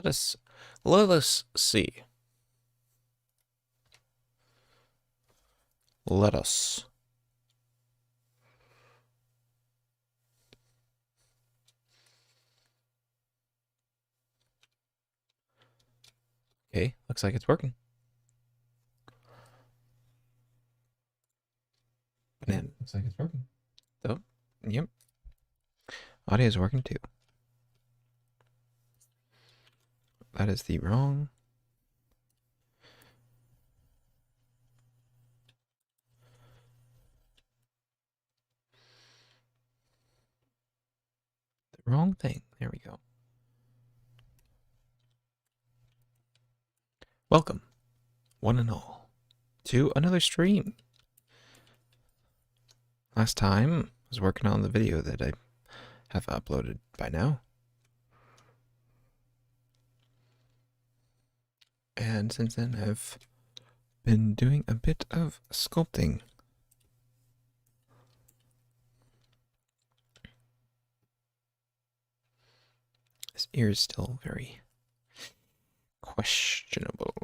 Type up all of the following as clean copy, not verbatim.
Let us let us see. Let us. Okay, looks like it's working. And looks like it's working. So, yep. Audio is working too. That is the wrong. The wrong thing. There we go. Welcome, one and all, to another stream. Last time I was working on the video that I have uploaded by now. And since then I've been doing a bit of sculpting. This ear is still very questionable.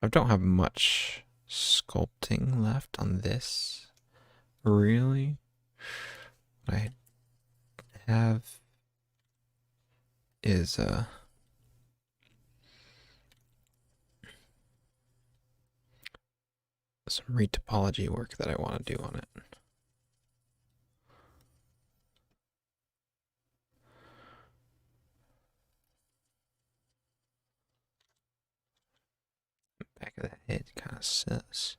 I don't have much sculpting left on this, really. What I have is some retopology work that I want to do on it. Back of the head kind of says,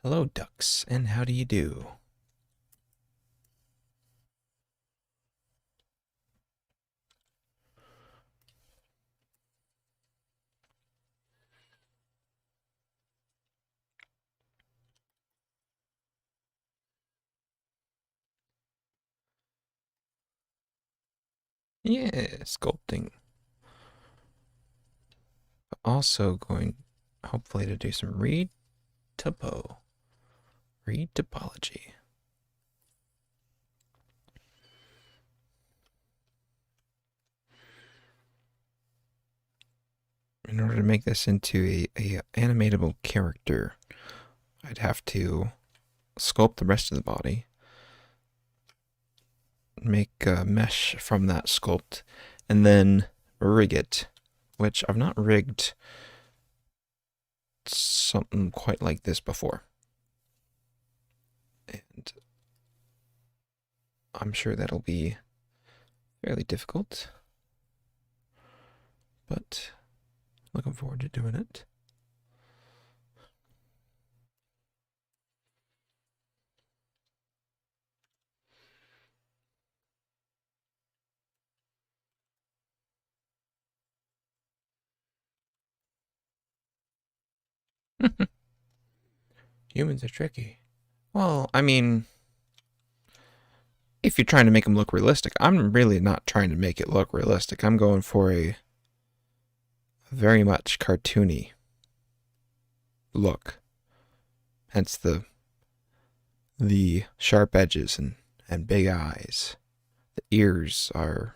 "Hello, ducks, and how do you do?" Yeah, sculpting. But also going, hopefully, to do some retopology. In order to make this into a animatable character, I'd have to sculpt the rest of the body, make a mesh from that sculpt, and then rig it, which I've not rigged something quite like this before. And I'm sure that'll be fairly difficult, but looking forward to doing it. Humans are tricky. Well, I mean, if you're trying to make them look realistic, I'm really not trying to make it look realistic. I'm going for a very much cartoony look. Hence the sharp edges and big eyes. The ears are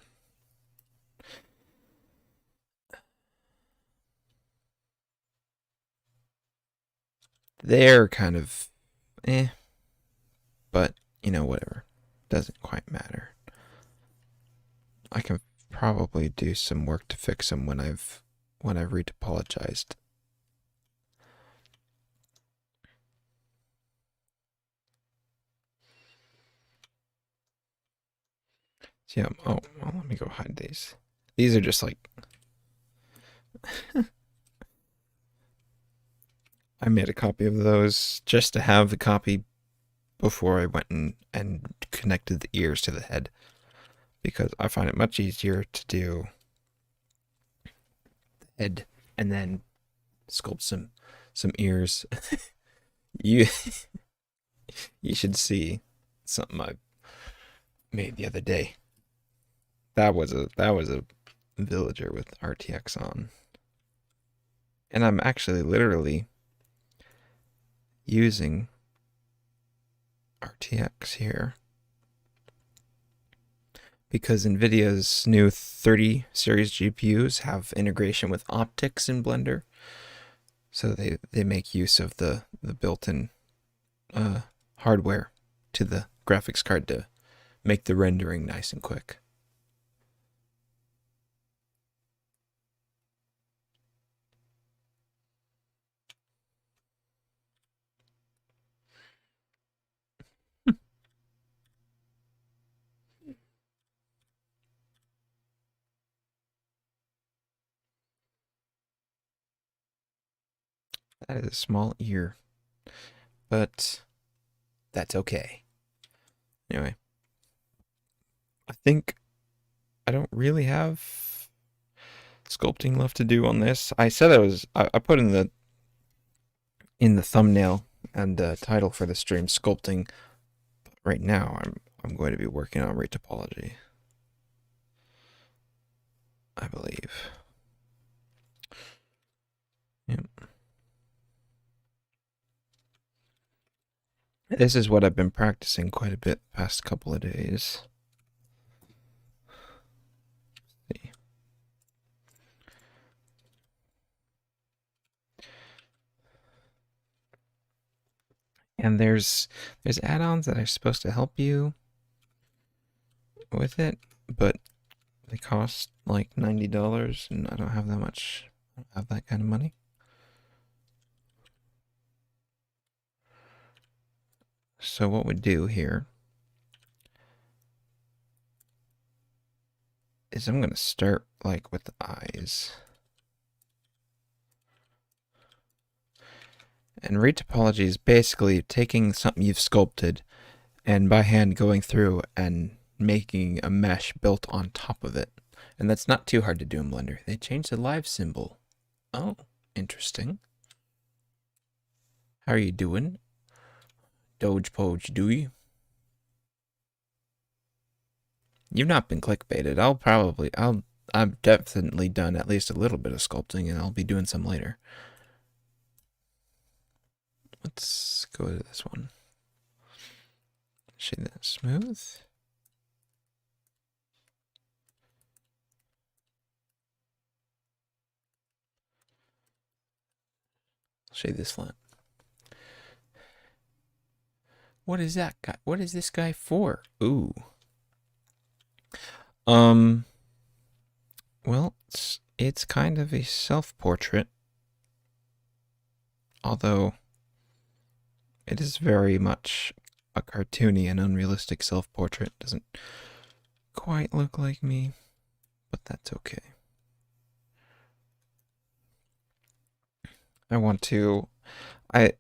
they're kind of but you know, whatever. Doesn't quite matter. I can probably do some work to fix them when I've retopologized. So yeah, oh, well, let me go hide these. These are just like I made a copy of those just to have the copy before I went and connected the ears to the head, because I find it much easier to do the head and then sculpt some ears. you you should see something I made the other day. That was a villager with RTX on. And I'm actually literally using RTX here because NVIDIA's new 30 series GPUs have integration with optics in Blender. So they make use of the built-in hardware to the graphics card to make the rendering nice and quick. That is a small ear, but that's okay. Anyway, I think I don't really have sculpting left to do on this. I said I put in the thumbnail and the title for the stream sculpting. But right now I'm going to be working on rate topology, I believe. Yep. This is what I've been practicing quite a bit the past couple of days. Let's see. And there's add-ons that are supposed to help you with it, but they cost like $90, and I don't have that much. I don't have that kind of money. So what we do here is I'm gonna start like with the eyes. And rate topology is basically taking something you've sculpted and by hand going through and making a mesh built on top of it. And that's not too hard to do in Blender. They changed the live symbol. Oh, interesting. How are you doing? Doge Poge Dewey. You've not been clickbaited. I've definitely done at least a little bit of sculpting, and I'll be doing some later. Let's go to this one. Shade that smooth. Shade this flat. What is that guy? What is this guy for? Ooh. Well, it's kind of a self-portrait, although it is very much a cartoony and unrealistic self-portrait. Doesn't quite look like me, but that's okay. I want to, I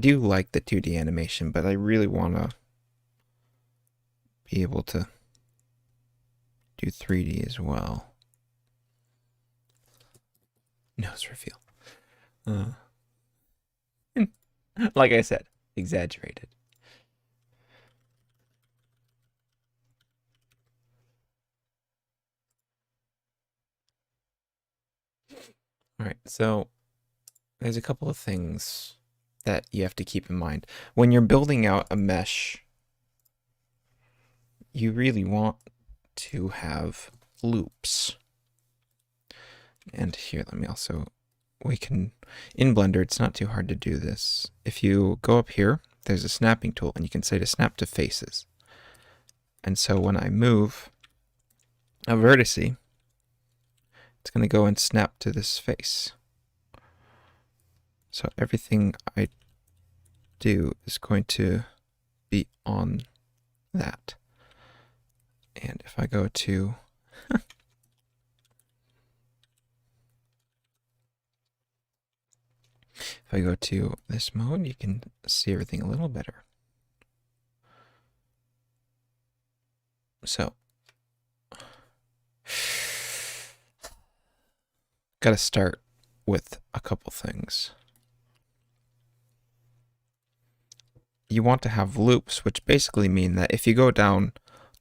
do like the 2D animation, but I really want to be able to do 3D as well. Nose reveal. Like I said, exaggerated. All right, so there's a couple of things that you have to keep in mind. When you're building out a mesh, you really want to have loops. And here, let me also, in Blender, it's not too hard to do this. If you go up here, there's a snapping tool, and you can say to snap to faces. And so when I move a vertice, it's going to go and snap to this face. So everything I do is going to be on that. And if I go to if I go to this mode, you can see everything a little better. So gotta start with a couple things. You want to have loops, which basically mean that if you go down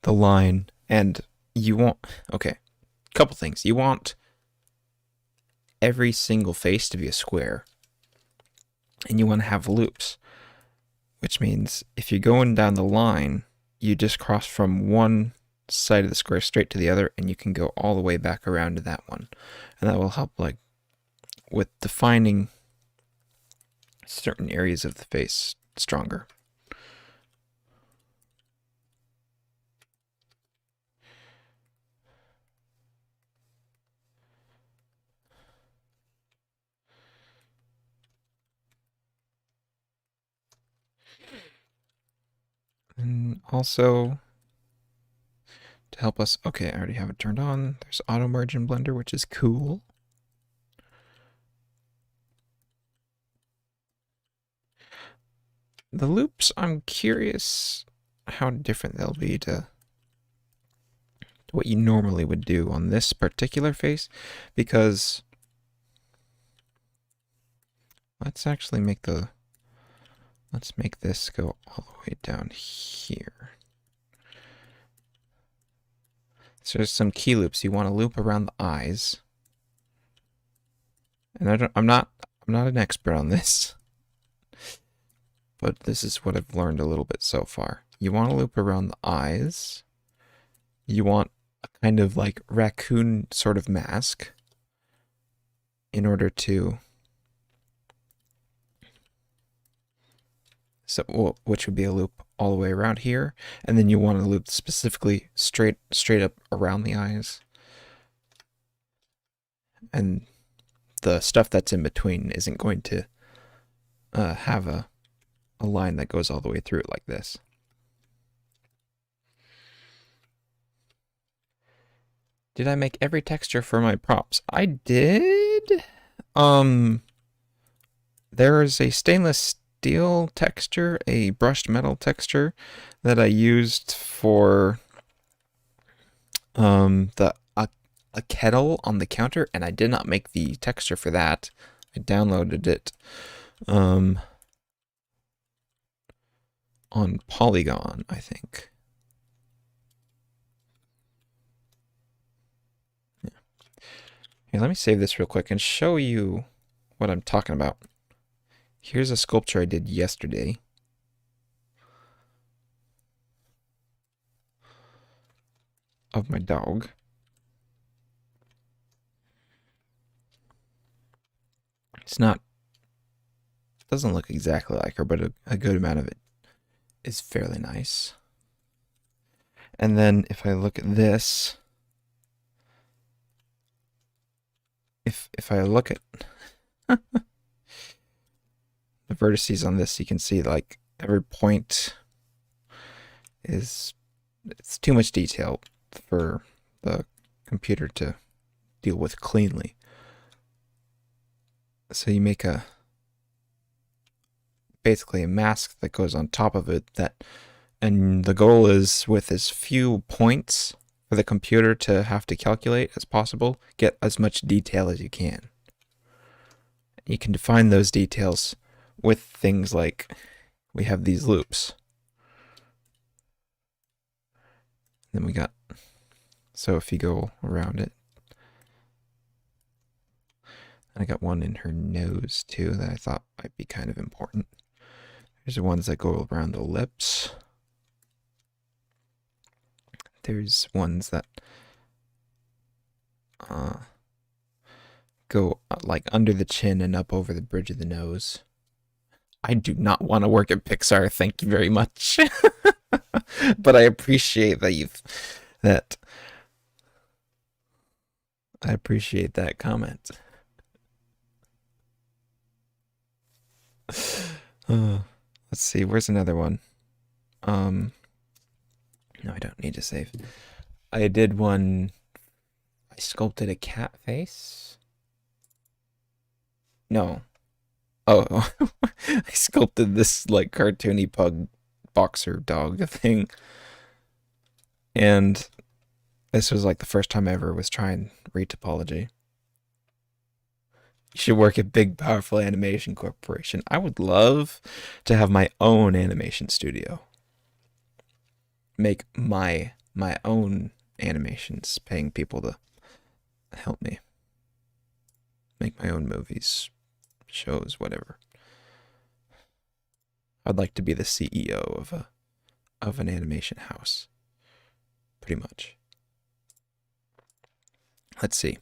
the line and you want, okay, couple things. You want every single face to be a square, and you want to have loops, which means if you're going down the line, you just cross from one side of the square straight to the other, and you can go all the way back around to that one. And that will help like with defining certain areas of the face stronger. And also, to help us, okay, I already have it turned on. There's auto merge in Blender, which is cool. The loops, I'm curious how different they'll be to what you normally would do on this particular face, because let's actually make let's make this go all the way down here. So there's some key loops. You want to loop around the eyes. And I'm not an expert on this, but this is what I've learned a little bit so far. You want to loop around the eyes. You want a kind of like raccoon sort of mask in order to, so which would be a loop all the way around here, and then you want to loop specifically straight up around the eyes, and the stuff that's in between isn't going to have a line that goes all the way through it like this. Did I make every texture for my props? I did. There is a stainless steel texture, a brushed metal texture that I used for a kettle on the counter, and I did not make the texture for that. I downloaded it on Polygon, I think. Yeah. Here, let me save this real quick and show you what I'm talking about. Here's a sculpture I did yesterday. Of my dog. It's not, doesn't look exactly like her, but a good amount of it is fairly nice. And then if I look at this, if I look at the vertices on this, you can see like every point it's too much detail for the computer to deal with cleanly. So you make basically a mask that goes on top of it, and the goal is with as few points for the computer to have to calculate as possible, get as much detail as you can. You can define those details with things like we have these loops. Then we got, so if you go around it, I got one in her nose too that I thought might be kind of important. There's the ones that go around the lips. There's ones that go like under the chin and up over the bridge of the nose. I do not want to work at Pixar, thank you very much. But I appreciate that I appreciate that comment. Let's see, where's another one? No, I don't need to save. I did one, I sculpted a cat face. No. Oh, I sculpted this like cartoony pug boxer dog thing. And this was like the first time I ever was trying retopology. You should work at Big Powerful Animation Corporation. I would love to have my own animation studio. Make my own animations, paying people to help me. Make my own movies, shows, whatever. I'd like to be the CEO of an animation house. pretty much. Let's see.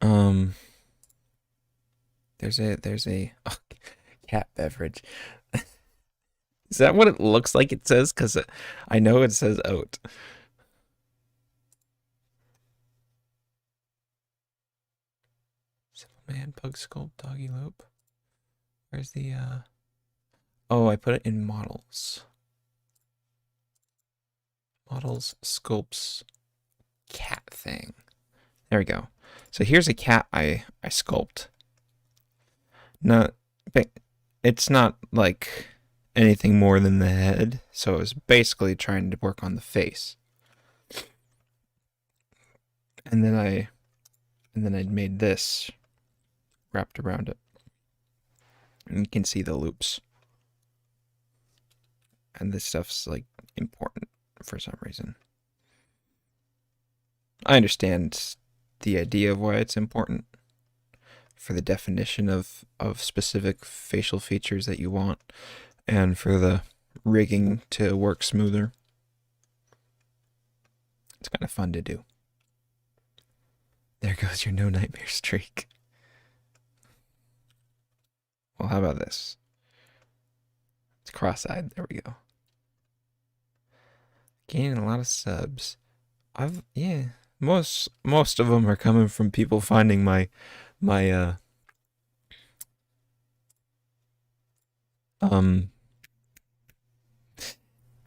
Um, there's a oh, cat beverage. Is that what it looks like it says? Because I know it says oat. Simple man, pug sculpt, doggy lope. Where's the Oh, I put it in models. Models, sculpts, cat thing. There we go. So here's a cat I sculpt. Not, but it's not like anything more than the head. So I was basically trying to work on the face. And then I made this wrapped around it. And you can see the loops. And this stuff's like important for some reason. I understand the idea of why it's important for the definition of specific facial features that you want and for the rigging to work smoother. It's kind of fun to do. There goes your no nightmare streak. Well, how about this? It's cross-eyed. There we go. Gaining a lot of subs. Yeah, most of them are coming from people finding my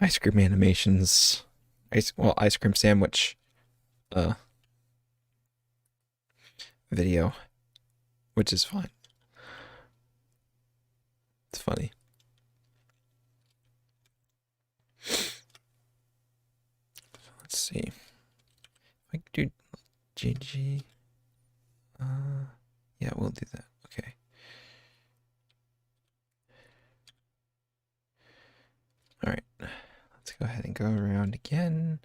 ice cream animations, ice cream sandwich video, which is fine. It's funny. Let's see. If I could do GG. Yeah, we'll do that. Okay. All right. Let's go ahead and go around again.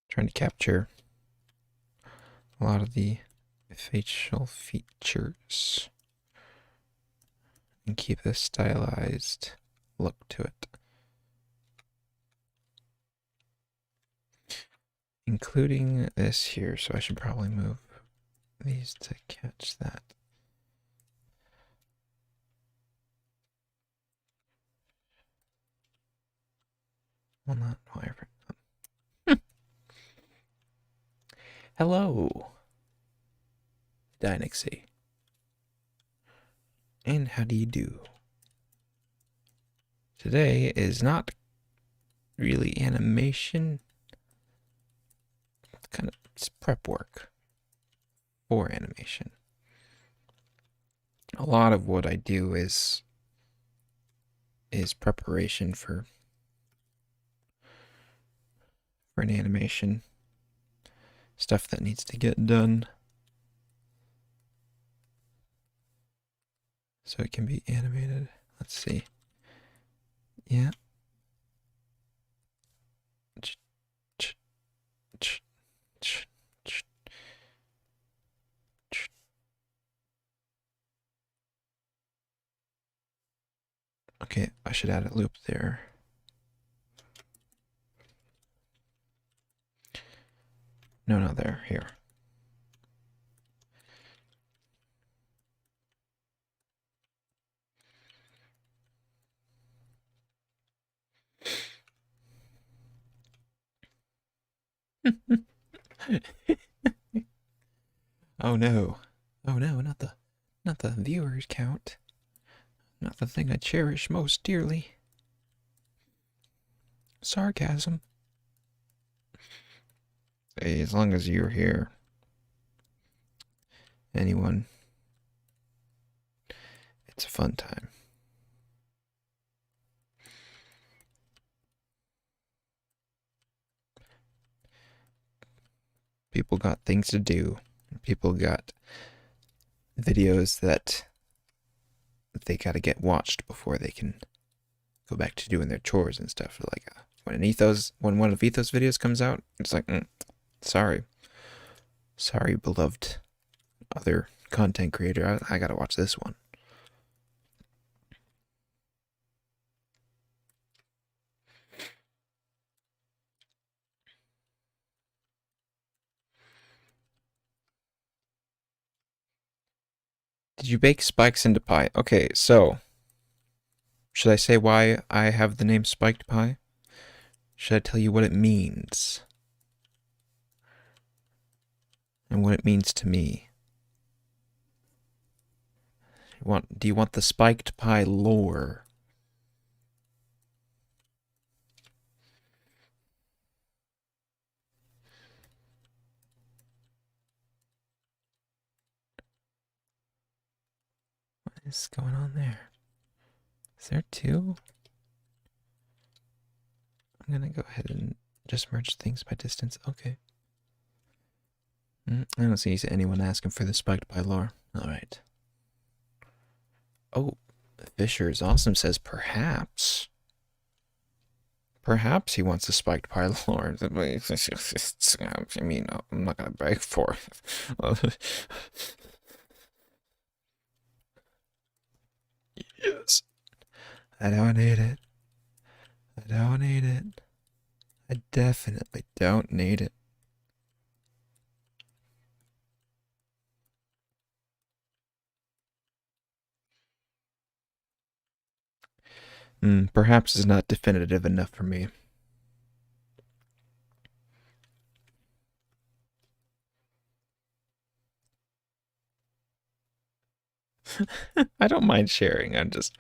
Trying to capture a lot of the facial features and keep this stylized look to it, including this here. So I should probably move these to catch that. Well, not however. Hello, Dynexy. And how do you do? Today is not really animation. It's kind of prep work for animation. A lot of what I do is preparation for an animation. Stuff that needs to get done so it can be animated. Let's see. Yeah. Okay, I should add a loop there. No, not there. Here. Oh no. Oh no, not the viewers count. Not the thing I cherish most dearly. Sarcasm. Hey, as long as you're here. Anyone. It's a fun time. People got things to do. People got videos that they gotta get watched before they can go back to doing their chores and stuff. Like when one of Ethos videos comes out, it's like, sorry, beloved other content creator, I gotta watch this one. Did you bake spikes into pie? Okay, so should I say why I have the name spiked pie? Should I tell you what it means? And what it means to me? Do you want the spiked pie lore? What is going on there? Is there two? I'm gonna go ahead and just merge things by distance. Okay. I don't see anyone asking for the spiked pie lore. Alright. Oh, Fisher is awesome says perhaps. Perhaps he wants the spiked pie lore. I mean, I'm not gonna beg for it. Yes. I don't need it. I don't need it. I definitely don't need it. Perhaps is not definitive enough for me. I don't mind sharing. I just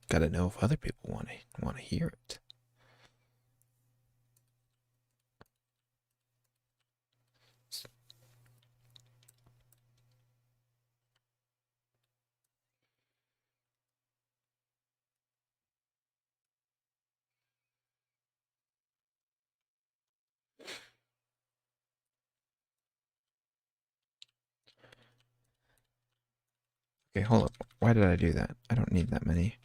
gotta know if other people want to hear it. Okay, hold up. Why did I do that? I don't need that many.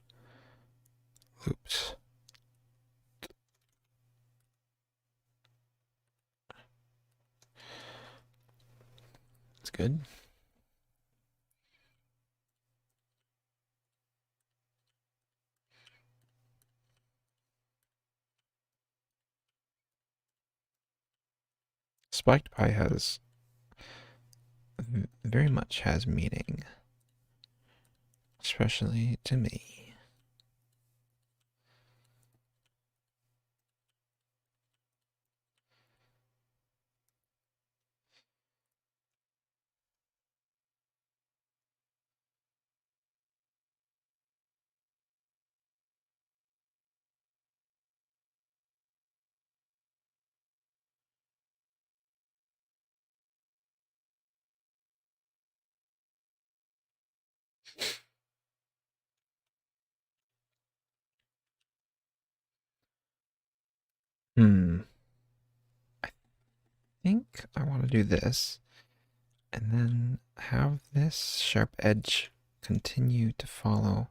Oops. That's good. Spiked pie has very much has meaning, especially to me. I think I want to do this, and then have this sharp edge continue to follow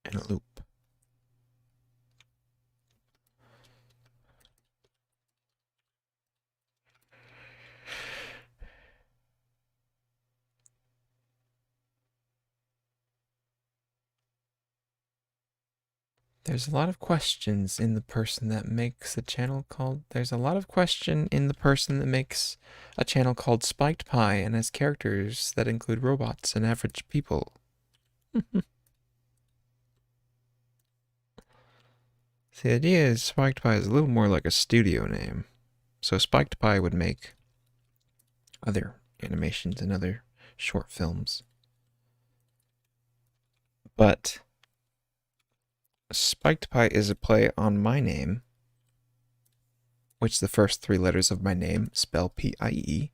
in a loop. There's a lot of questions in the person that makes a channel called. There's a lot of question in the person that makes a channel called Spiked Pie and has characters that include robots and average people. See, the idea is Spiked Pie is a little more like a studio name. So Spiked Pie would make other animations and other short films. But Spiked Pie is a play on my name, which the first three letters of my name spell P-I-E.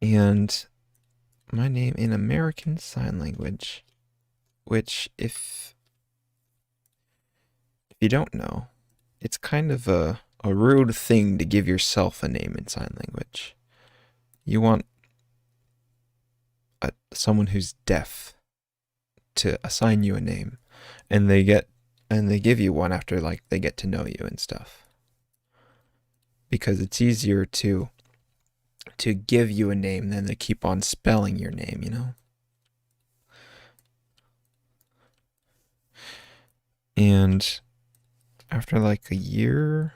And my name in American Sign Language which if you don't know, it's kind of a rude thing to give yourself a name in sign language. You want someone who's deaf to assign you a name, and they give you one after like they get to know you and stuff. Because it's easier to give you a name than to keep on spelling your name, you know? And after like a year,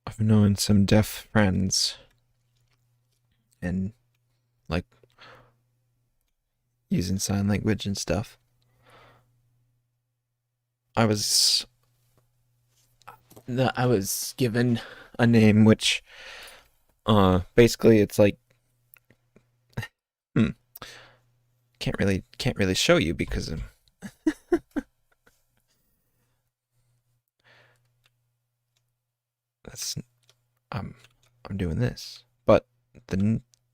I've known some deaf friends and like using sign language and stuff. I was given a name which basically it's like hmm, can't really show you because that's I'm doing this. But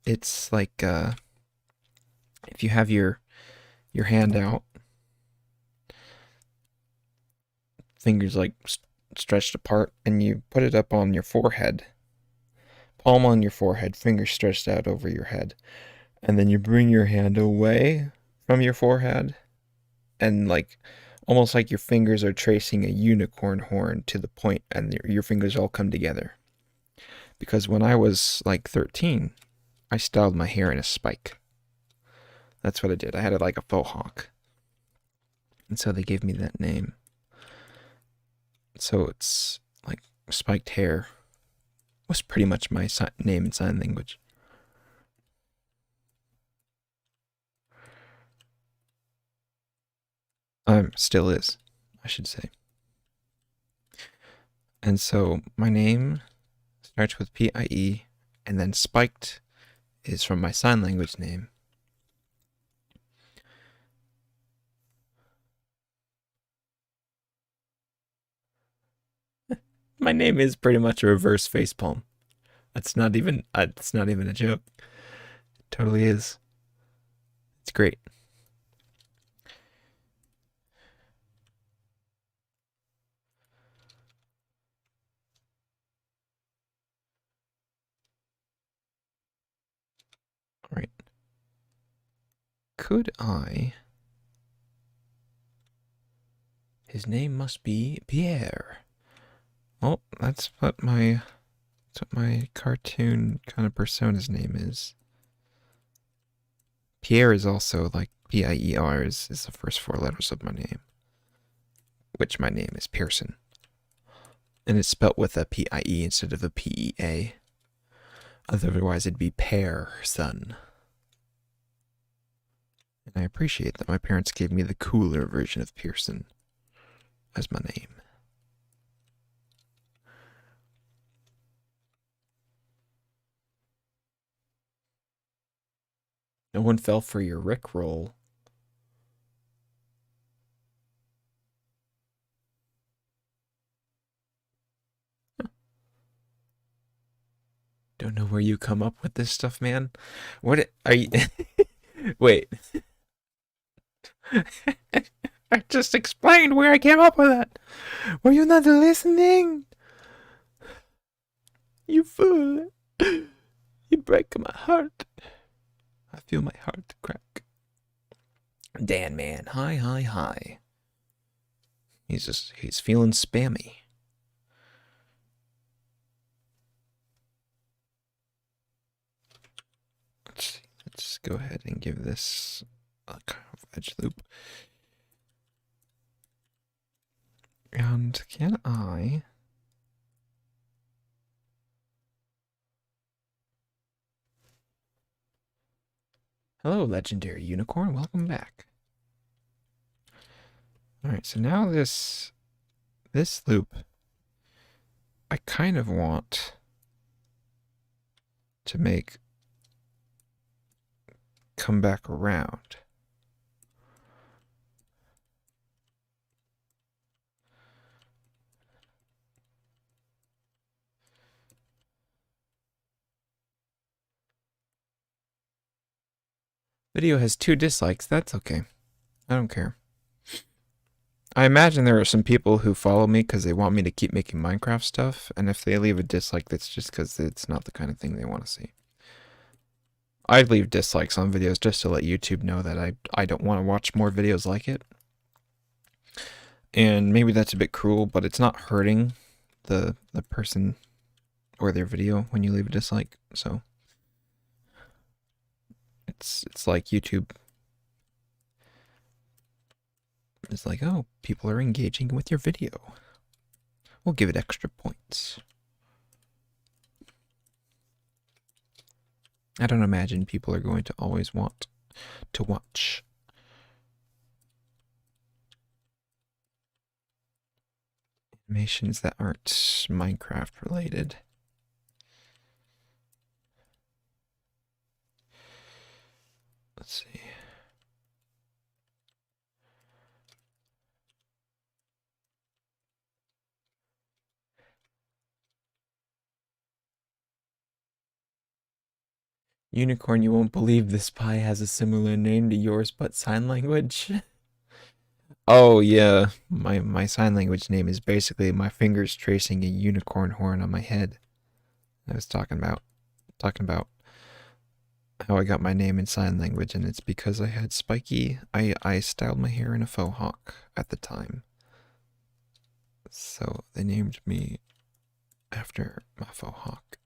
it's like if you have your hand out, fingers like stretched apart, and you put it up on your forehead, palm on your forehead, fingers stretched out over your head, and then you bring your hand away from your forehead, and like almost like your fingers are tracing a unicorn horn to the point, and your fingers all come together. Because when I was like 13, I styled my hair in a spike. That's what I did. I had it like a faux hawk. And so they gave me that name. So it's like spiked hair was pretty much my name in sign language. Still is, I should say. And so my name starts with P-I-E, and then spiked is from my sign language name. My name is pretty much a reverse facepalm. That's not even a joke. It totally is. It's great. All right. Could I? His name must be Pierre. Oh, that's what my cartoon kind of persona's name is. Pierre is also like P-I-E-R is the first four letters of my name, which my name is Pearson. And it's spelt with a P-I-E instead of a P-E-A. Otherwise, it'd be Pear Son. And I appreciate that my parents gave me the cooler version of Pearson as my name. No one fell for your Rickroll. Don't know where you come up with this stuff, man. What are you? Wait. I just explained where I came up with it. Were you not listening? You fool. You break my heart. I feel my heart crack. Dan man, hi. He's feeling spammy. Let's go ahead and give this a kind of edge loop. And can I? Hello, legendary unicorn. Welcome back. All right, so now this loop, I kind of want to make come back around. Video has 2 dislikes. That's okay. I don't care. I imagine there are some people who follow me because they want me to keep making Minecraft stuff, and if they leave a dislike, that's just because it's not the kind of thing they want to see. I'd leave dislikes on videos just to let YouTube know that I don't want to watch more videos like it. And maybe that's a bit cruel, but it's not hurting the person or their video when you leave a dislike. So it's like YouTube is like, oh, people are engaging with your video. We'll give it extra points. I don't imagine people are going to always want to watch. Animations that aren't Minecraft related. Let's see. Unicorn, you won't believe this pie has a similar name to yours, but sign language. Oh yeah, my sign language name is basically my fingers tracing a unicorn horn on my head. I was talking about how I got my name in sign language, and it's because I had spiky. I styled my hair in a faux hawk at the time, so they named me after my faux hawk.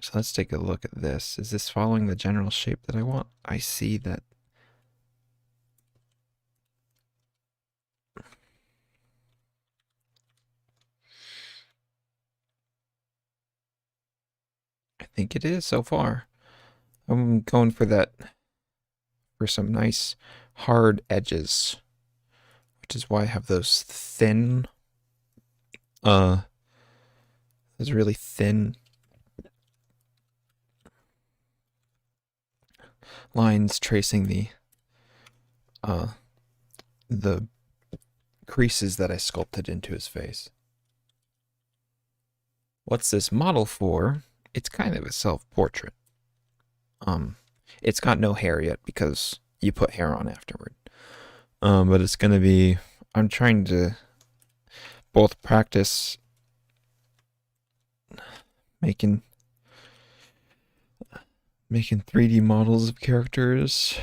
So let's take a look at this. Is this following the general shape that I want? I see that. I think it is so far. I'm going for that, for some nice hard edges, which is why I have those thin, those really thin lines tracing the creases that I sculpted into his face. What's this model for? It's kind of a self-portrait. It's got no hair yet because you put hair on afterward. But it's gonna be, I'm trying to both practice making 3D models of characters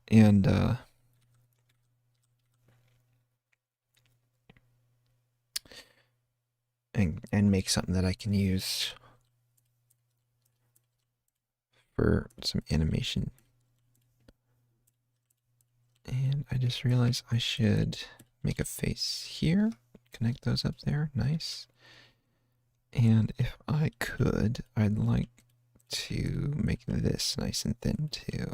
and make something that I can use for some animation. And I just realized I should make a face here, connect those up there, nice. And if I could, I'd like to make this nice and thin too,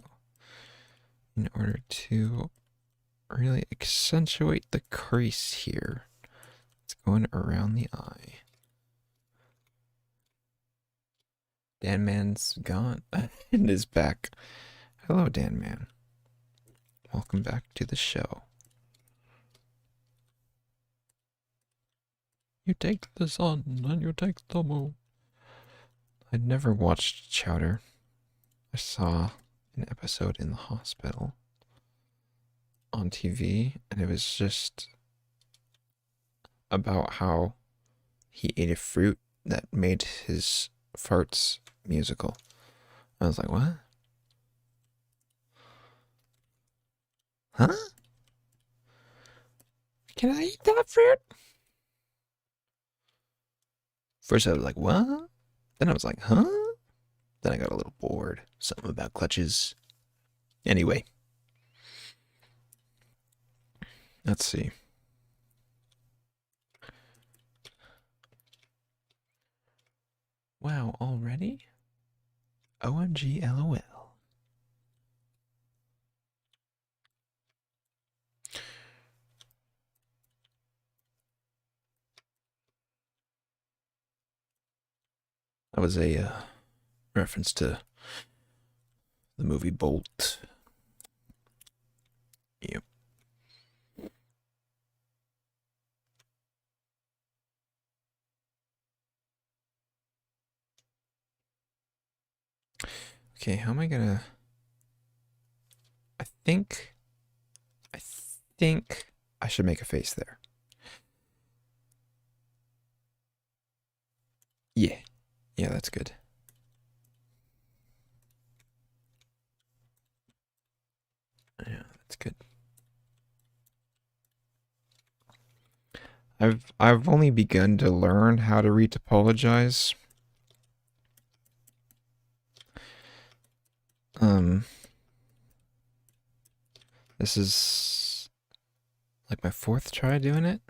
in order to really accentuate the crease here. It's going around the eye. Dan Man's gone and is back. Hello, Dan Man. Welcome back to the show. You take the sun and you take the moon. I'd never watched Chowder. I saw an episode in the hospital on TV, and it was just about how he ate a fruit that made his farts musical. I was like, what? Huh? Can I eat that fruit? First I was like, what? Then I was like, huh? Then I got a little bored. Something about clutches. Anyway. Let's see. Wow, already? OMG LOL. That was a reference to the movie Bolt. Yep. Okay, how am I gonna... I think I should make a face there. Yeah. Yeah, that's good. Yeah, that's good. I've only begun to learn how to retopologize. This is like my fourth try doing it.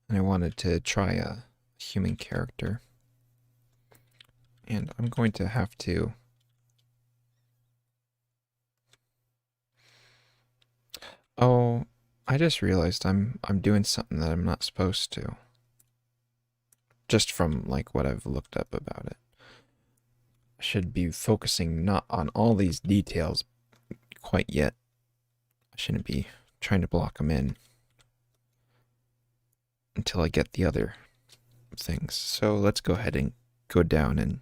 And I wanted to try a human character. And I'm going to have to... Oh, I just realized I'm doing something that I'm not supposed to. Just from like what I've looked up about it. I should be focusing not on all these details quite yet. I shouldn't be trying to block them in until I get the other things. So let's go ahead and go down and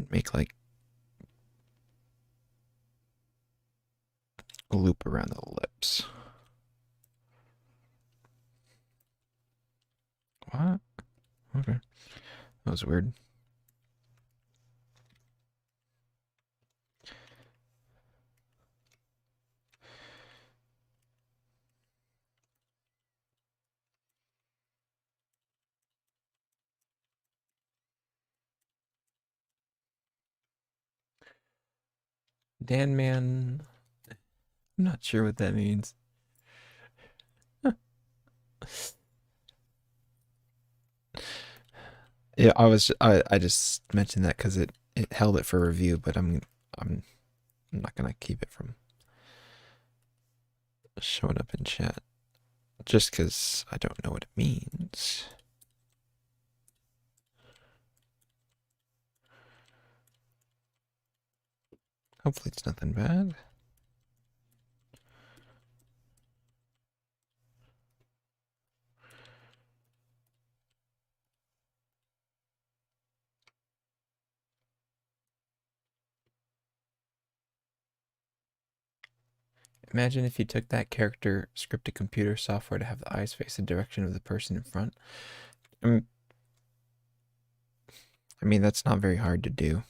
make like a loop around the lips. What? Okay. That was weird. Dan Man. I'm not sure what that means. Yeah, I just mentioned that because it held it for review, but I'm not gonna keep it from showing up in chat just because I don't know what it means. Hopefully it's nothing bad. Imagine if you took that character, scripted computer software to have the eyes face the direction of the person in front. I mean, that's not very hard to do.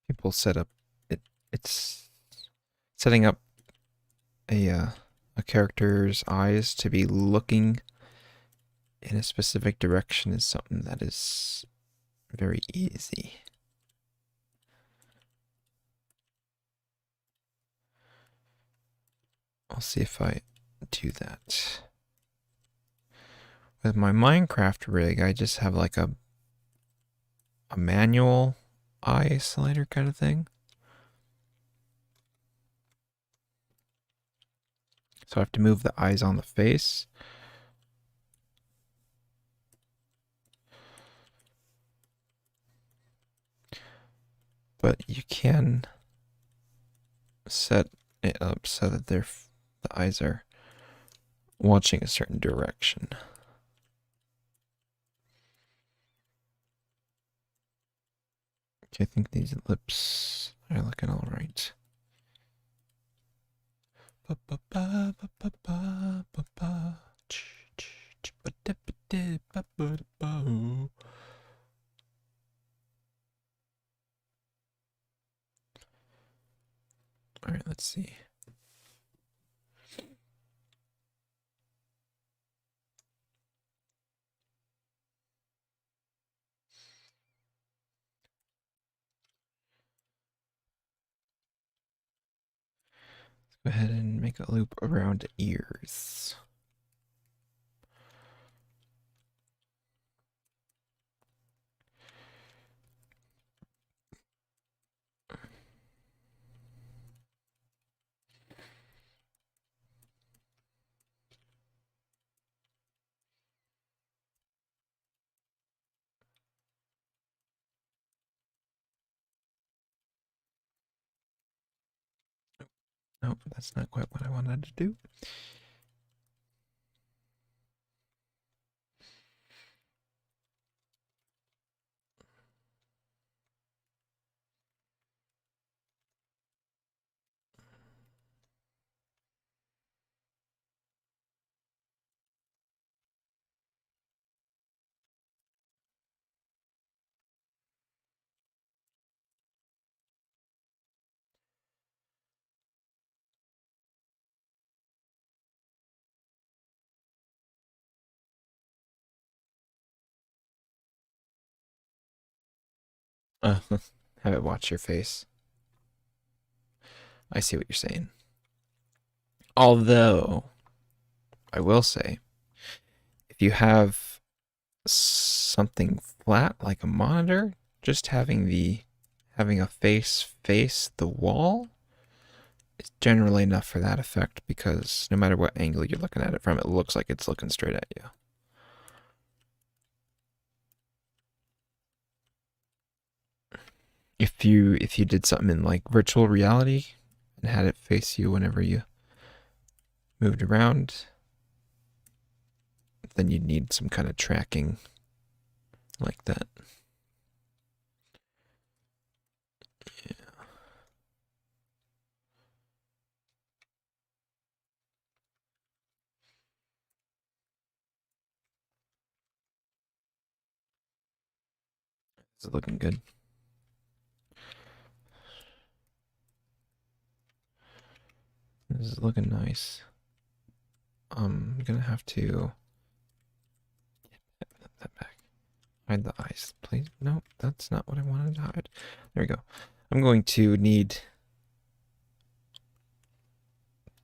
People set up it's setting up a character's eyes to be looking in a specific direction is something that is very easy. I'll see if I do that. With my Minecraft rig, I just have like a manual eye slider kind of thing. So I have to move the eyes on the face. But you can set it up so that the eyes are watching a certain direction. Okay, I think these lips are looking all right. All right, let's see. Go ahead and make a loop around ears. Nope, that's not quite what I wanted to do. Have it watch your face. I see what you're saying. Although, I will say, if you have something flat like a monitor, just having a face the wall is generally enough for that effect, because no matter what angle you're looking at it from, it looks like it's looking straight at you. If you did something in like virtual reality and had it face you whenever you moved around, then you'd need some kind of tracking like that. Yeah. Is it looking good? This is looking nice. I'm gonna have to put that back. Hide the eyes, please. No, that's not what I wanted to hide. There we go. I'm going to need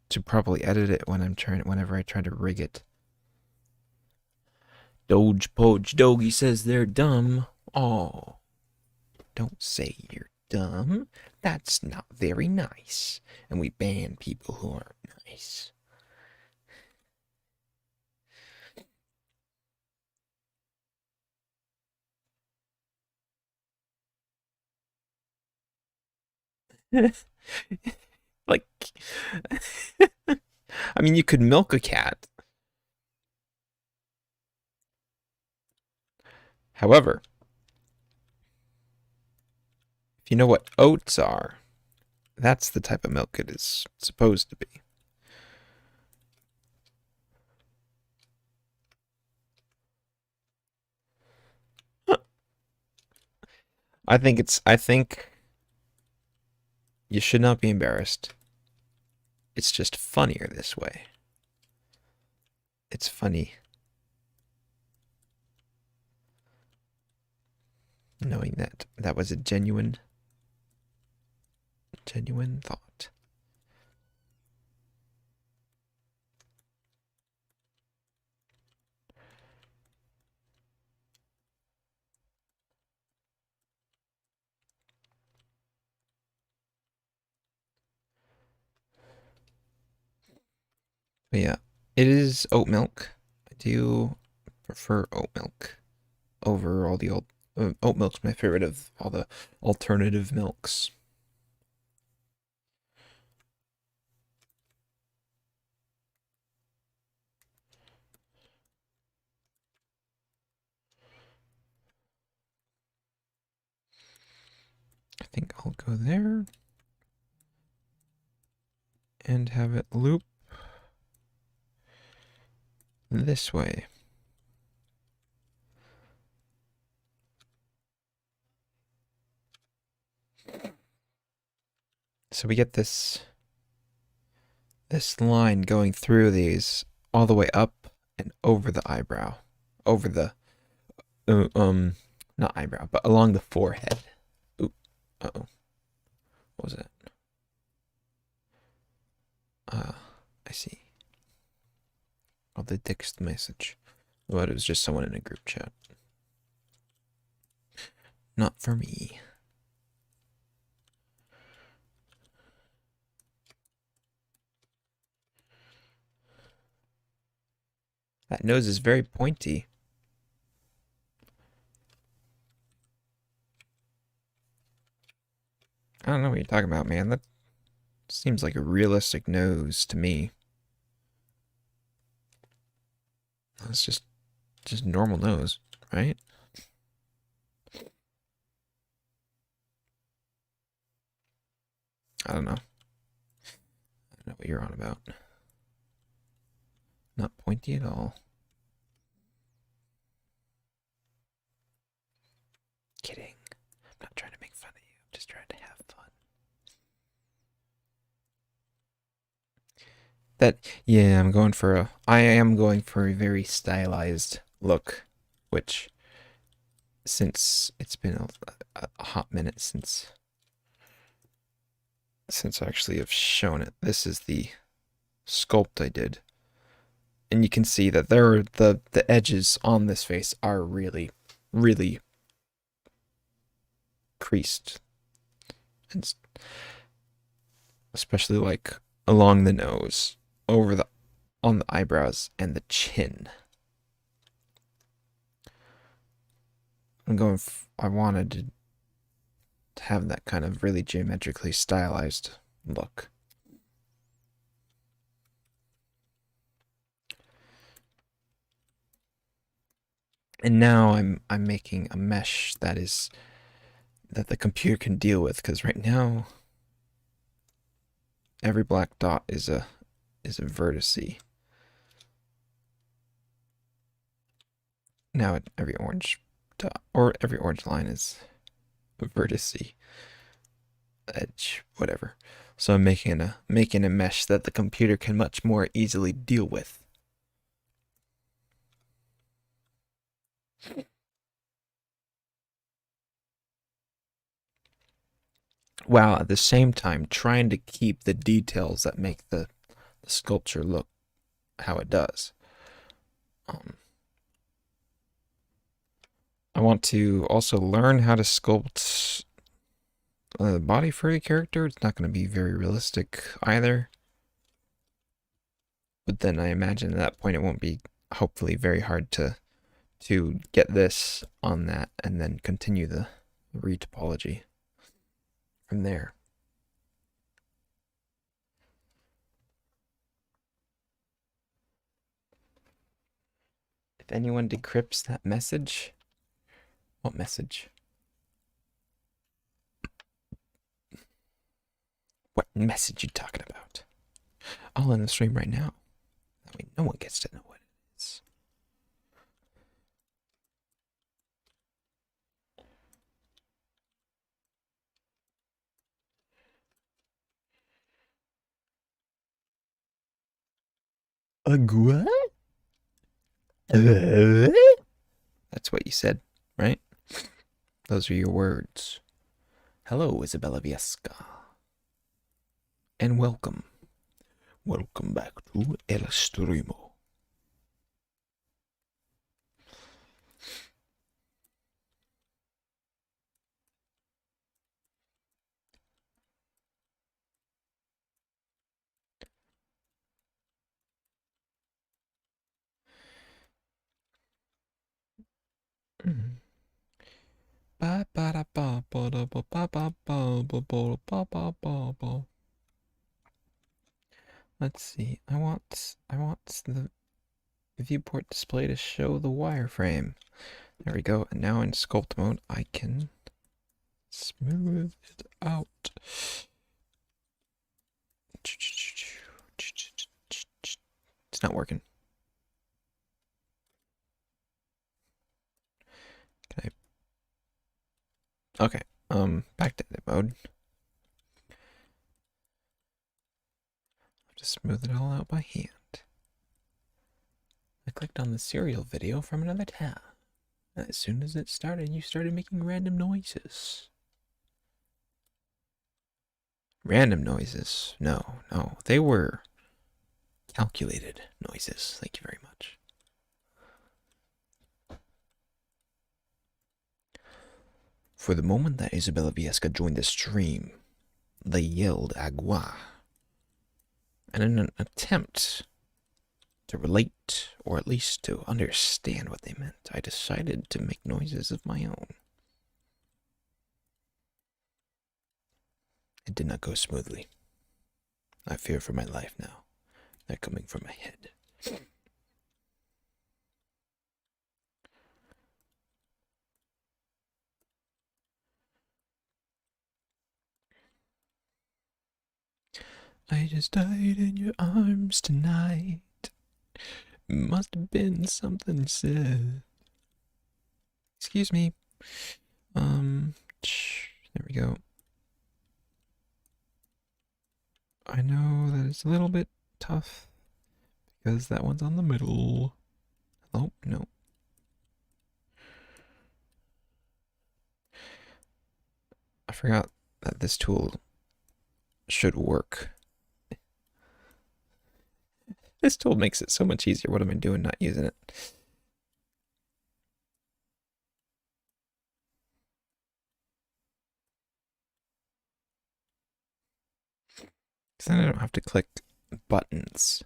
to probably edit it whenever I try to rig it. Doge Poge Dogie says they're dumb. Oh, don't say you're dumb. That's not very nice. And we ban people who aren't nice. Like, I mean, you could milk a cat. However, if you know what oats are, that's the type of milk it is supposed to be. I think you should not be embarrassed. It's just funnier this way. It's funny knowing that that was a genuine thought. But yeah, it is oat milk. I do prefer oat milk over all the old. Oat milk's my favorite of all the alternative milks. I think I'll go there and have it loop this way. So we get this line going through these all the way up and over the eyebrow, over the not eyebrow, but along the forehead. Oop, uh-oh. What was that? I see. Oh, the text message. Well, it was just someone in a group chat. Not for me. That nose is very pointy. I don't know what you're talking about, man. Seems like a realistic nose to me. It's just normal nose, right? I don't know. I don't know what you're on about. Not pointy at all. Kidding. I'm not trying to make fun of you. I'm just trying to have fun. Yeah, I am going for a very stylized look, which, since it's been a hot minute since I actually have shown it, this is the sculpt I did. And you can see that the edges on this face are really, really creased. And especially like along the nose, on the eyebrows and the chin. I wanted to have that kind of really geometrically stylized look. And now I'm making a mesh that the computer can deal with, because right now every black dot is a vertice. Now every orange dot or every orange line is a vertice, edge, whatever. So I'm making a mesh that the computer can much more easily deal with. While at the same time trying to keep the details that make the sculpture look how it does. I want to also learn how to sculpt the body for a character. It's not going to be very realistic either. But then I imagine at that point it won't be, hopefully, very hard to get this on that and then continue the retopology from there. If anyone decrypts that message, what message? What message you talking about? I'll end the stream right now. That way no one gets to know what it is. Agua? That's what you said, right? Those are your words. Hello, Isabella Viesca. And welcome. Welcome back to El Streamo. Let's see. I want the viewport display to show the wireframe. There we go. And now in sculpt mode, I can smooth it out. It's not working. Can I? Okay. Back to edit mode. I'll just smooth it all out by hand. I clicked on the serial video from another tab. And as soon as it started, you started making random noises. Random noises? No. They were calculated noises. Thank you very much. For the moment that Isabella Viesca joined the stream, they yelled agua. And in an attempt to relate, or at least to understand what they meant, I decided to make noises of my own. It did not go smoothly. I fear for my life now. They're coming for my head. I just died in your arms tonight. Must have been something said. Excuse me. There we go. I know that it's a little bit tough because that one's on the middle. Oh, no. I forgot that this tool should work. This tool makes it so much easier. What am I doing not using it? Because then I don't have to click buttons.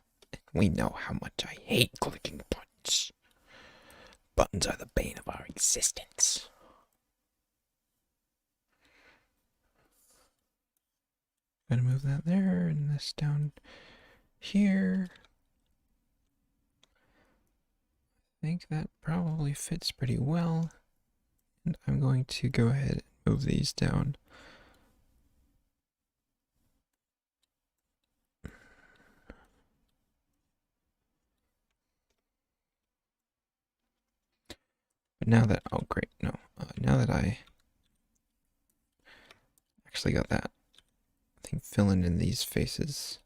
We know how much I hate clicking buttons. Buttons are the bane of our existence. Gonna move that there and this down here. I think that probably fits pretty well. And I'm going to go ahead and move these down. But now that, oh great, no. Now that I actually got that, I think filling in these faces.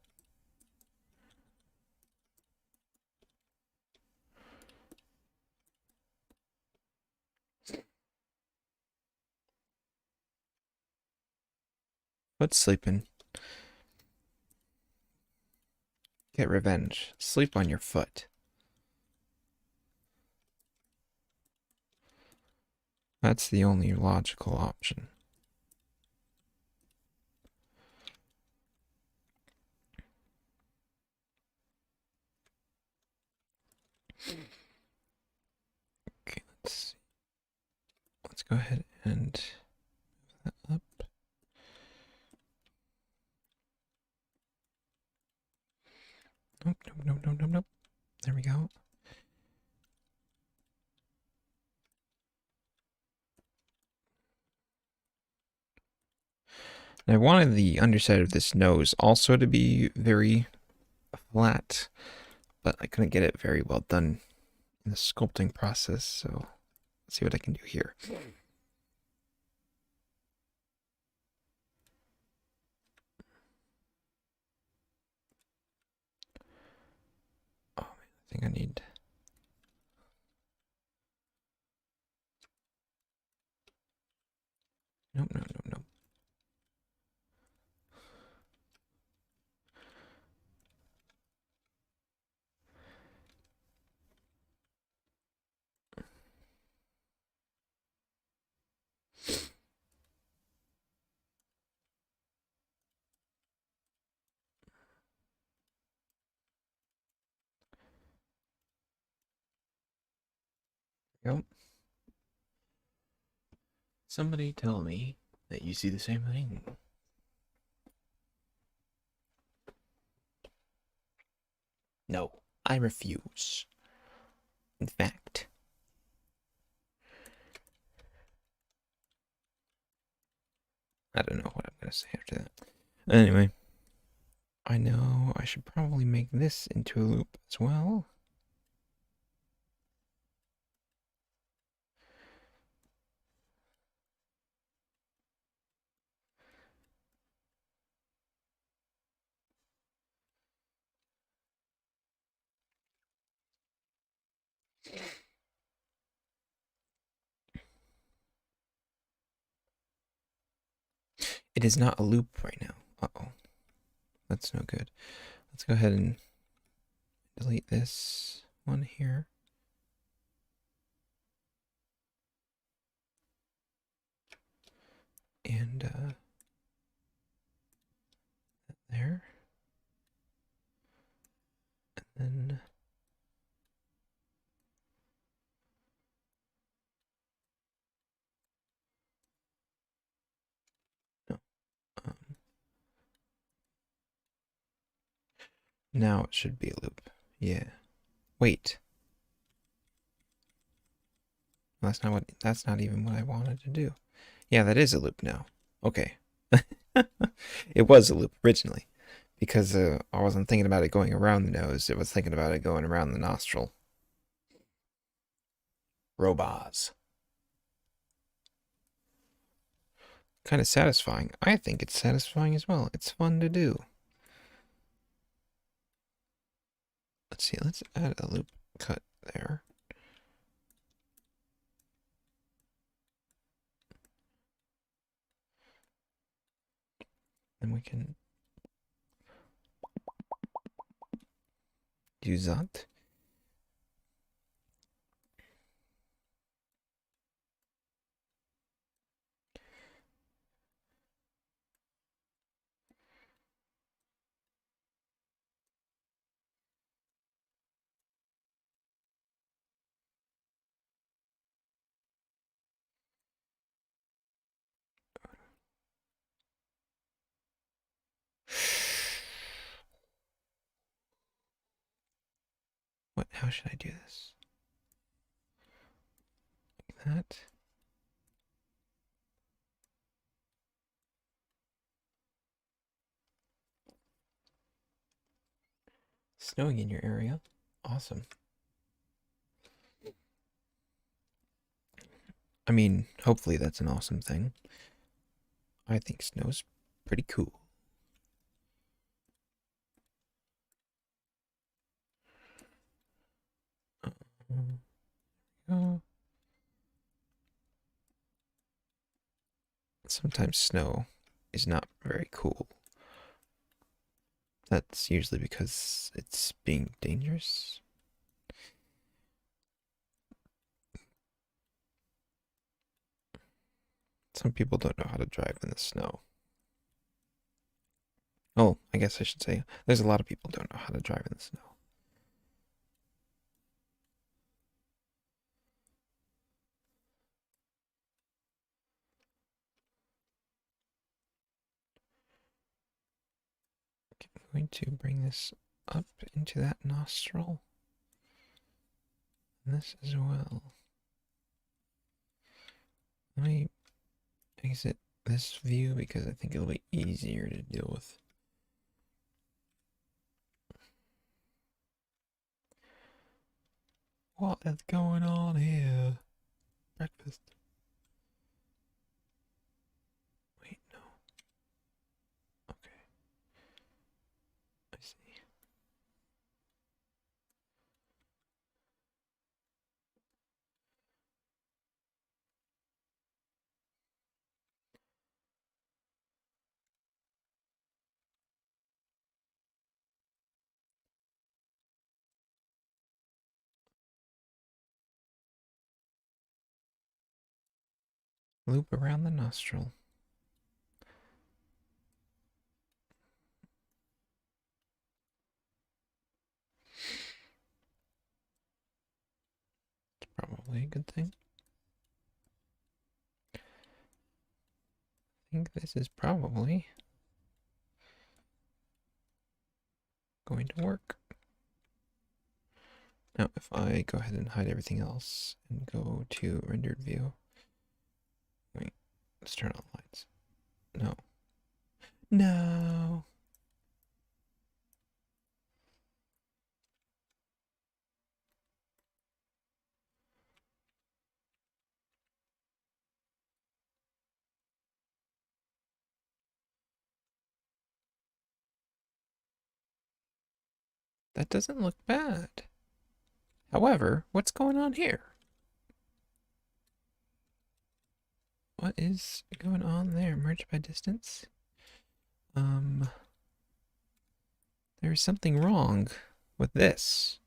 What's sleeping? Get revenge. Sleep on your foot. That's the only logical option. Okay, let's see. Let's go ahead and move that up. Nope, nope, nope, nope, nope, nope. There we go. And I wanted the underside of this nose also to be very flat, but I couldn't get it very well done in the sculpting process, so let's see what I can do here. Oh, man, I think I need... Nope, nope, nope, nope. Yep. Somebody tell me that you see the same thing. No, I refuse. In fact, I don't know what I'm gonna say after that. Anyway, I know I should probably make this into a loop as well. It is not a loop right now. Uh-oh. That's no good. Let's go ahead and delete this one here. And there. And then no. Now it should be a loop. Yeah. Wait. That's not even what I wanted to do. Yeah, that is a loop now. Okay. It was a loop originally because I wasn't thinking about it going around the nose. It was thinking about it going around the nostril. Robots. Kind of satisfying. I think it's satisfying as well. It's fun to do. Let's see. Let's add a loop cut there. Then we can use that. What? How should I do this? Like that. Snowing in your area. Awesome. I mean, hopefully that's an awesome thing. I think snow's pretty cool. Sometimes snow is not very cool. That's usually because it's being dangerous. Some people don't know how to drive in the snow. Oh, I guess I should say there's a lot of people who don't know how to drive in the snow. Okay, I'm going to bring this up into that nostril. And this as well. Let me exit this view because I think it'll be easier to deal with. What is going on here? Breakfast. Wait, no. Okay. I see. Loop around the nostril. It's probably a good thing. I think this is probably going to work. Now, if I go ahead and hide everything else and go to rendered view, wait, let's turn on lights. No. No. That doesn't look bad. However, what's going on here? What is going on there? Merge by distance? There's something wrong with this.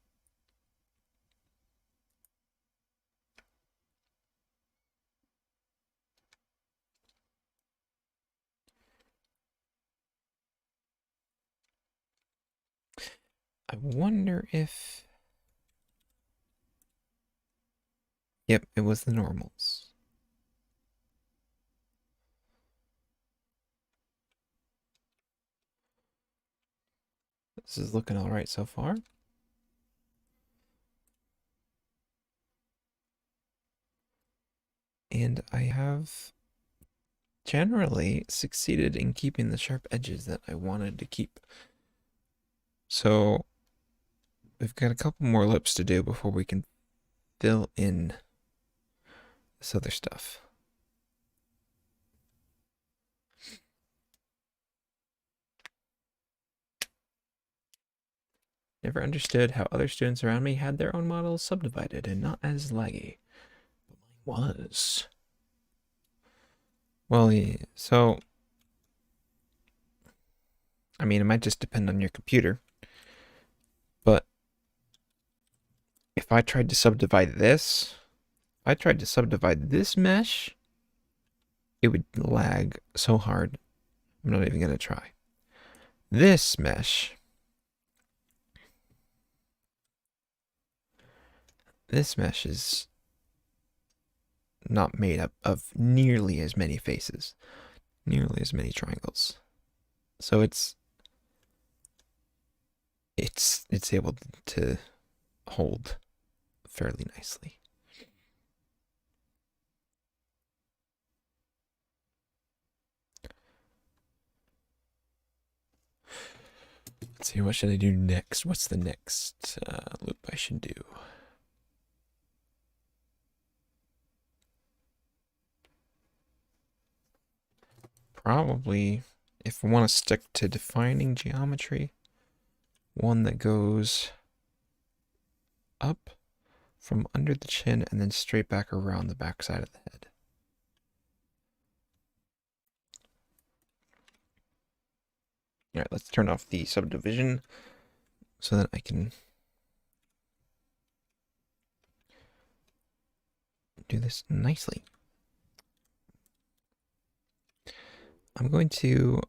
I wonder if... Yep, it was the normals. This is looking all right so far. And I have generally succeeded in keeping the sharp edges that I wanted to keep. So we've got a couple more lips to do before we can fill in this other stuff. Never understood how other students around me had their own models subdivided and not as laggy. But mine was. Well, yeah, so I mean, it might just depend on your computer. But if I tried to subdivide this, mesh, it would lag so hard. I'm not even going to try. This mesh is not made up of nearly as many faces, nearly as many triangles. So it's able to hold fairly nicely. Let's see, what should I do next? What's the next loop I should do? Probably, if I want to stick to defining geometry, one that goes up from under the chin and then straight back around the backside of the head. All right, let's turn off the subdivision so that I can do this nicely. I'm going to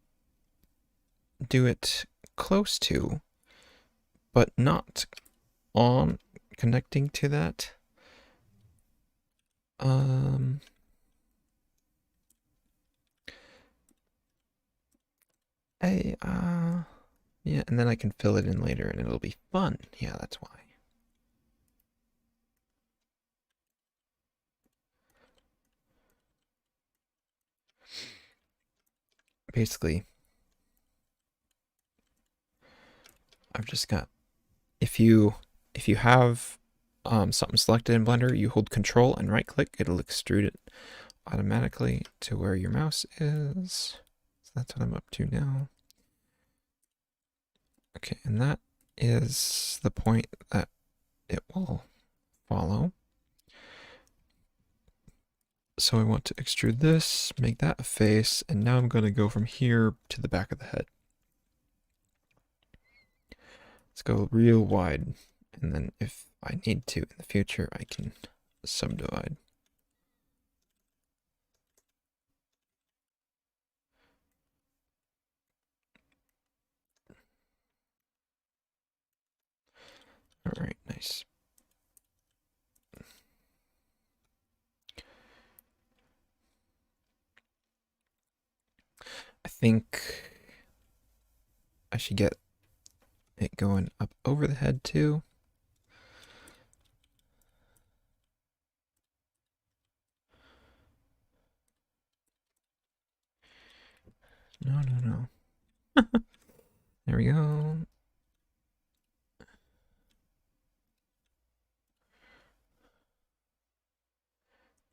do it close to, but not on connecting to that. Yeah, and then I can fill it in later and it'll be fun. Yeah, that's why. Basically, I've just got, if you have something selected in Blender, you hold Control and right click, it'll extrude it automatically to where your mouse is. So that's what I'm up to now. Okay, and that is the point that it will follow. So I want to extrude this, make that a face, and now I'm going to go from here to the back of the head. Let's go real wide, and then if I need to in the future, I can subdivide. All right, nice. I think I should get it going up over the head too. No. There we go.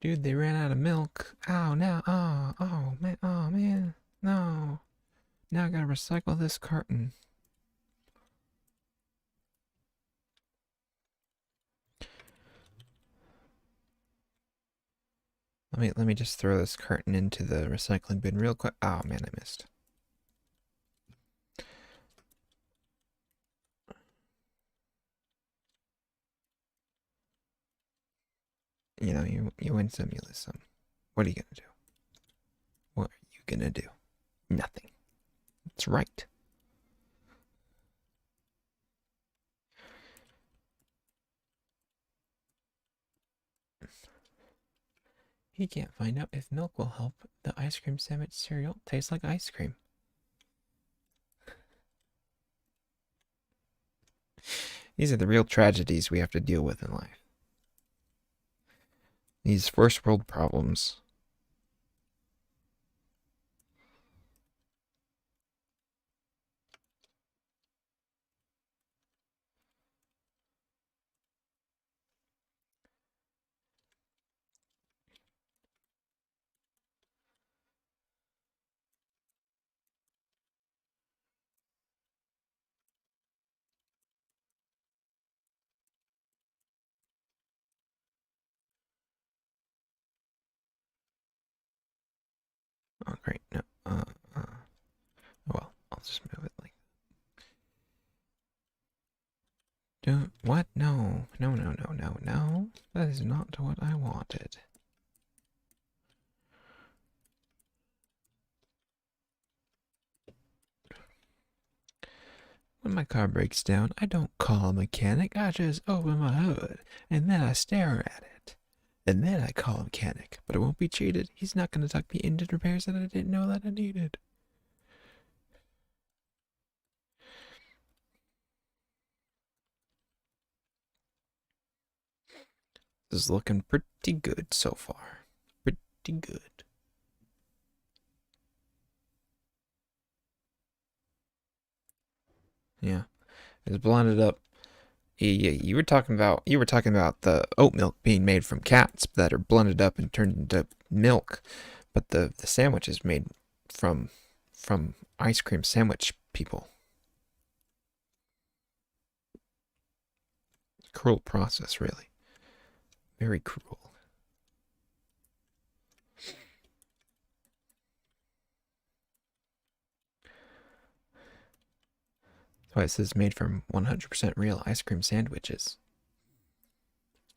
Dude, they ran out of milk. Oh, no. Oh, man. No. Now I gotta recycle this carton. Let me just throw this carton into the recycling bin real quick. Oh man, I missed. You know, you win some, you lose some. What are you gonna do? What are you gonna do? Nothing. That's right. He can't find out if milk will help the ice cream sandwich cereal taste like ice cream. These are the real tragedies we have to deal with in life. These first world problems. Oh, great. No. Well, I'll just move it like. What? No. No, no, no, no, no. That is not what I wanted. When my car breaks down, I don't call a mechanic. I just open my hood, and then I stare at it. And then I call a mechanic. But I won't be cheated. He's not going to tuck me into repairs that I didn't know that I needed. This is looking pretty good so far. Pretty good. Yeah. It's blended up. Yeah, you were talking about the oat milk being made from cats that are blended up and turned into milk, but the sandwich is made from ice cream sandwich people. Cruel process, really. Very cruel. That's why it says made from 100% real ice cream sandwiches.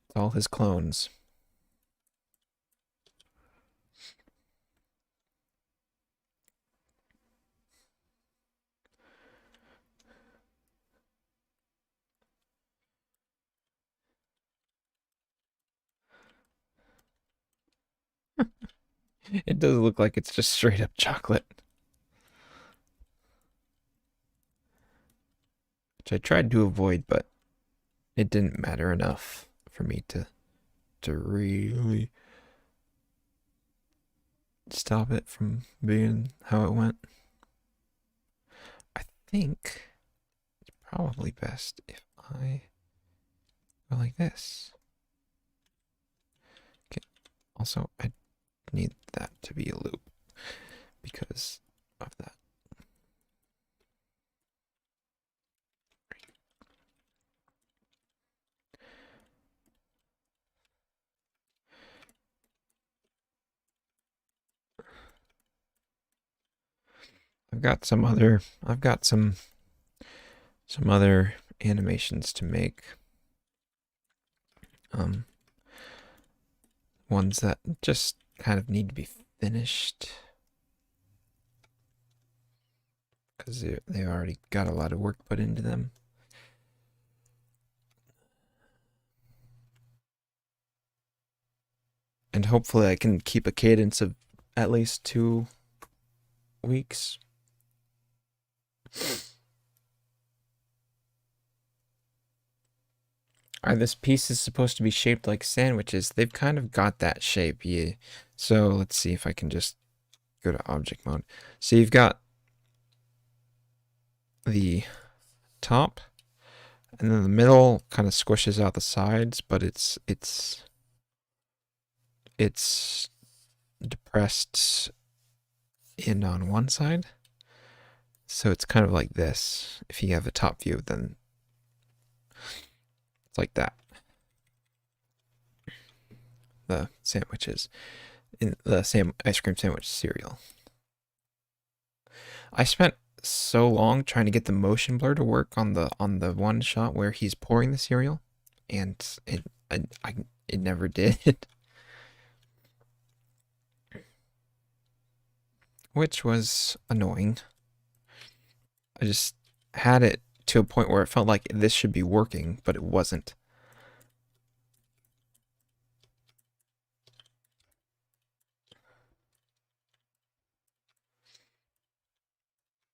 It's all his clones. It does look like it's just straight up chocolate. Which I tried to avoid, but it didn't matter enough for me to really stop it from being how it went. I think it's probably best if I go like this. Okay. Also, I need that to be a loop because of that. I've got some other animations to make. Um Ones that just kind of need to be finished because they already got a lot of work put into them. And hopefully I can keep a cadence of at least 2 weeks. This piece is supposed to be shaped like sandwiches. They've kind of got that shape, yeah. So let's see if I can just go to object mode. So you've got the top, and then the middle kind of squishes out the sides, but it's depressed in on one side. So it's kind of like this. If you have a top view, then it's like that. The sandwiches in the ice cream sandwich cereal. I spent so long trying to get the motion blur to work on the one shot where he's pouring the cereal, and it never did. Which was annoying. I just had it to a point where it felt like this should be working, but it wasn't.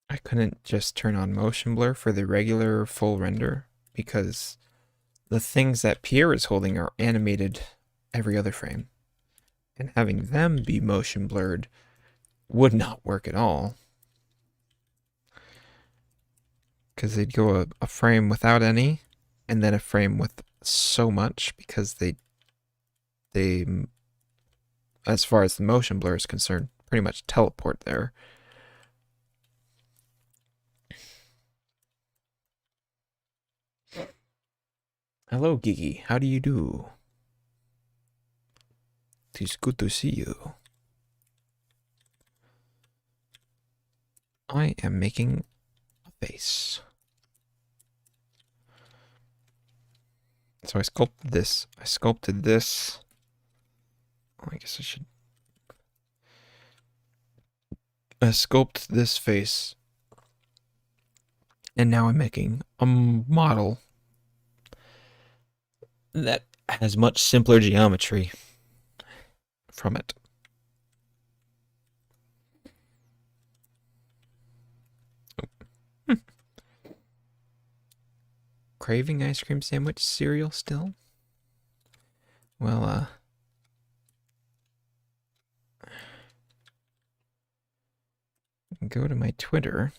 I couldn't just turn on motion blur for the regular full render. because the things that Pierre is holding are animated every other frame. And having them be motion blurred would not work at all. Because they'd go a frame without any, and then a frame with so much, because they, as far as the motion blur is concerned, pretty much teleport there. Hello, Gigi. How do you do? It's good to see you. I am making a face. So I sculpted this. Oh, I guess I should sculpt this face. And now I'm making a model that has much simpler geometry from it. Craving ice cream sandwich cereal still? Well, go to my Twitter,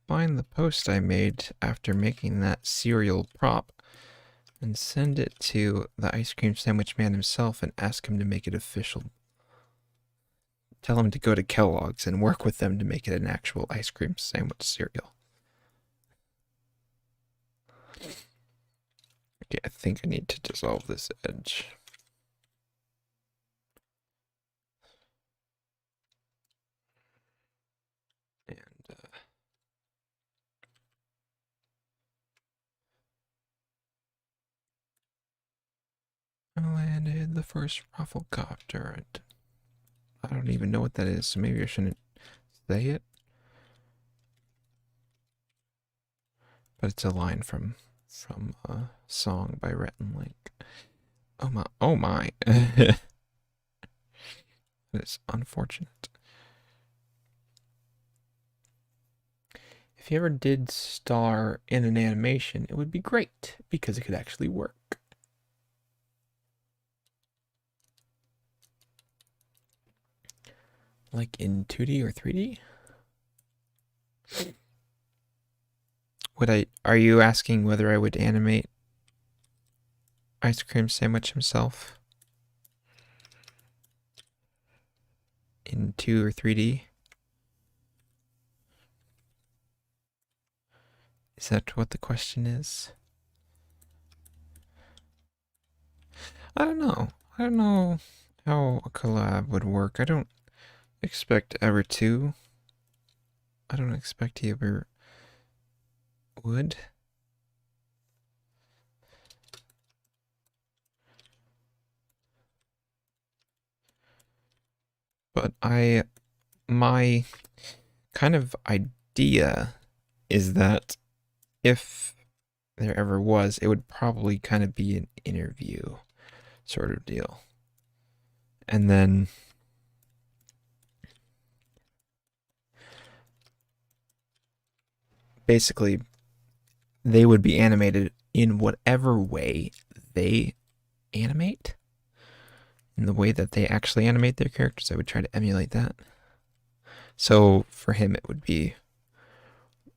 find the post I made after making that cereal prop, and send it to the ice cream sandwich man himself and ask him to make it official. Tell him to go to Kellogg's and work with them to make it an actual ice cream sandwich cereal. Okay, I think I need to dissolve this edge. And I landed the first Rafflecopter. I don't even know what that is, so maybe I shouldn't say it. But it's a line from a song by Rhett and Link. Oh my. It's unfortunate. If you ever did star in an animation, it would be great because it could actually work. Like in 2D or 3D? Are you asking whether I would animate Ice Cream Sandwich himself in 2 or 3D? Is that what the question is? I don't know. I don't know how a collab would work. I don't expect ever to. I don't expect he ever would. But my kind of idea is that if there ever was, it would probably kind of be an interview sort of deal. And then basically they would be animated in whatever way they animate. In the way that they actually animate their characters, I would try to emulate that. So for him, it would be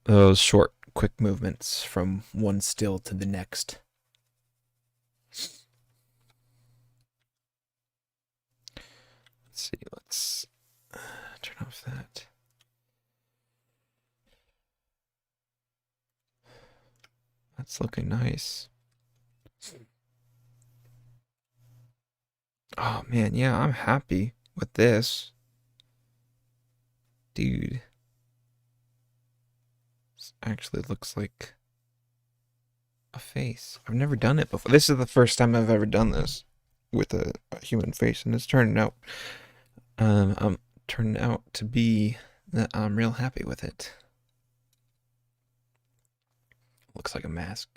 those short, quick movements from one still to the next. Let's see, let's turn off that. That's looking nice. Oh man, yeah, I'm happy with this. Dude. This actually looks like a face. I've never done it before. This is the first time I've ever done this with a human face, and it's turning out turning out to be that I'm real happy with it. Looks like a mask.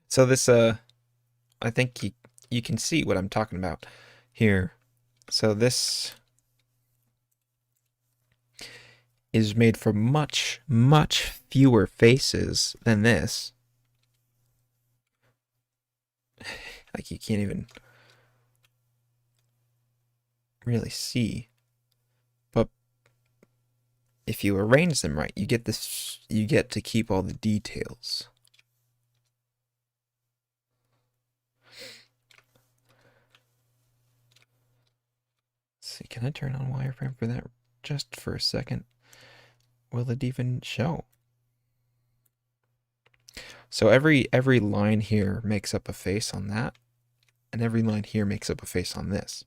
So this I think you can see what I'm talking about here. So this is made for much, much fewer faces than this. Like, you can't even really see. But if you arrange them right, you get this, you get to keep all the details. Let's see, can I turn on wireframe for that just for a second? Will it even show? So every line here makes up a face on that, and every line here makes up a face on this.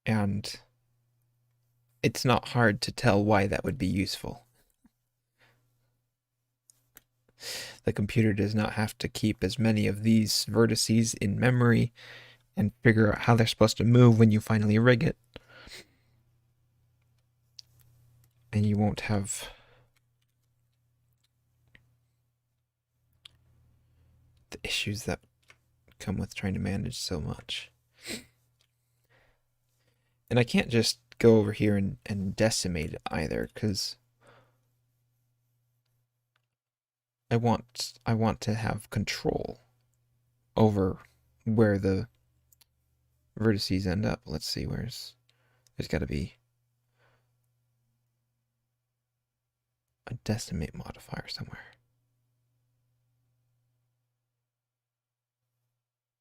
And it's not hard to tell why that would be useful. The computer does not have to keep as many of these vertices in memory and figure out how they're supposed to move when you finally rig it. And you won't have the issues that come with trying to manage so much. And I can't just go over here and decimate it either, because I want to have control over where the vertices end up. Let's see, there's got to be a decimate modifier somewhere.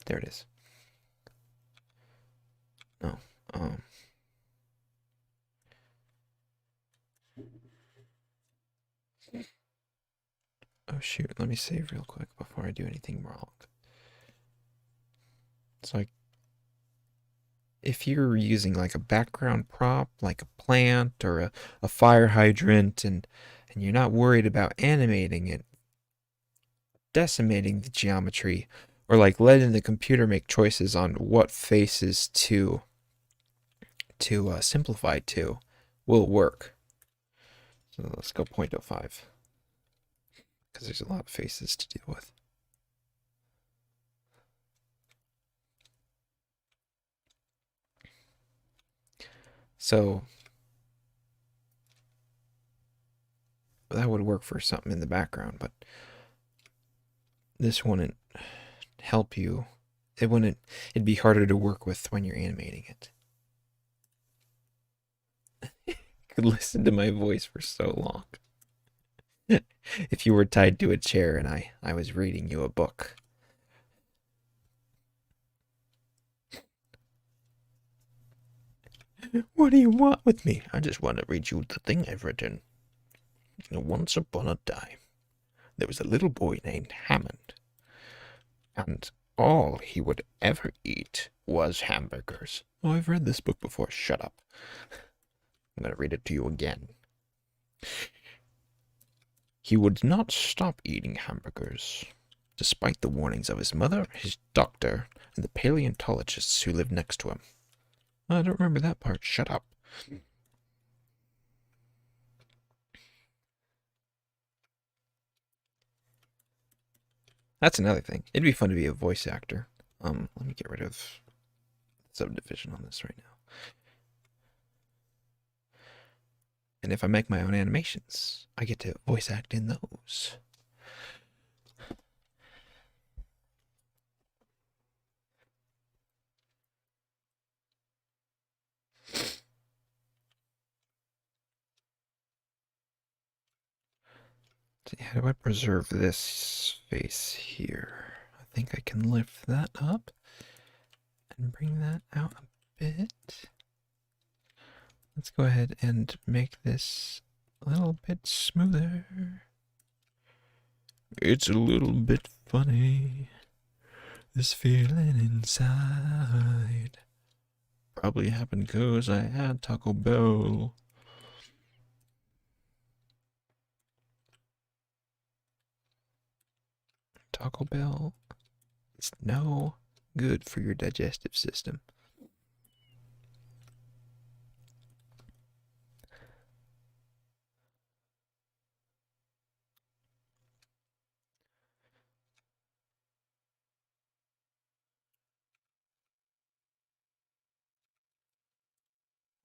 There it is. No. Oh shoot, let me save real quick before I do anything wrong. So if you're using like a background prop, like a plant or a fire hydrant, and you're not worried about animating it, decimating the geometry, or like letting the computer make choices on what faces to simplify to, will work. So let's go 0.05, because there's a lot of faces to deal with. So that would work for something in the background, but this wouldn't help you. It'd be harder to work with when you're animating it. You could listen to my voice for so long. If you were tied to a chair and I was reading you a book. What do you want with me? I just want to read you the thing I've written. Once upon a time, there was a little boy named Hammond, and all he would ever eat was hamburgers. Oh, I've read this book before. Shut up. I'm going to read it to you again. He would not stop eating hamburgers, despite the warnings of his mother, his doctor, and the paleontologists who lived next to him. I don't remember that part. Shut up. That's another thing. It'd be fun to be a voice actor. Let me get rid of subdivision on this right now. And if I make my own animations, I get to voice act in those. See, how do I preserve this face here? I think I can lift that up and bring that out a bit. Let's go ahead and make this a little bit smoother. It's a little bit funny, this feeling inside. Probably happened because I had Taco Bell. Taco Bell is no good for your digestive system.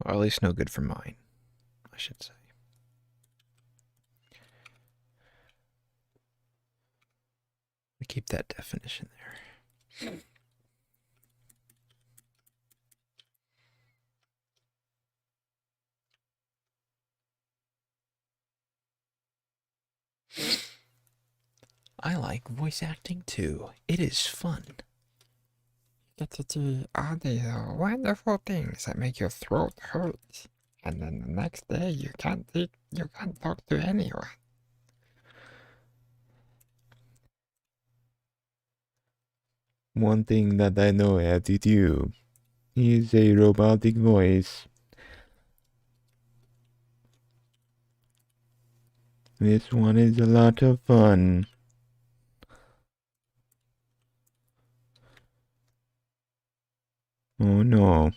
Or at least no good for mine, I should say. Keep that definition there. I like voice acting too. It is fun. You get to do all these wonderful things that make your throat hurt, and then the next day you can't talk to anyone. One thing that I know how to do is a robotic voice. This one is a lot of fun. Oh no.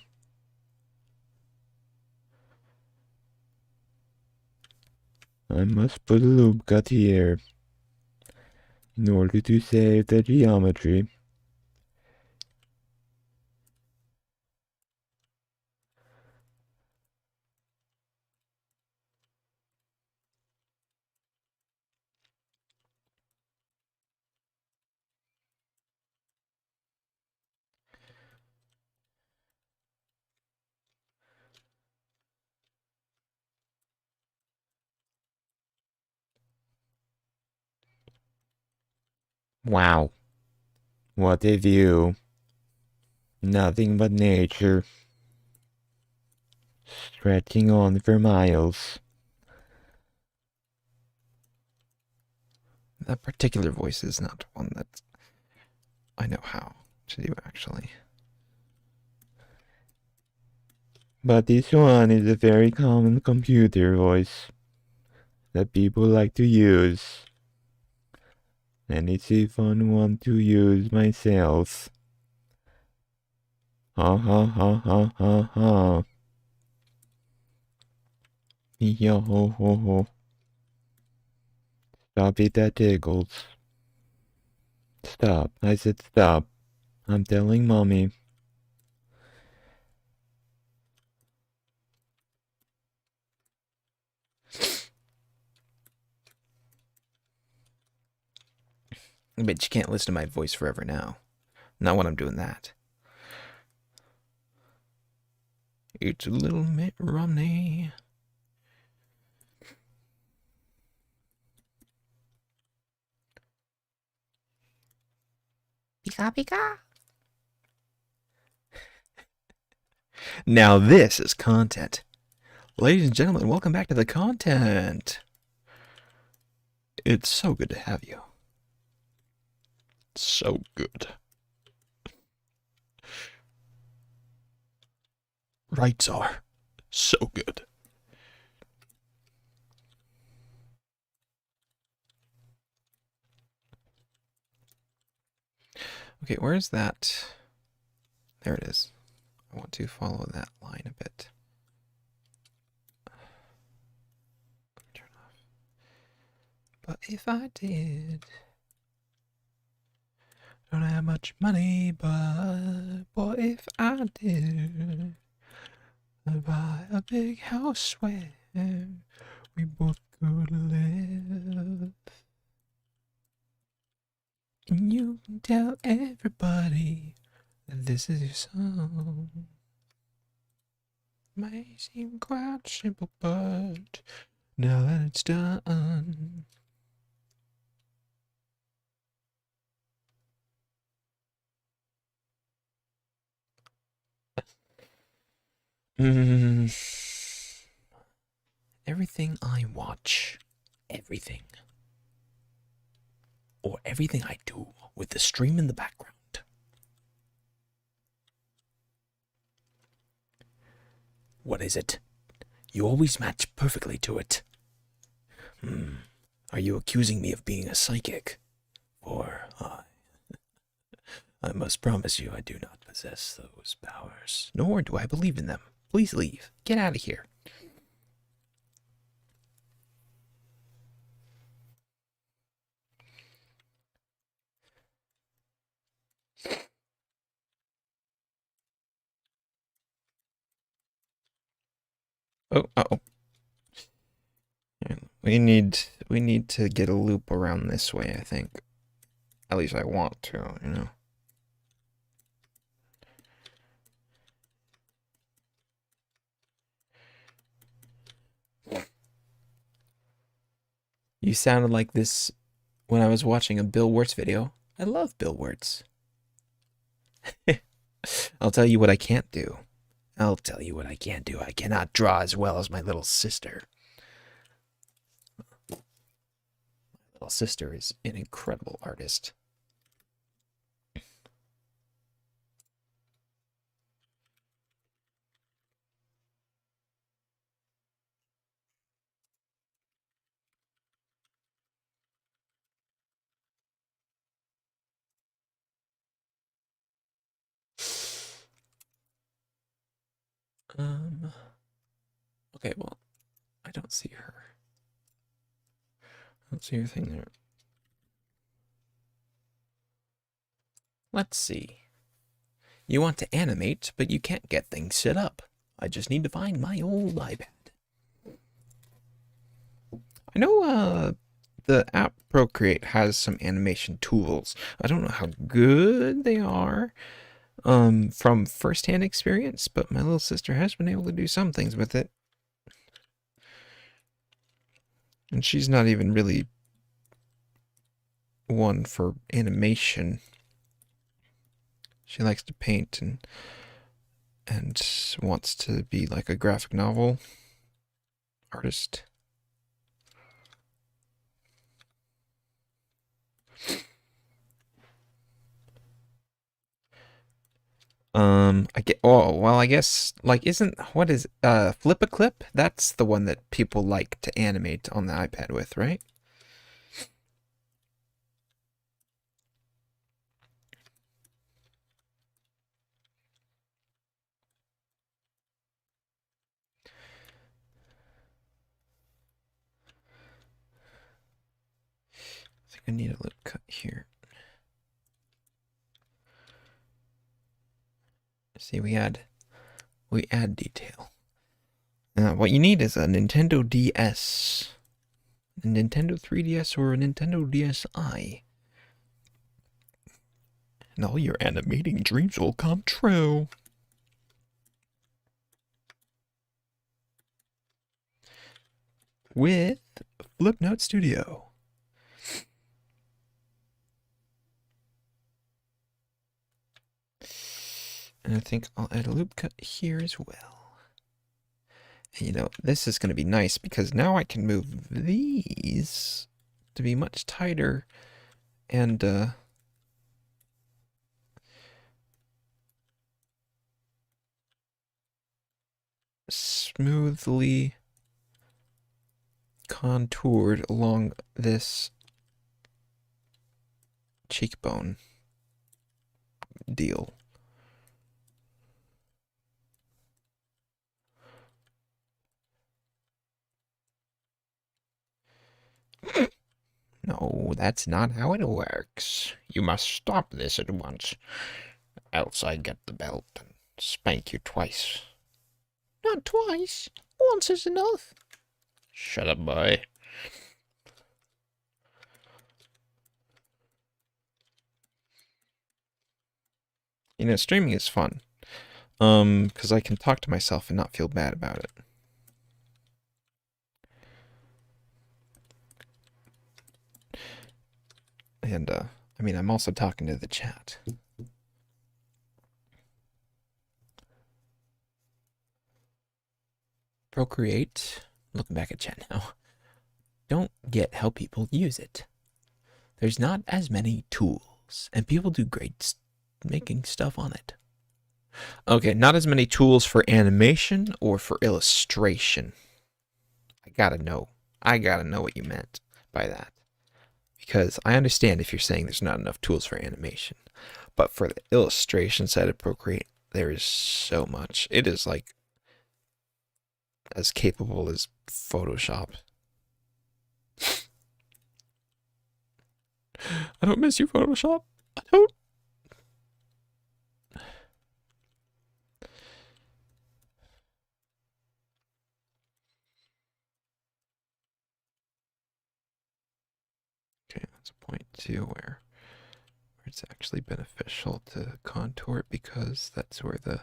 I must put a loop cut here in order to save the geometry. Wow. What a view. Nothing but nature. Stretching on for miles. That particular voice is not one that I know how to do, actually. But this one is a very common computer voice that people like to use. And it's a fun one to use myself. Ha ha ha ha ha ha. Yo ho ho ho. Stop it, that tickles. Stop. I said stop. I'm telling mommy. But you can't listen to my voice forever now. Not when I'm doing that. It's a little Mitt Romney. Pika pika. Now this is content. Ladies and gentlemen, welcome back to the content. It's so good to have you. So good. Rights are so good. Okay, where's that? There it is. I want to follow that line a bit. Turn off. But if I did, don't have much money, but what if I did? I'd buy a big house where we both could live. And you can tell everybody that this is your song. May seem quite simple, but now that it's done. Everything I watch, everything, or everything I do with the stream in the background. What is it? You always match perfectly to it. Are you accusing me of being a psychic? Or I must promise you I do not possess those powers, nor do I believe in them. Please leave. Get out of here. Oh. We need to get a loop around this way, I think. At least I want to, you know. You sounded like this when I was watching a Bill Wirtz video. I love Bill Wirtz. I'll tell you what I can't do. I cannot draw as well as my little sister. My little sister is an incredible artist. Okay, well, I don't see her. I don't see her thing there. Let's see. You want to animate, but you can't get things set up. I just need to find my old iPad. I know the app Procreate has some animation tools. I don't know how good they are from firsthand experience, but my little sister has been able to do some things with it. And she's not even really one for animation. She likes to paint and wants to be like a graphic novel artist. I guess like what is Flip a Clip? That's the one that people like to animate on the iPad with, right? I think I need a little cut here. See, we add detail. What you need is a Nintendo DS, a Nintendo 3DS, or a Nintendo DSi. And all your animating dreams will come true. With Flipnote Studio. And I think I'll add a loop cut here as well. And you know, this is going to be nice because now I can move these to be much tighter and smoothly contoured along this cheekbone deal. No, that's not how it works. You must stop this at once, else I get the belt and spank you twice. Not twice. Once is enough. Shut up, boy. You know, streaming is fun. Because I can talk to myself and not feel bad about it. And, I mean, I'm also talking to the chat. Procreate, looking back at chat now, don't get how people use it. There's not as many tools, and people do great making stuff on it. Okay, not as many tools for animation or for illustration. I gotta know what you meant by that. Because I understand if you're saying there's not enough tools for animation. But for the illustration side of Procreate, there is so much. It is like as capable as Photoshop. I don't miss you, Photoshop. I don't. There's a point too where it's actually beneficial to contour it because that's where the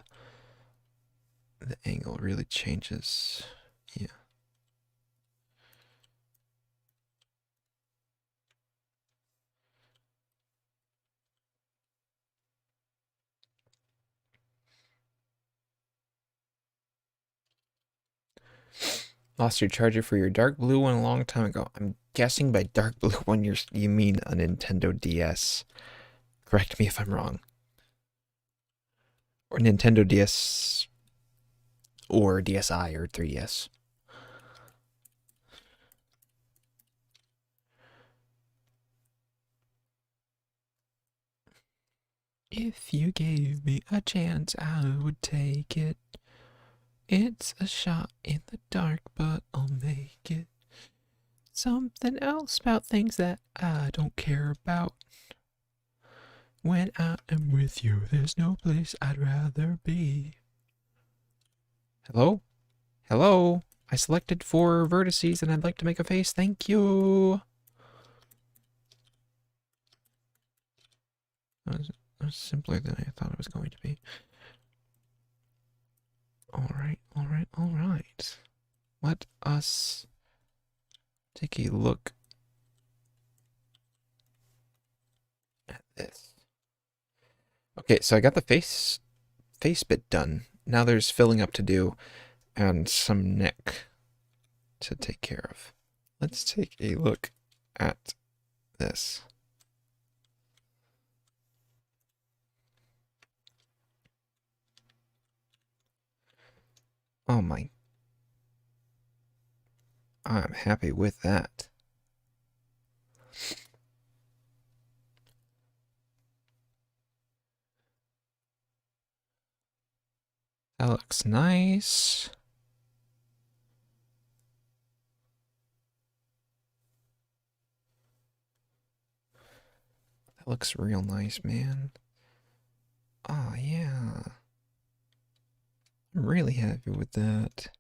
angle really changes. Yeah. Lost your charger for your dark blue one a long time ago. I'm guessing by dark blue one you mean a Nintendo DS. Correct me if I'm wrong. Or Nintendo DS or DSi or 3DS. If you gave me a chance, I would take it. It's a shot in the dark, but I'll make it. Something else about things that I don't care about. When I am with you, there's no place I'd rather be. Hello? Hello? I selected 4 vertices and I'd like to make a face. Thank you. That was simpler than I thought it was going to be. Alright, alright, alright. Let us take a look at this. Okay, so I got the face bit done. Now there's filling up to do and some neck to take care of. Let's take a look at this. Oh my. I'm happy with that. That looks nice. That looks real nice, man. Oh, yeah. I'm really happy with that.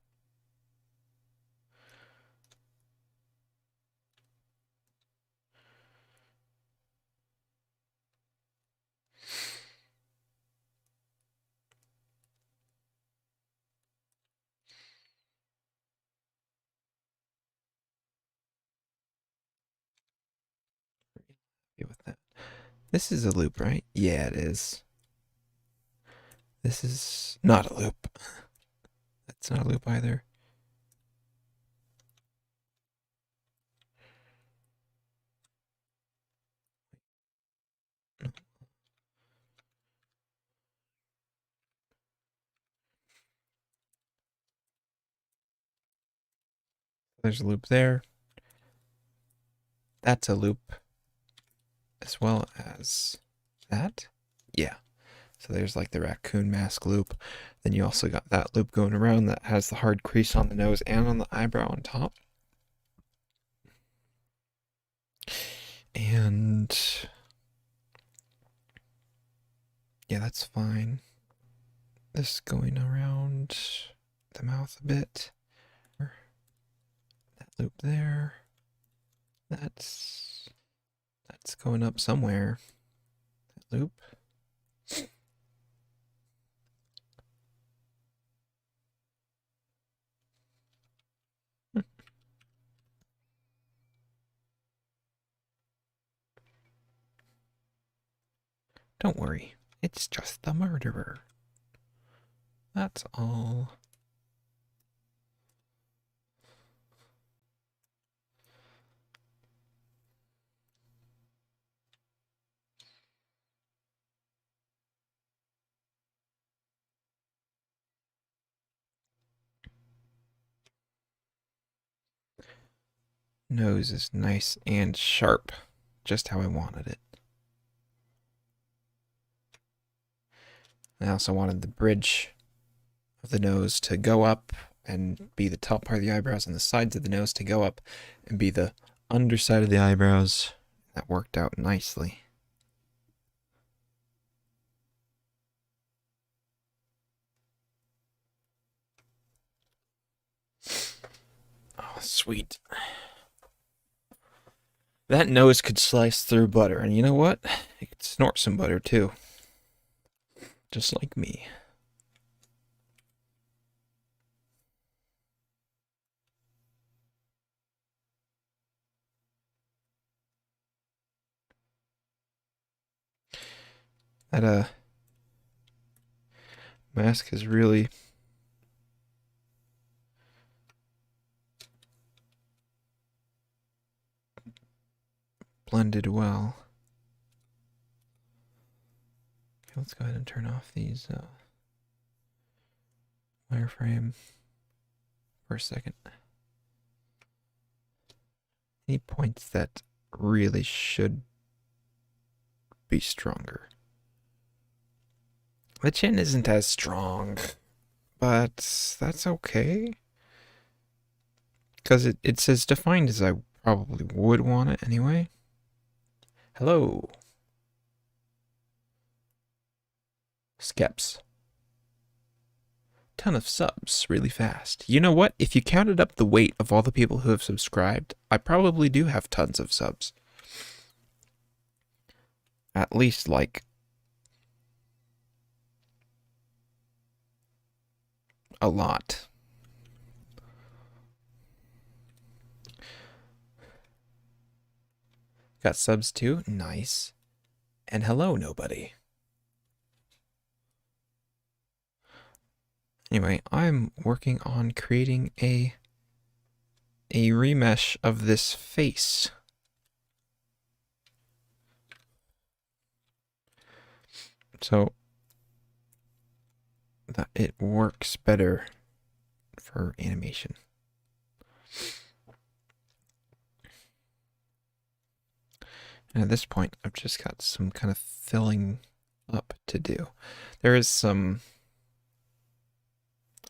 Happy with that. This is a loop, right? Yeah, it is. This is not a loop. That's not a loop either. There's a loop there. That's a loop as well as that. Yeah. So there's like the raccoon mask loop. Then you also got that loop going around that has the hard crease on the nose and on the eyebrow on top. And yeah, that's fine. This going around the mouth a bit. That loop there. That's going up somewhere. That loop. Don't worry, it's just the murderer. That's all. Nose is nice and sharp, just how I wanted it. I also wanted the bridge of the nose to go up and be the top part of the eyebrows, and the sides of the nose to go up and be the underside of the eyebrows. That worked out nicely. Oh, sweet. That nose could slice through butter, and you know what? It could snort some butter too. Just like me. That mask is really blended well. Okay, let's go ahead and turn off these wireframe for a second. Any points that really should be stronger. The chin isn't as strong, but that's okay. Because it's as defined as I probably would want it anyway. Hello. Skeps. Ton of subs really fast. You know what? If you counted up the weight of all the people who have subscribed, I probably do have tons of subs. At least like a lot. Got subs too? Nice. And hello, nobody. Anyway, I'm working on creating a remesh of this face. So that it works better for animation. And at this point, I've just got some kind of filling up to do. There is some...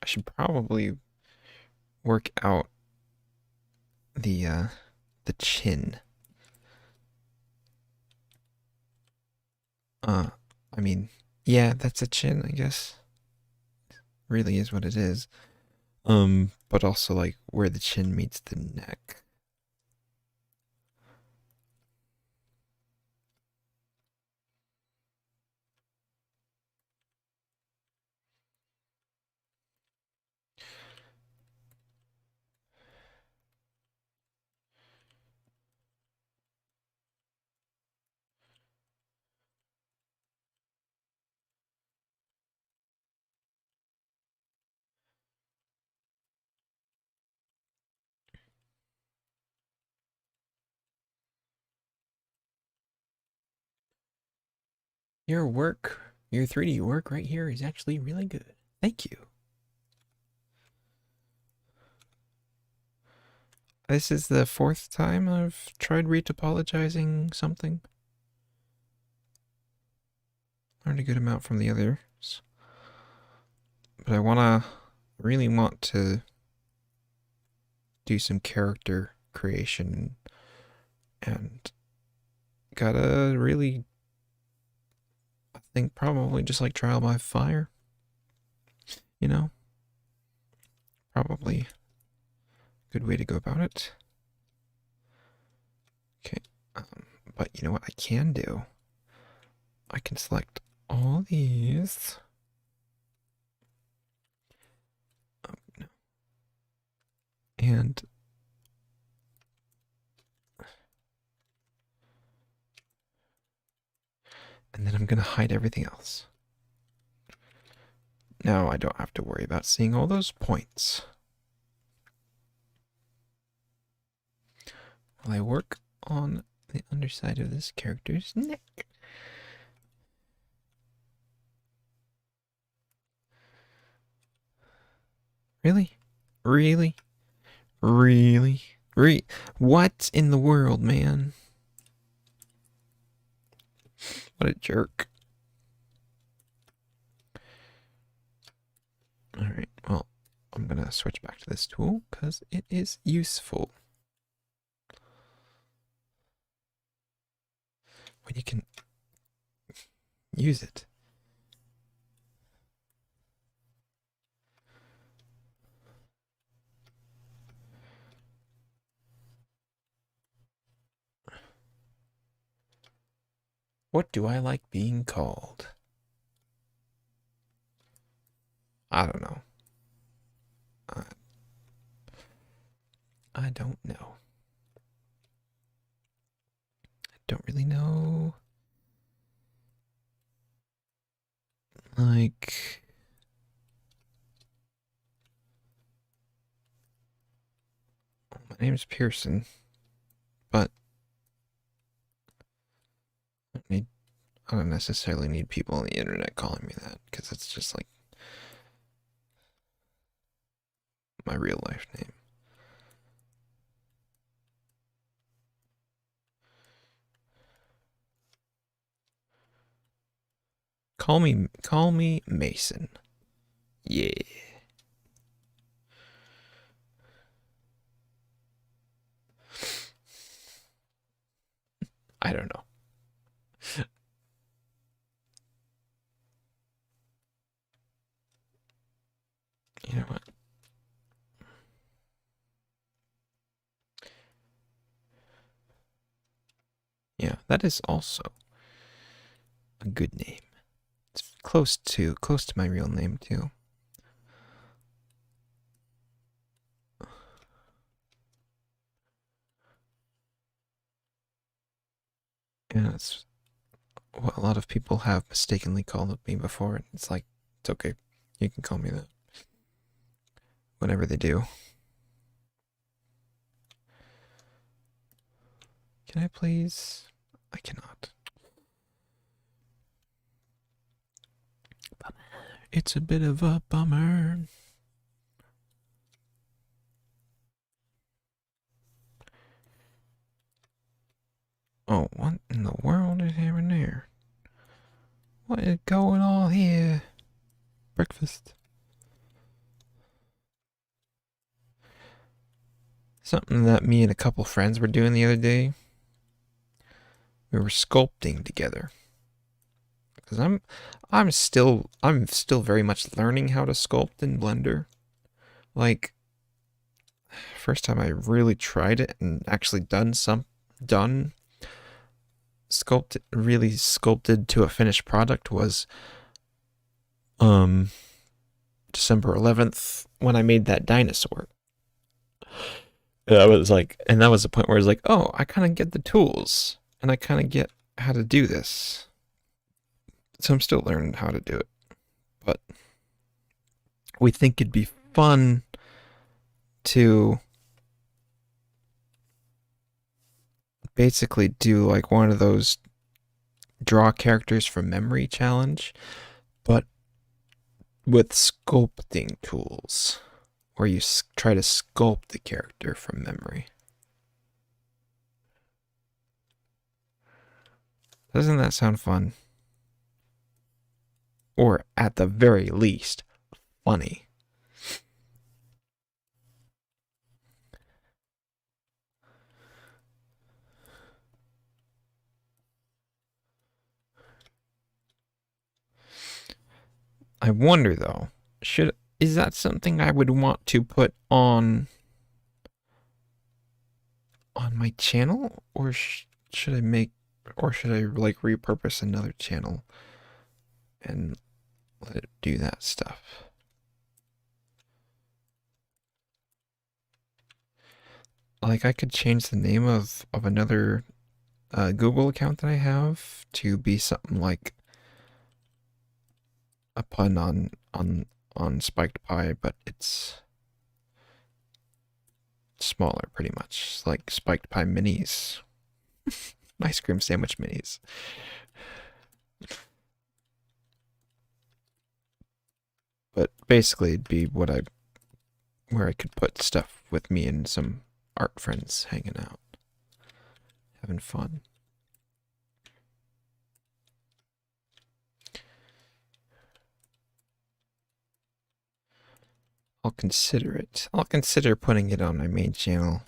I should probably work out the chin. I mean, yeah, that's a chin, I guess. Really is what it is. But also like where the chin meets the neck. Your work, your 3D work right here is actually really good. Thank you. This is the 4th time I've tried retopologizing something. Learned a good amount from the others. But I really want to do some character creation and gotta really, I think probably just like trial by fire, you know, probably a good way to go about it. Okay, but you know what I can do? I can select all these. No. And then I'm going to hide everything else. Now I don't have to worry about seeing all those points. While I work on the underside of this character's neck. Really? Really? Really? What in the world, man? What a jerk. Alright, well, I'm gonna switch back to this tool because it is useful. When you can use it. What do I like being called? I don't know. I don't know. I don't really know. Like, my name's Pearson, but I don't necessarily need people on the internet calling me that, because it's just like my real life name. Call me Mason. Yeah. I don't know. You know what? Yeah, that is also a good name. It's close to my real name too. Yeah, it's what a lot of people have mistakenly called me before. It's like, it's okay. You can call me that. Whenever they do. Can I please? I cannot. Bummer. It's a bit of a bummer. Oh, what in the world is happening there? What is going on here? Breakfast. Something that me and a couple friends were doing the other day. We were sculpting together. Because I'm still very much learning how to sculpt in Blender. Like, first time I really tried it and actually really sculpted to a finished product was December 11th when I made that dinosaur. That was like, and that was the point where I was like, oh, I kind of get the tools and I kind of get how to do this. So I'm still learning how to do it, but we think it'd be fun to basically do like one of those draw characters from memory challenge, but with sculpting tools, where you try to sculpt the character from memory. Doesn't that sound fun? Or at the very least, funny. I wonder though, is that something I would want to put on my channel, or should I like repurpose another channel and let it do that stuff? Like, I could change the name of another Google account that I have to be something like a pun on spiked pie, but it's smaller, pretty much like spiked pie minis, ice cream sandwich minis. But basically, it'd be where I could put stuff with me and some art friends hanging out, having fun. I'll consider it. I'll consider putting it on my main channel.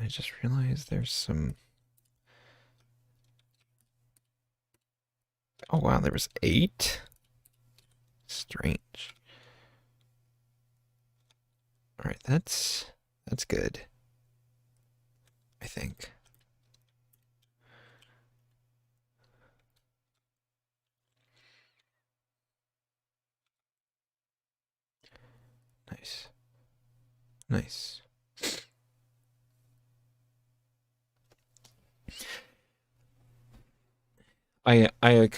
I just realized there's some... Oh wow, there was 8? Strange. Alright, that's good. I think. Nice. Nice. I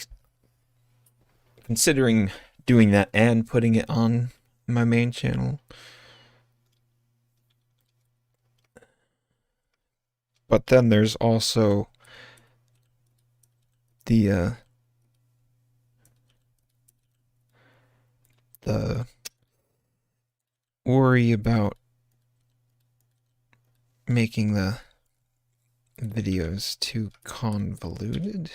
considering doing that and putting it on my main channel. But then there's also the worry about making the videos too convoluted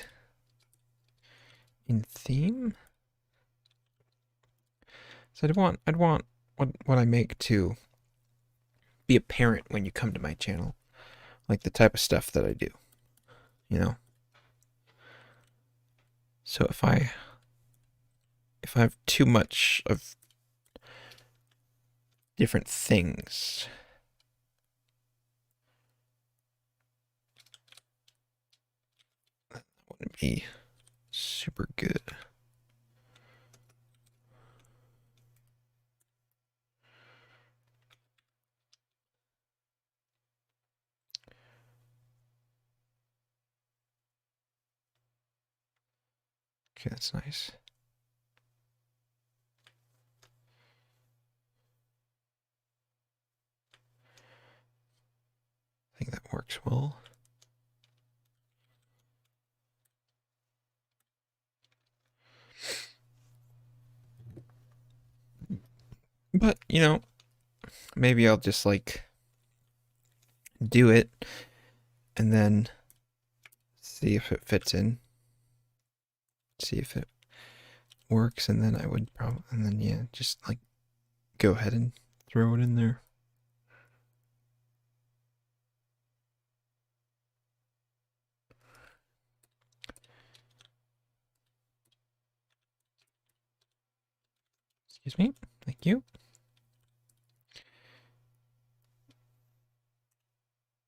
in theme. So I'd want what I make to be apparent when you come to my channel, like the type of stuff that I do, you know. So if I have too much of different things, that wouldn't be super good. Okay, that's nice. I think that works well. But, you know, maybe I'll just like do it and then see if it fits in. See if it works, and then I would probably, and then yeah, just like go ahead and throw it in there. Excuse me. Thank you.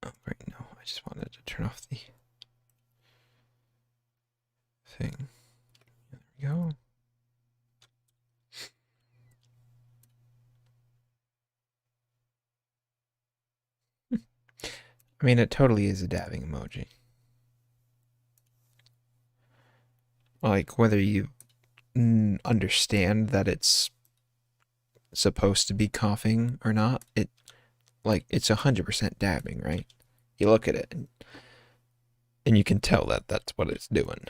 Oh, great. No, I just wanted to turn off the thing. There we go. I mean, it totally is a dabbing emoji. Like, whether you understand that it's supposed to be coughing or not, it's 100% dabbing, right? You look at it and you can tell that that's what it's doing.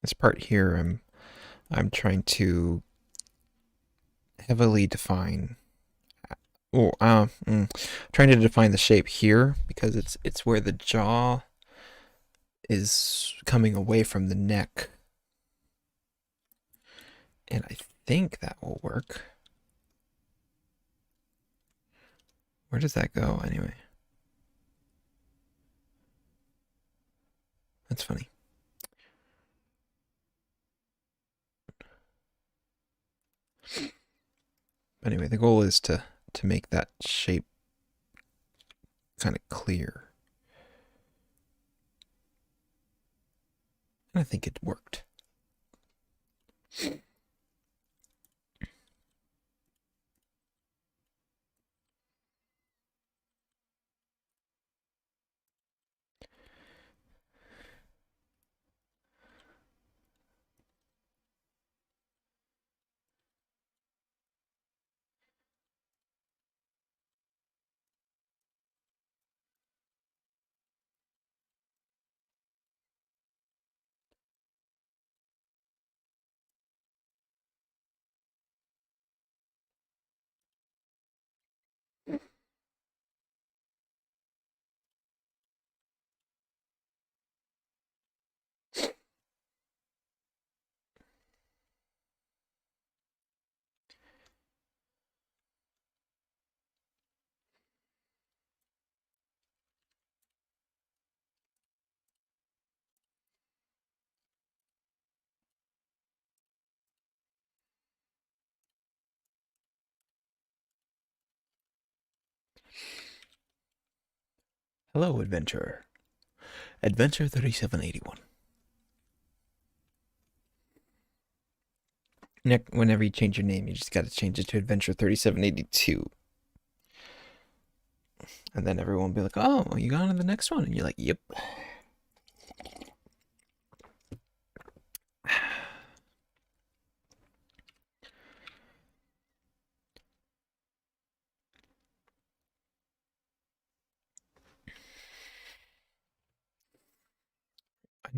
This part here, I'm trying to heavily define. Trying to define the shape here because it's where the jaw is coming away from the neck, and I think that will work. Where does that go anyway? That's funny. Anyway, the goal is to make that shape kind of clear. And I think it worked. Hello, adventurer. Adventure 3781. Whenever you change your name, you just gotta change it to Adventure 3782. And then everyone will be like, oh, you got on to the next one? And you're like, yep.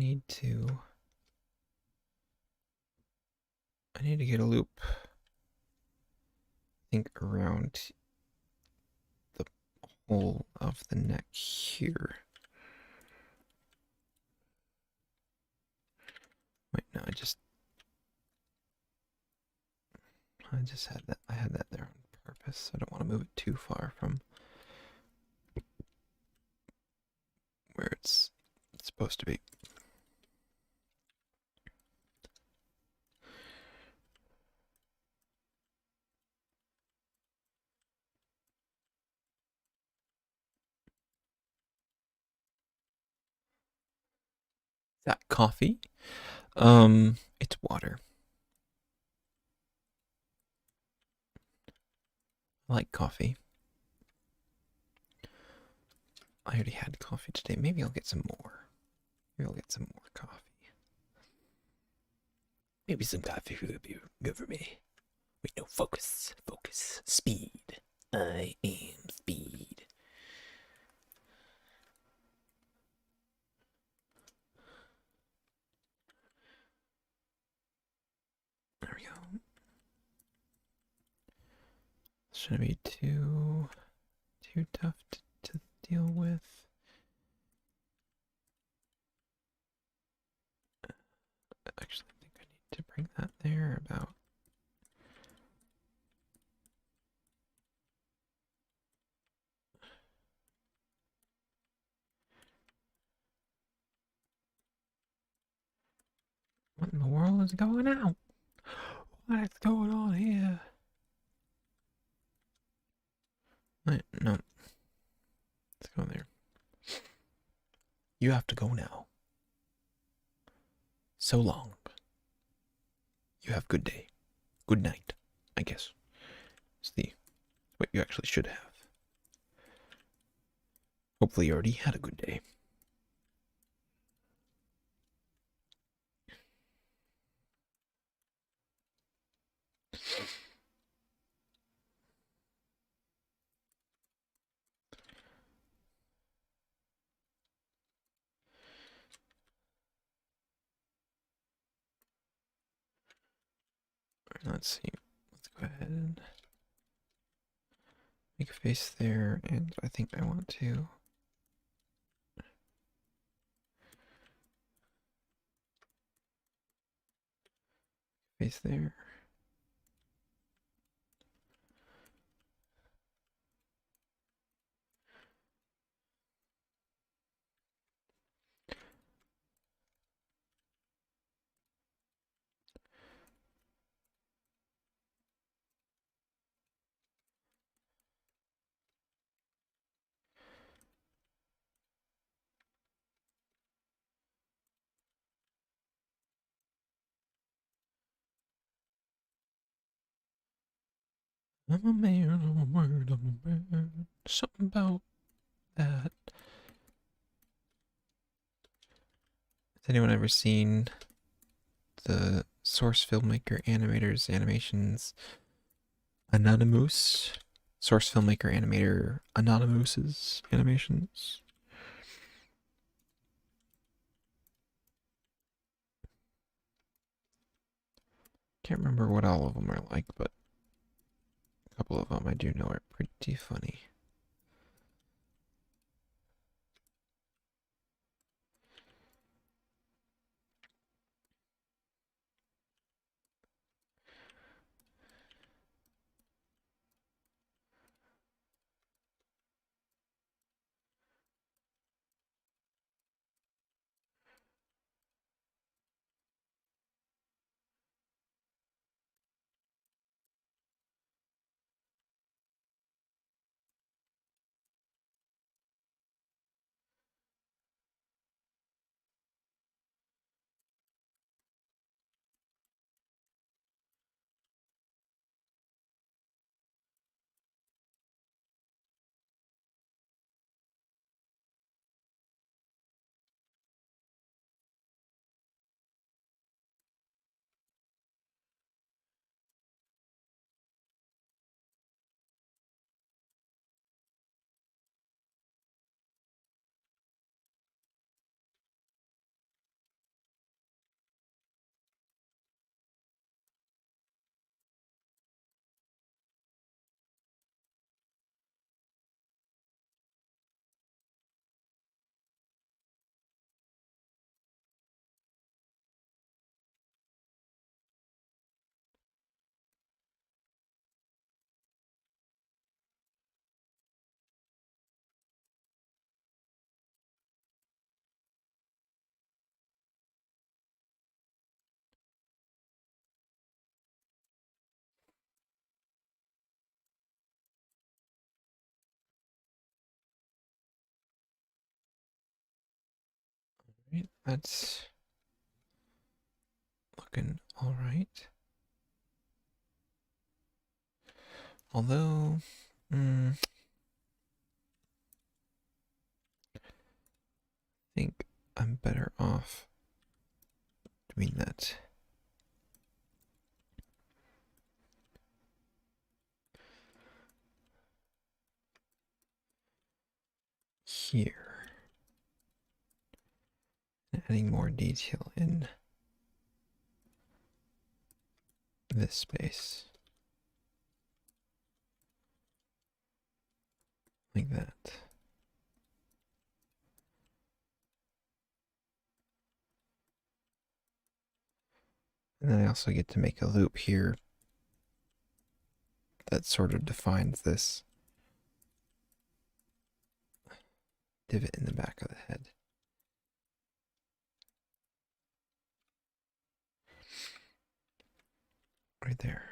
I need to get a loop, I think, around the whole of the neck here. Wait, no, I just had that. I had that there on purpose. I don't want to move it too far from where it's supposed to be. Is that coffee? It's water. I like coffee. I already had coffee today. Maybe I'll get some more. Maybe I'll get some more coffee. Maybe some coffee would be good for me. Wait, no, focus. Focus. Speed. I am speed. There we go. Shouldn't be too tough to deal with. Actually, I think I need to bring that there about. What in the world is going on? What is going on here? Wait, no. Let's go there. You have to go now. So long. You have good day. Good night, I guess. It's what you actually should have. Hopefully you already had a good day. Let's see. Let's go ahead and make a face there, and I think I want to face there. I'm a man, I'm a bird, I'm a man. Something about that. Has anyone ever seen the source filmmaker animators animations Anonymous? Source filmmaker animator Anonymous's animations? Can't remember what all of them are like, but a couple of them I do know are pretty funny. Right, that's looking all right. Although, I think I'm better off doing that. Here. Adding more detail in this space. Like that. And then I also get to make a loop here that sort of defines this divot in the back of the head. Right there.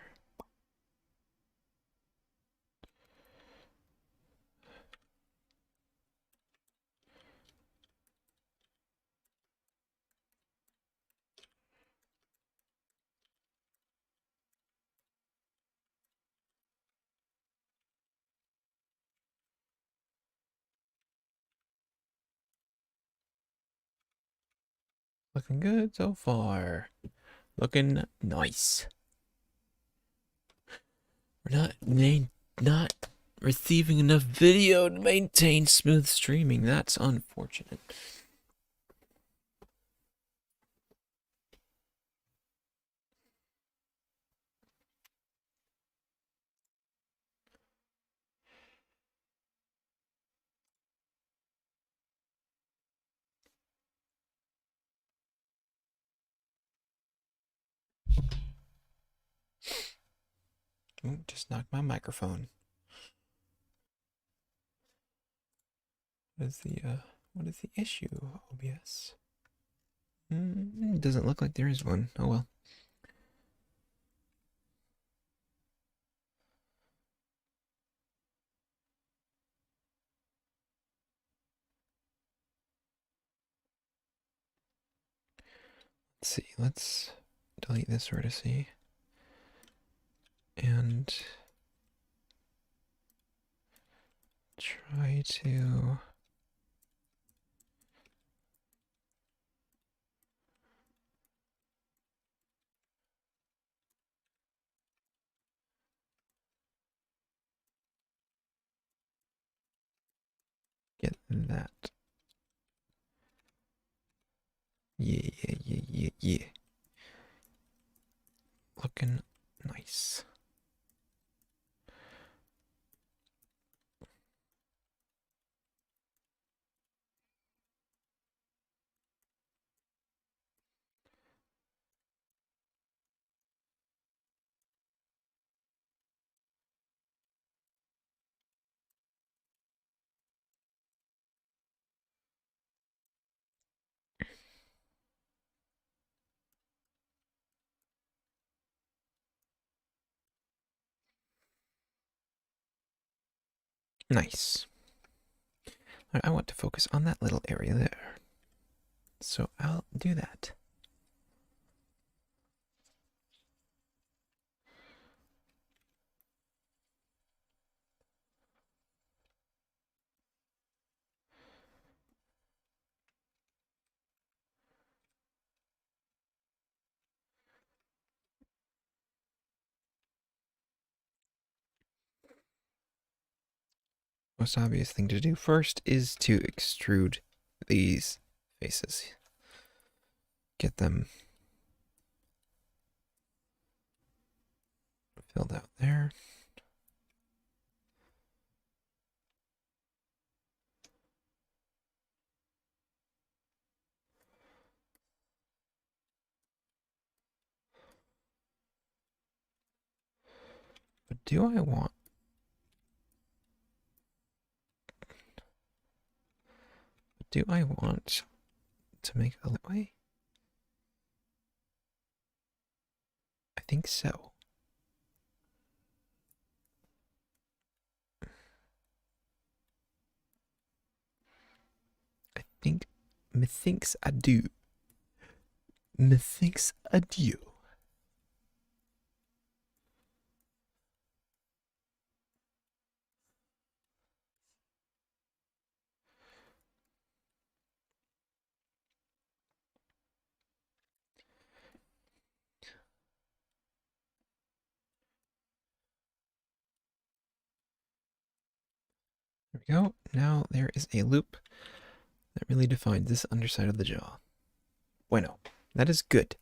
Looking good so far. Looking nice. We're not receiving enough video to maintain smooth streaming. That's unfortunate. Ooh, just knocked my microphone. What is the issue, OBS? Doesn't look like there is one. Oh well. Let's see. Let's delete this vertice and try to get that. Yeah. Looking nice. Nice. I want to focus on that little area there. So I'll do that. Most obvious thing to do first is to extrude these faces. Get them filled out there. But do I want to make a way? I think so. I think Methinks I do. Methinks I do. There we go. Now there is a loop that really defines this underside of the jaw. Bueno. That is good.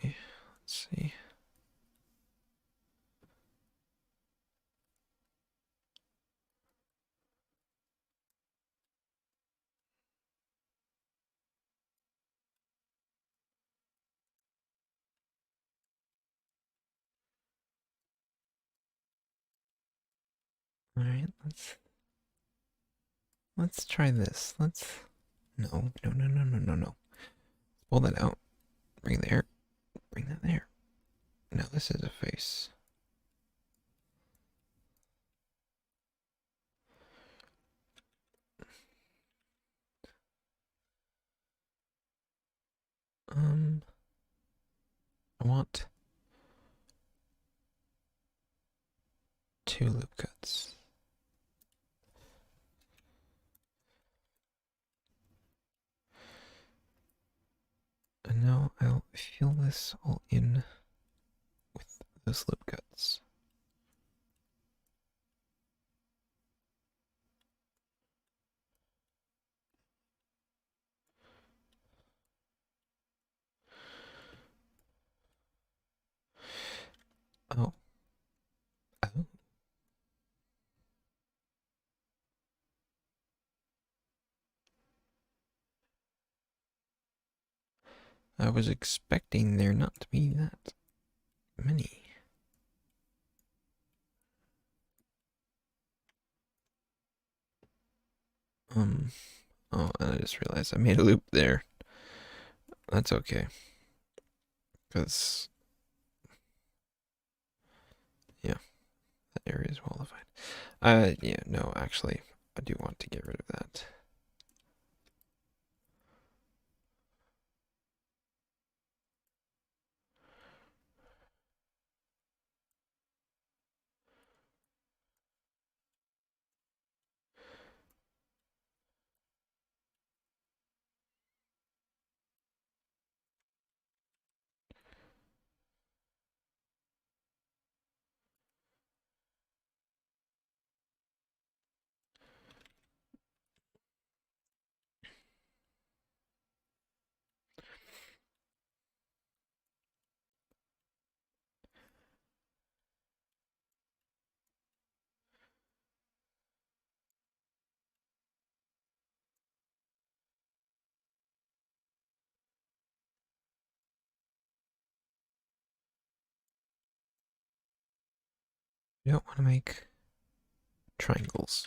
Okay, let's see. All right, let's try this. No. Pull that out. Bring there. Bring that there. Now this is a face. I want 2 loop cuts. And now I'll fill this all in with those loop cuts. Oh. Oh. I was expecting there not to be that many. Oh, and I just realized I made a loop there. That's okay. Because, yeah, that area is well defined. Yeah, no, actually, I do want to get rid of that. You don't want to make triangles.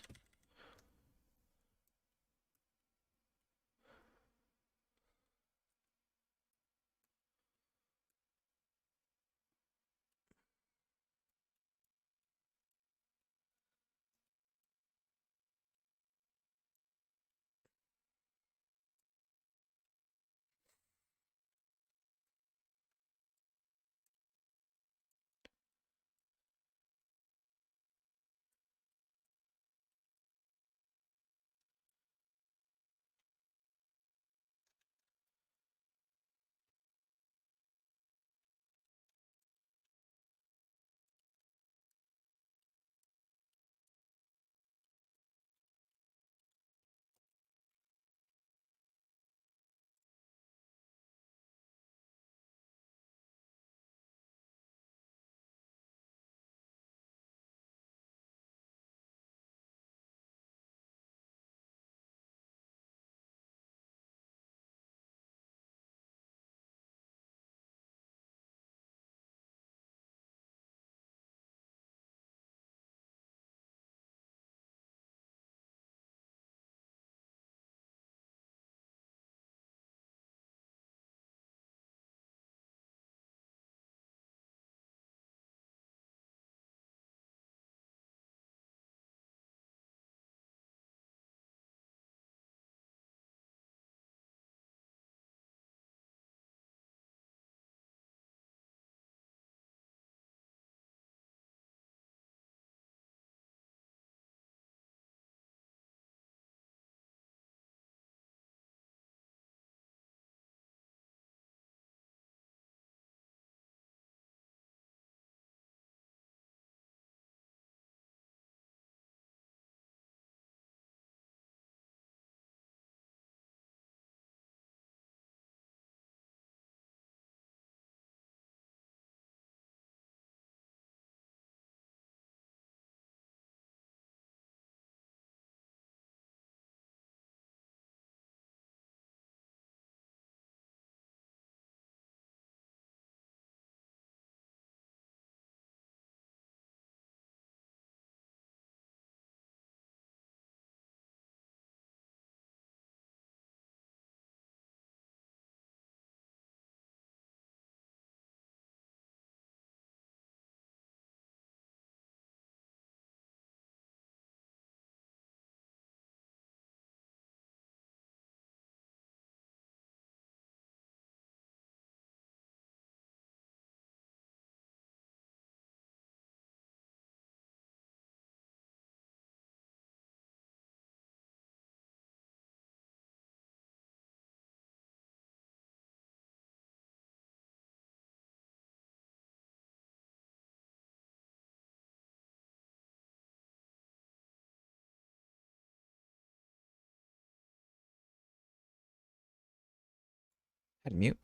Had to mute.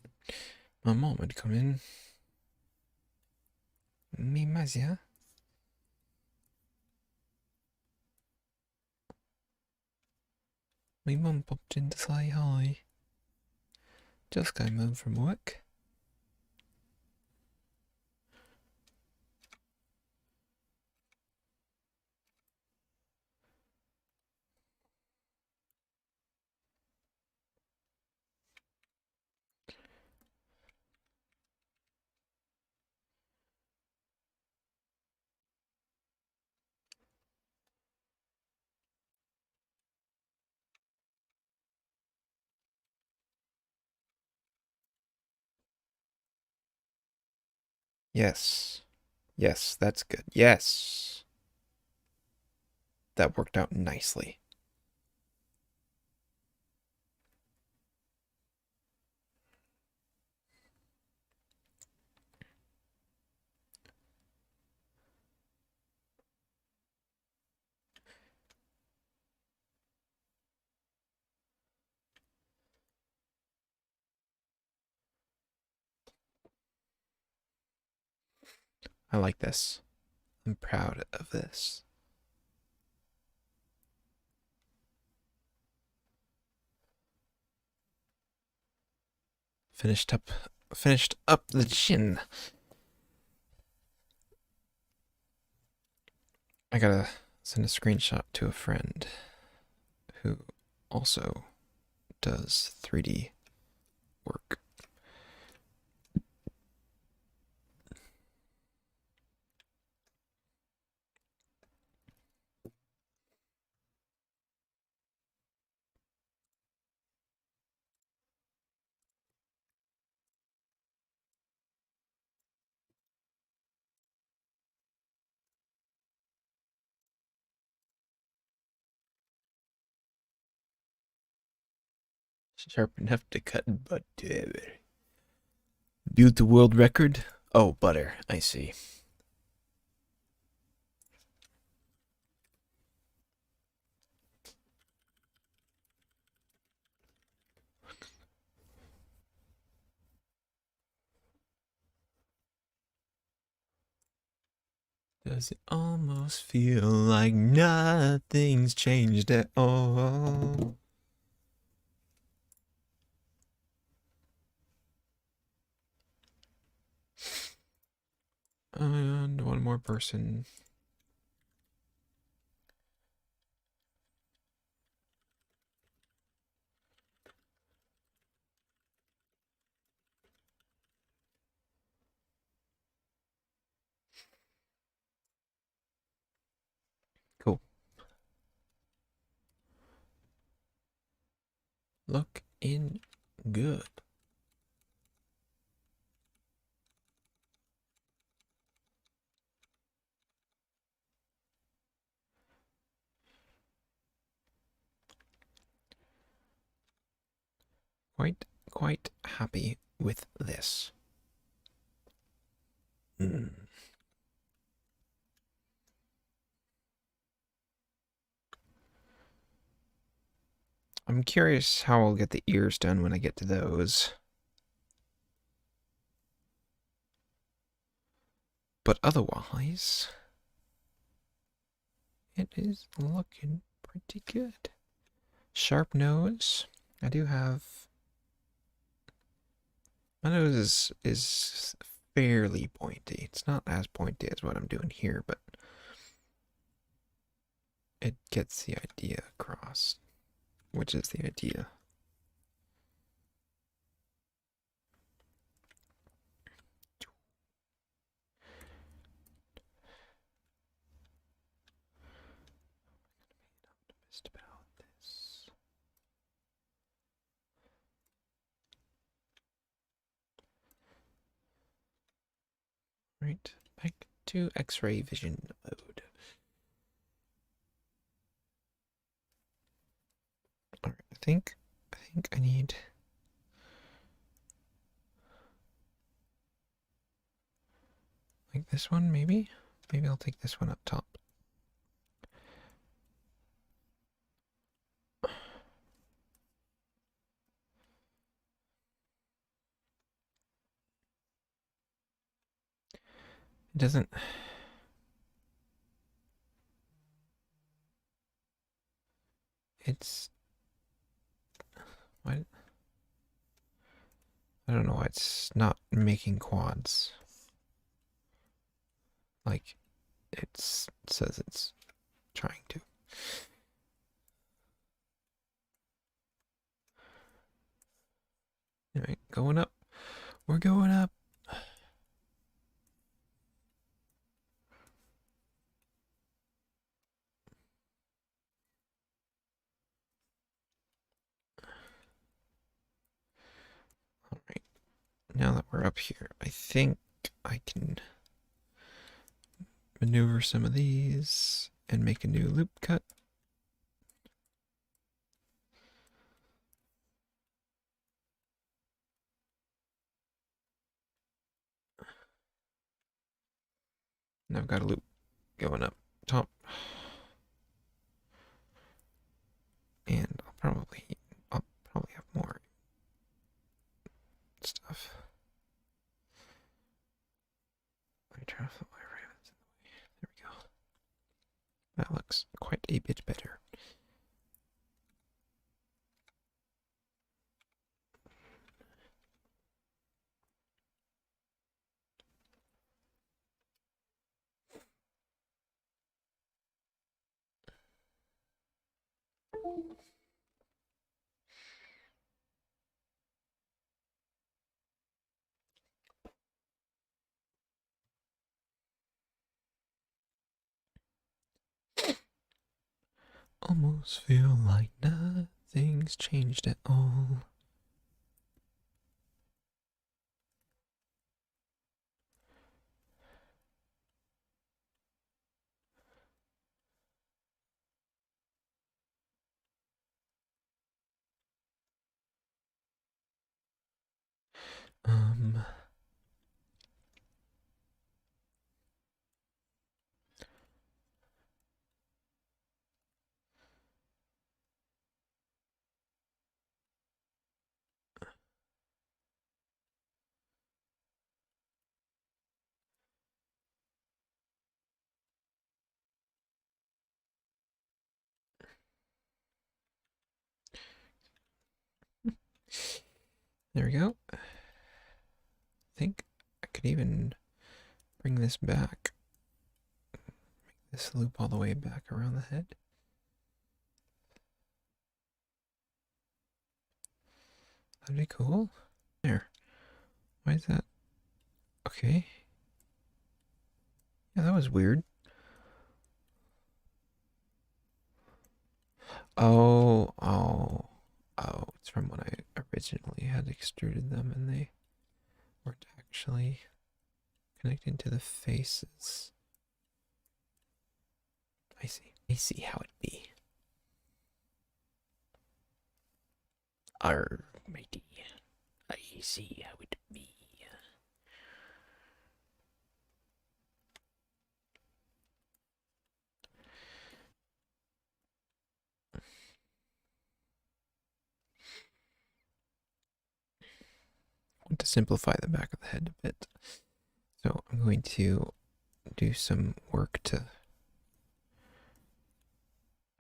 My mom had come in. Me, Mazia. My mum popped in to say hi. Just came home from work. Yes. Yes, that's good. Yes. That worked out nicely. I like this. I'm proud of this. Finished up the chin. I gotta send a screenshot to a friend who also does 3D work. Sharp enough to cut butter. Built the world record? Oh, butter. I see. Does it almost feel like nothing's changed at all? And one more person. Cool. Looking good. Quite happy with this. I'm curious how I'll get the ears done when I get to those. But otherwise, it is looking pretty good. Sharp nose. I do have... My nose is fairly pointy. It's not as pointy as what I'm doing here, but it gets the idea across, which is the idea. About this. Right, back to X-ray vision mode. All right, I think I need like this one, maybe. Maybe I'll take this one up top. It doesn't. It's. What? I don't know why it's not making quads. Like, it says it's trying to. Anyway, going up. We're going up. All right. Now that we're up here, I think I can maneuver some of these and make a new loop cut. And I've got a loop going up top. And I'll probably have more stuff. Let me try to flip my rabbits in the way. There we go. That looks quite a bit better. Almost feel like nothing's changed at all. Um, there we go. I think I could even bring this back. Make this loop all the way back around the head. That'd be cool. There. Why is that? Okay. Yeah, that was weird. Oh, it's from when I originally had extruded them and they weren't actually connecting to the faces. I see. I see how it be. Arr, matey. I see how it be. I want to simplify the back of the head a bit. So I'm going to do some work to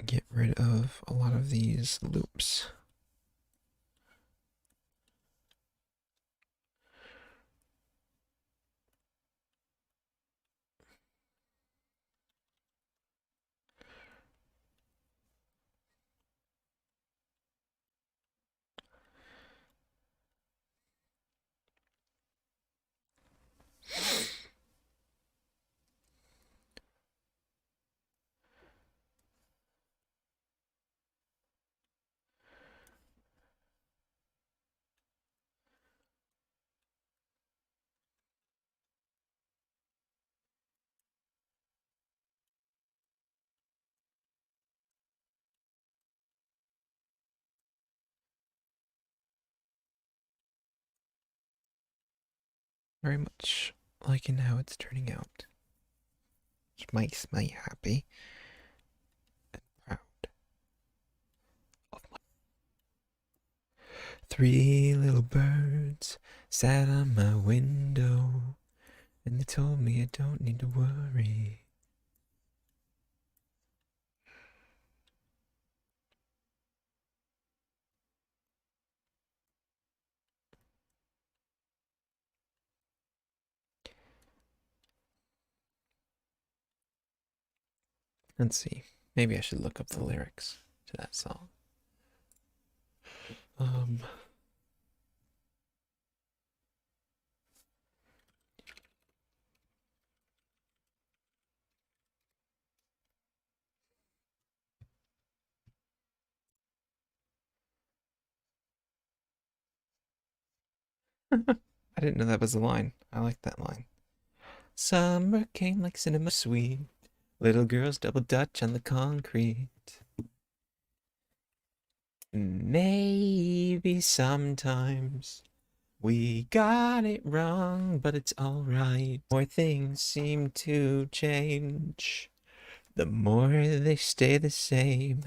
get rid of a lot of these loops. Very much liking how it's turning out. Which makes me happy and proud of my 3 little birds sat on my window And they told me I don't need to worry. Let's see. Maybe I should look up the lyrics to that song. I didn't know that was a line. I like that line. Summer came like cinema sweet. Little girls double dutch on the concrete. Maybe sometimes we got it wrong, but it's alright. More things seem to change. The more they stay the same.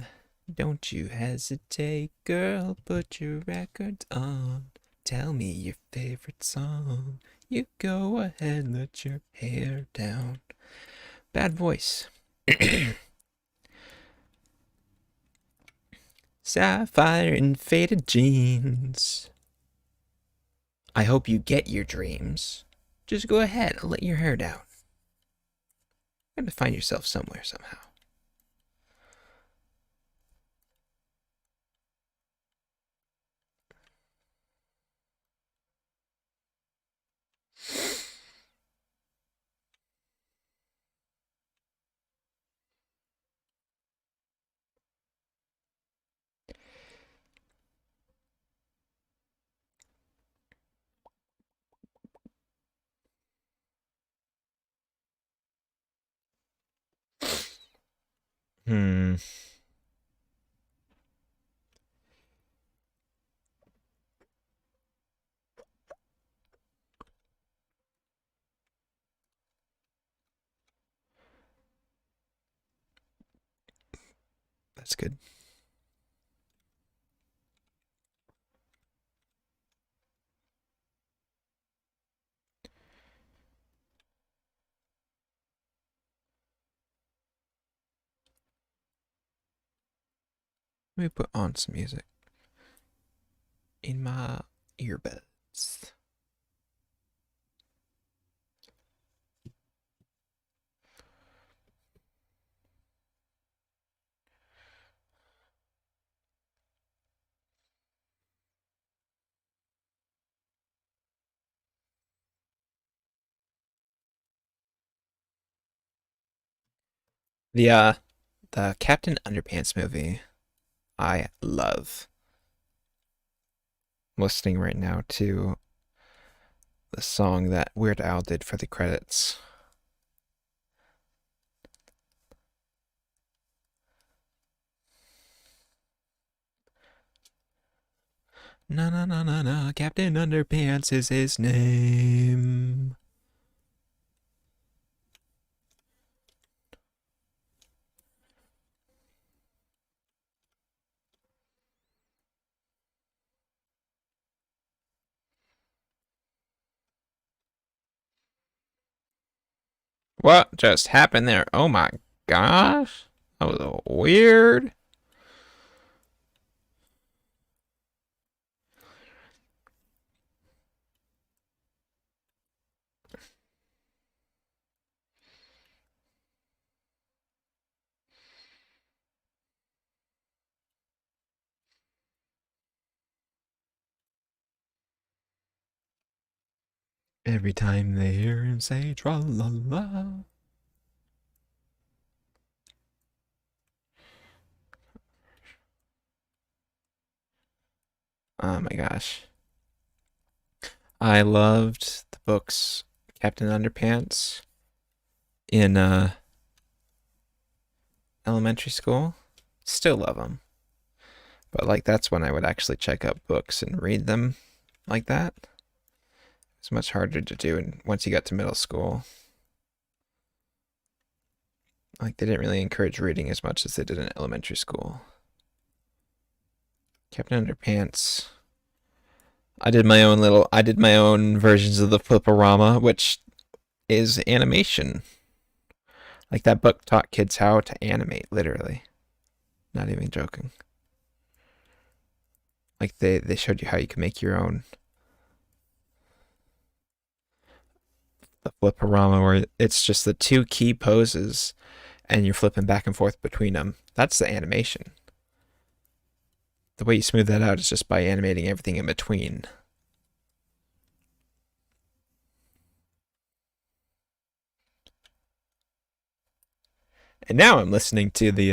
Don't you hesitate, girl, put your record on. Tell me your favorite song. You go ahead, let your hair down. Bad voice. Sapphire and faded jeans. I hope you get your dreams. Just go ahead and let your hair down. You're gonna find yourself somewhere somehow. Hmm. That's good. Let me put on some music in my earbuds. The Captain Underpants movie, I love. I'm listening right now to the song that Weird Al did for the credits. Na na na na na, Captain Underpants is his name. What just happened there? Oh my gosh. That was weird. Every time they hear him say tra la la. Oh my gosh. I loved the books Captain Underpants in elementary school. Still love them. But like that's when I would actually check out books and read them like that. It's much harder to do once you got to middle school. Like they didn't really encourage reading as much as they did in elementary school. Captain Underpants. I did my own versions of the Flipperama, which is animation. Like that book taught kids how to animate, literally. Not even joking. Like they showed you how you can make your own the fliparama where it's just the two key poses and you're flipping back and forth between them. That's the animation. The way you smooth that out is just by animating everything in between. And now I'm listening to the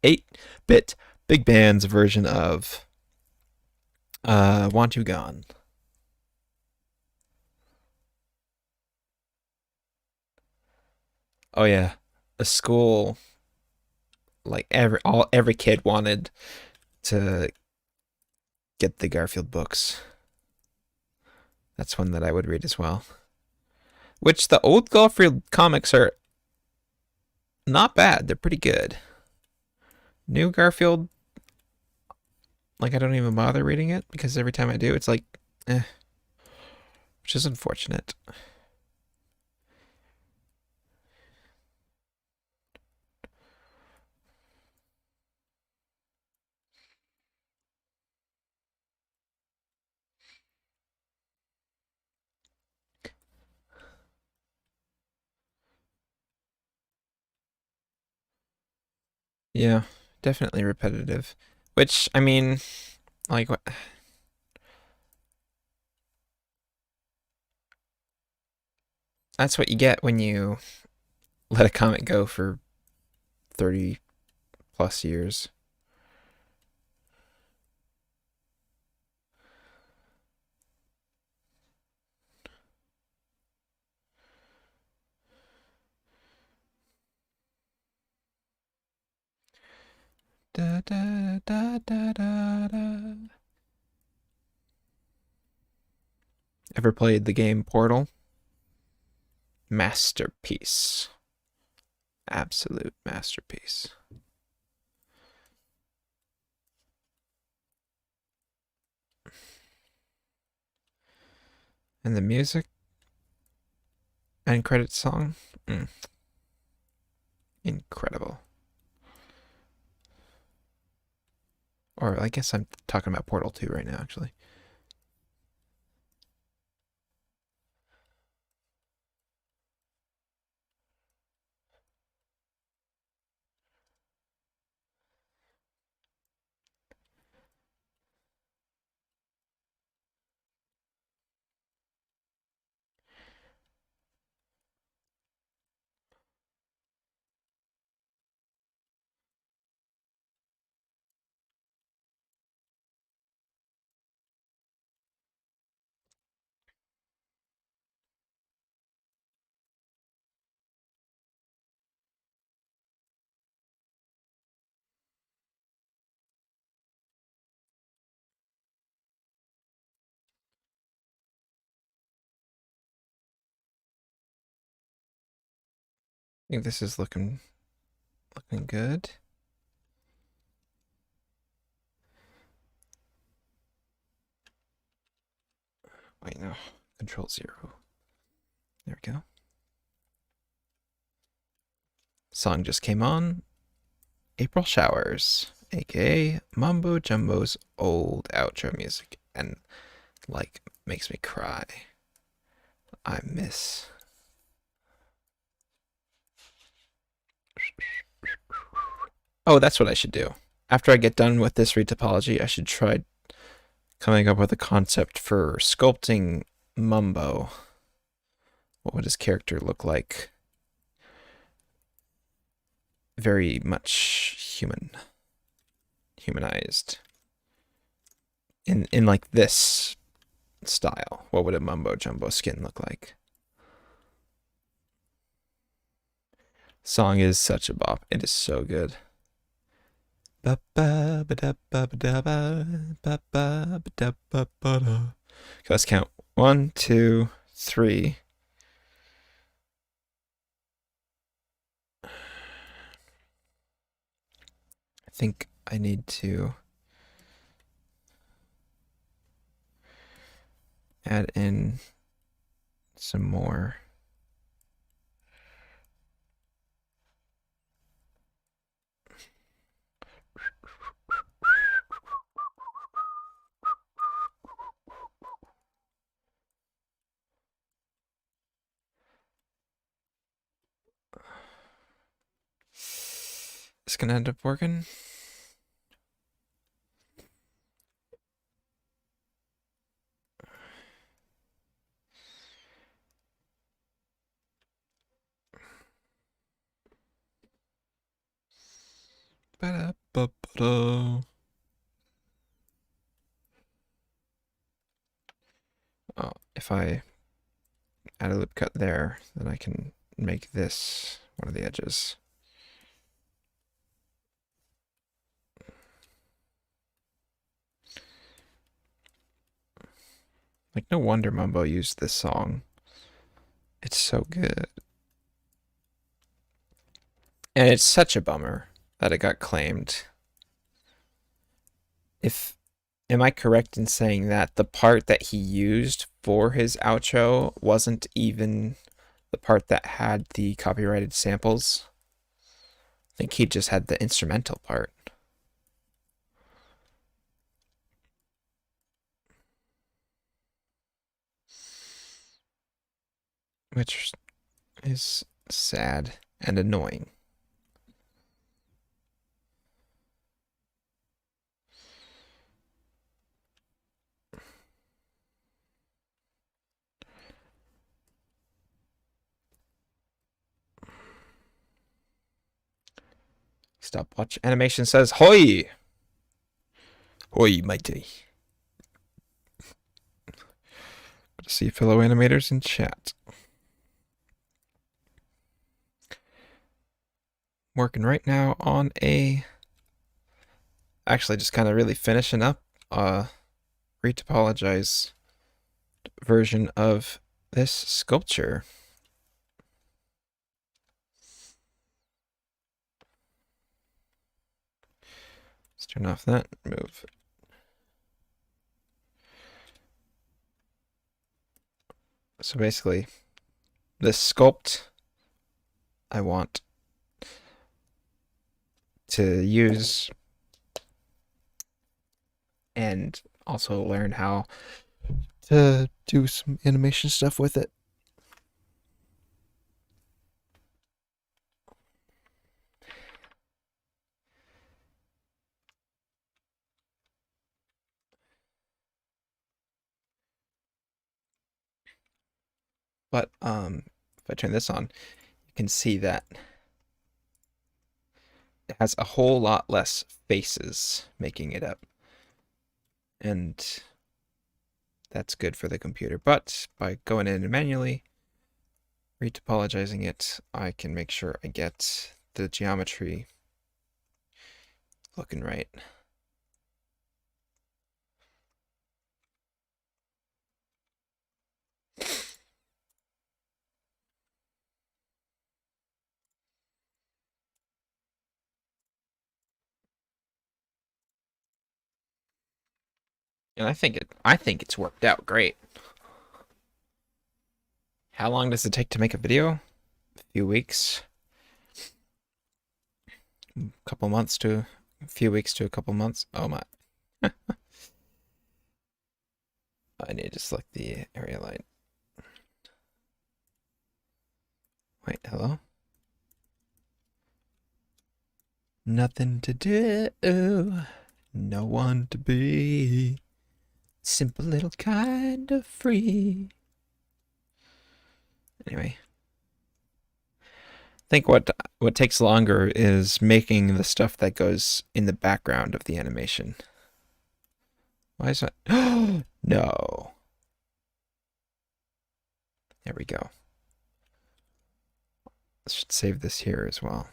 8-bit big band's version of Want You Gone. Oh yeah, a school like every kid wanted to get the Garfield books. That's one that I would read as well. Which the old Garfield comics are not bad. They're pretty good. New Garfield, like I don't even bother reading it because every time I do, it's like, which is unfortunate. Yeah, definitely repetitive. Which I mean, like what? That's what you get when you let a comic go for 30 plus years. Da, da, da, da, da, da. Ever played the game Portal? Masterpiece. Absolute masterpiece. And the music and credit song? Incredible. Or I guess I'm talking about Portal 2 right now, actually. I think this is looking good. Wait, no. Control 0. There we go. Song just came on. April Showers, aka Mumbo Jumbo's old outro music, and like makes me cry. I miss. Oh, that's what I should do. After I get done with this retopology, I should try coming up with a concept for sculpting Mumbo. What would his character look like? Very much humanized. In like this style, what would a Mumbo Jumbo skin look like? Song is such a bop. It is so good. Okay, let's count. 1, 2, 3. I think I need to add in some more It's gonna end up working. Ba-da-ba-ba-da. Oh, if I add a loop cut there, then I can make this one of the edges. Like, no wonder Mumbo used this song. It's so good. And it's such a bummer that it got claimed. Am I correct in saying that the part that he used for his outro wasn't even the part that had the copyrighted samples? I think he just had the instrumental part. Which is sad and annoying. Stopwatch animation says, "Hoi! Hoi, matey." Good to see fellow animators in chat. Working right now on actually just kind of really finishing up retopologize version of this sculpture. Let's turn off that, move. So basically, this sculpt I want to use and also learn how to do some animation stuff with it. But if I turn this on, you can see that it has a whole lot less faces making it up. And that's good for the computer. But by going in and manually retopologizing it, I can make sure I get the geometry looking right. And I think it's worked out great. How long does it take to make a video? A few weeks. A couple months to a few weeks to a couple months. Oh my. I need to select the area light. Wait, hello? Nothing to do, no one to be. Simple little kind of free. Anyway, I think what takes longer is making the stuff that goes in the background of the animation. Why is that? No. There we go. I should save this here as well.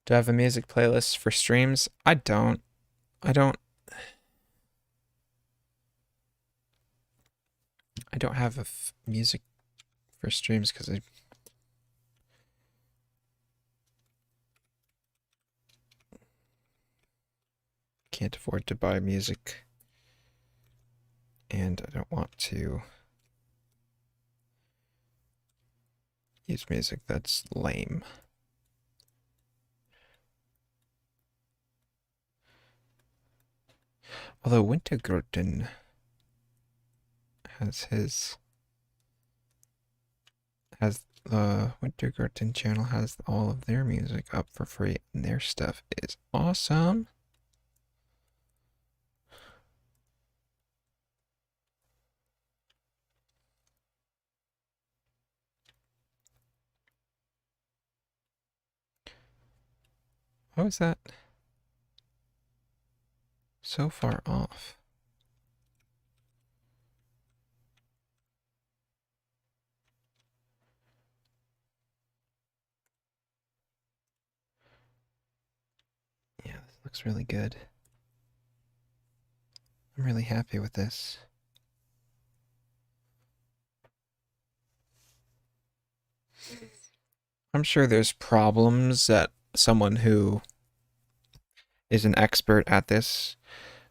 Do I have a music playlist for streams? I don't have a music for streams because I can't afford to buy music, and I don't want to use music that's lame. Although Wintergrutten has the Wintergrutten channel has all of their music up for free, and their stuff is awesome. How is that so far off? Yeah, this looks really good. I'm really happy with this. I'm sure there's problems that someone who is an expert at this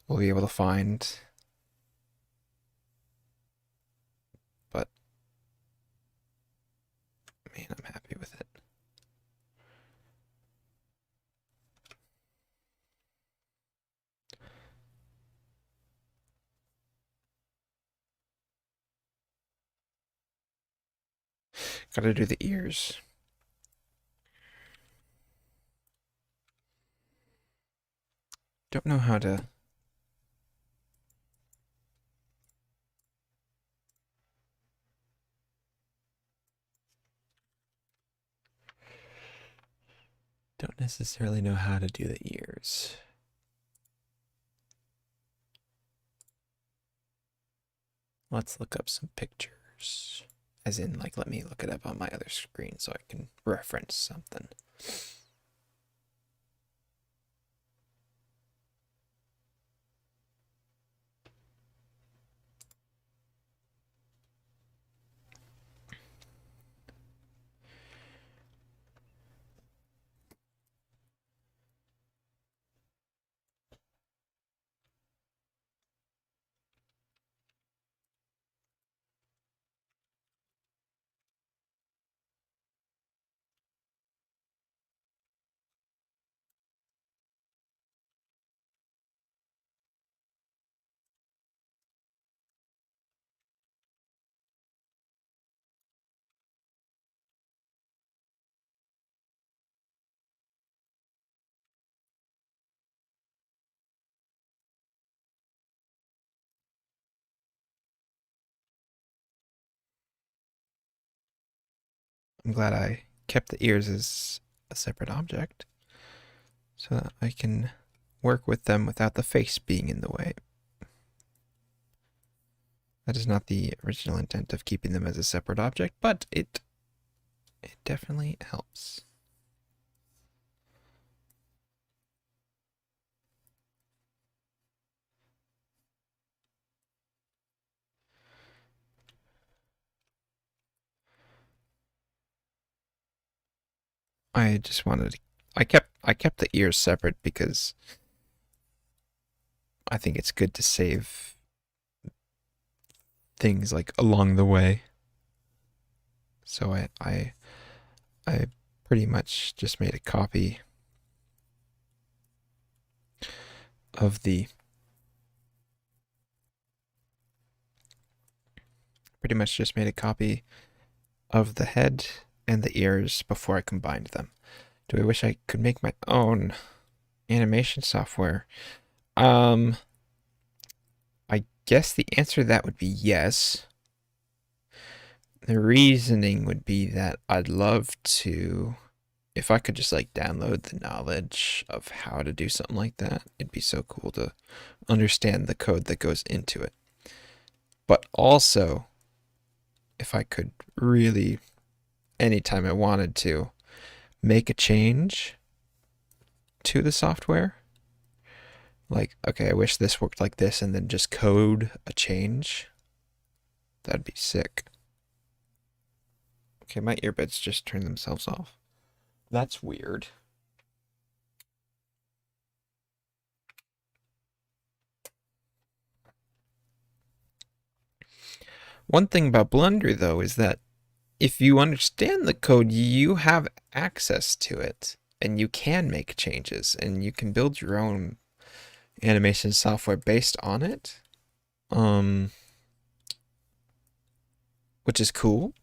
will be able to find. But man, I'm happy with it. Gotta do the ears. Don't know how to. Don't necessarily know how to do the ears. Let's look up some pictures. As in, like, let me look it up on my other screen so I can reference something. I'm glad I kept the ears as a separate object so that I can work with them without the face being in the way. That is not the original intent of keeping them as a separate object, but it definitely helps. I just wanted to, I kept the ears separate because I think it's good to save things like along the way. So I pretty much just made a copy of the head and the ears before I combined them. Do I wish I could make my own animation software? I guess the answer to that would be yes. The reasoning would be that I'd love to, if I could just like download the knowledge of how to do something like that, it'd be so cool to understand the code that goes into it. But also, if I could really, anytime I wanted to, make a change to the software, like, okay, I wish this worked like this, and then just code a change, that'd be sick. Okay, my earbuds just turned themselves off. That's weird. One thing about Blender, though, is that if you understand the code, you have access to it, and you can make changes, and you can build your own animation software based on it, which is cool.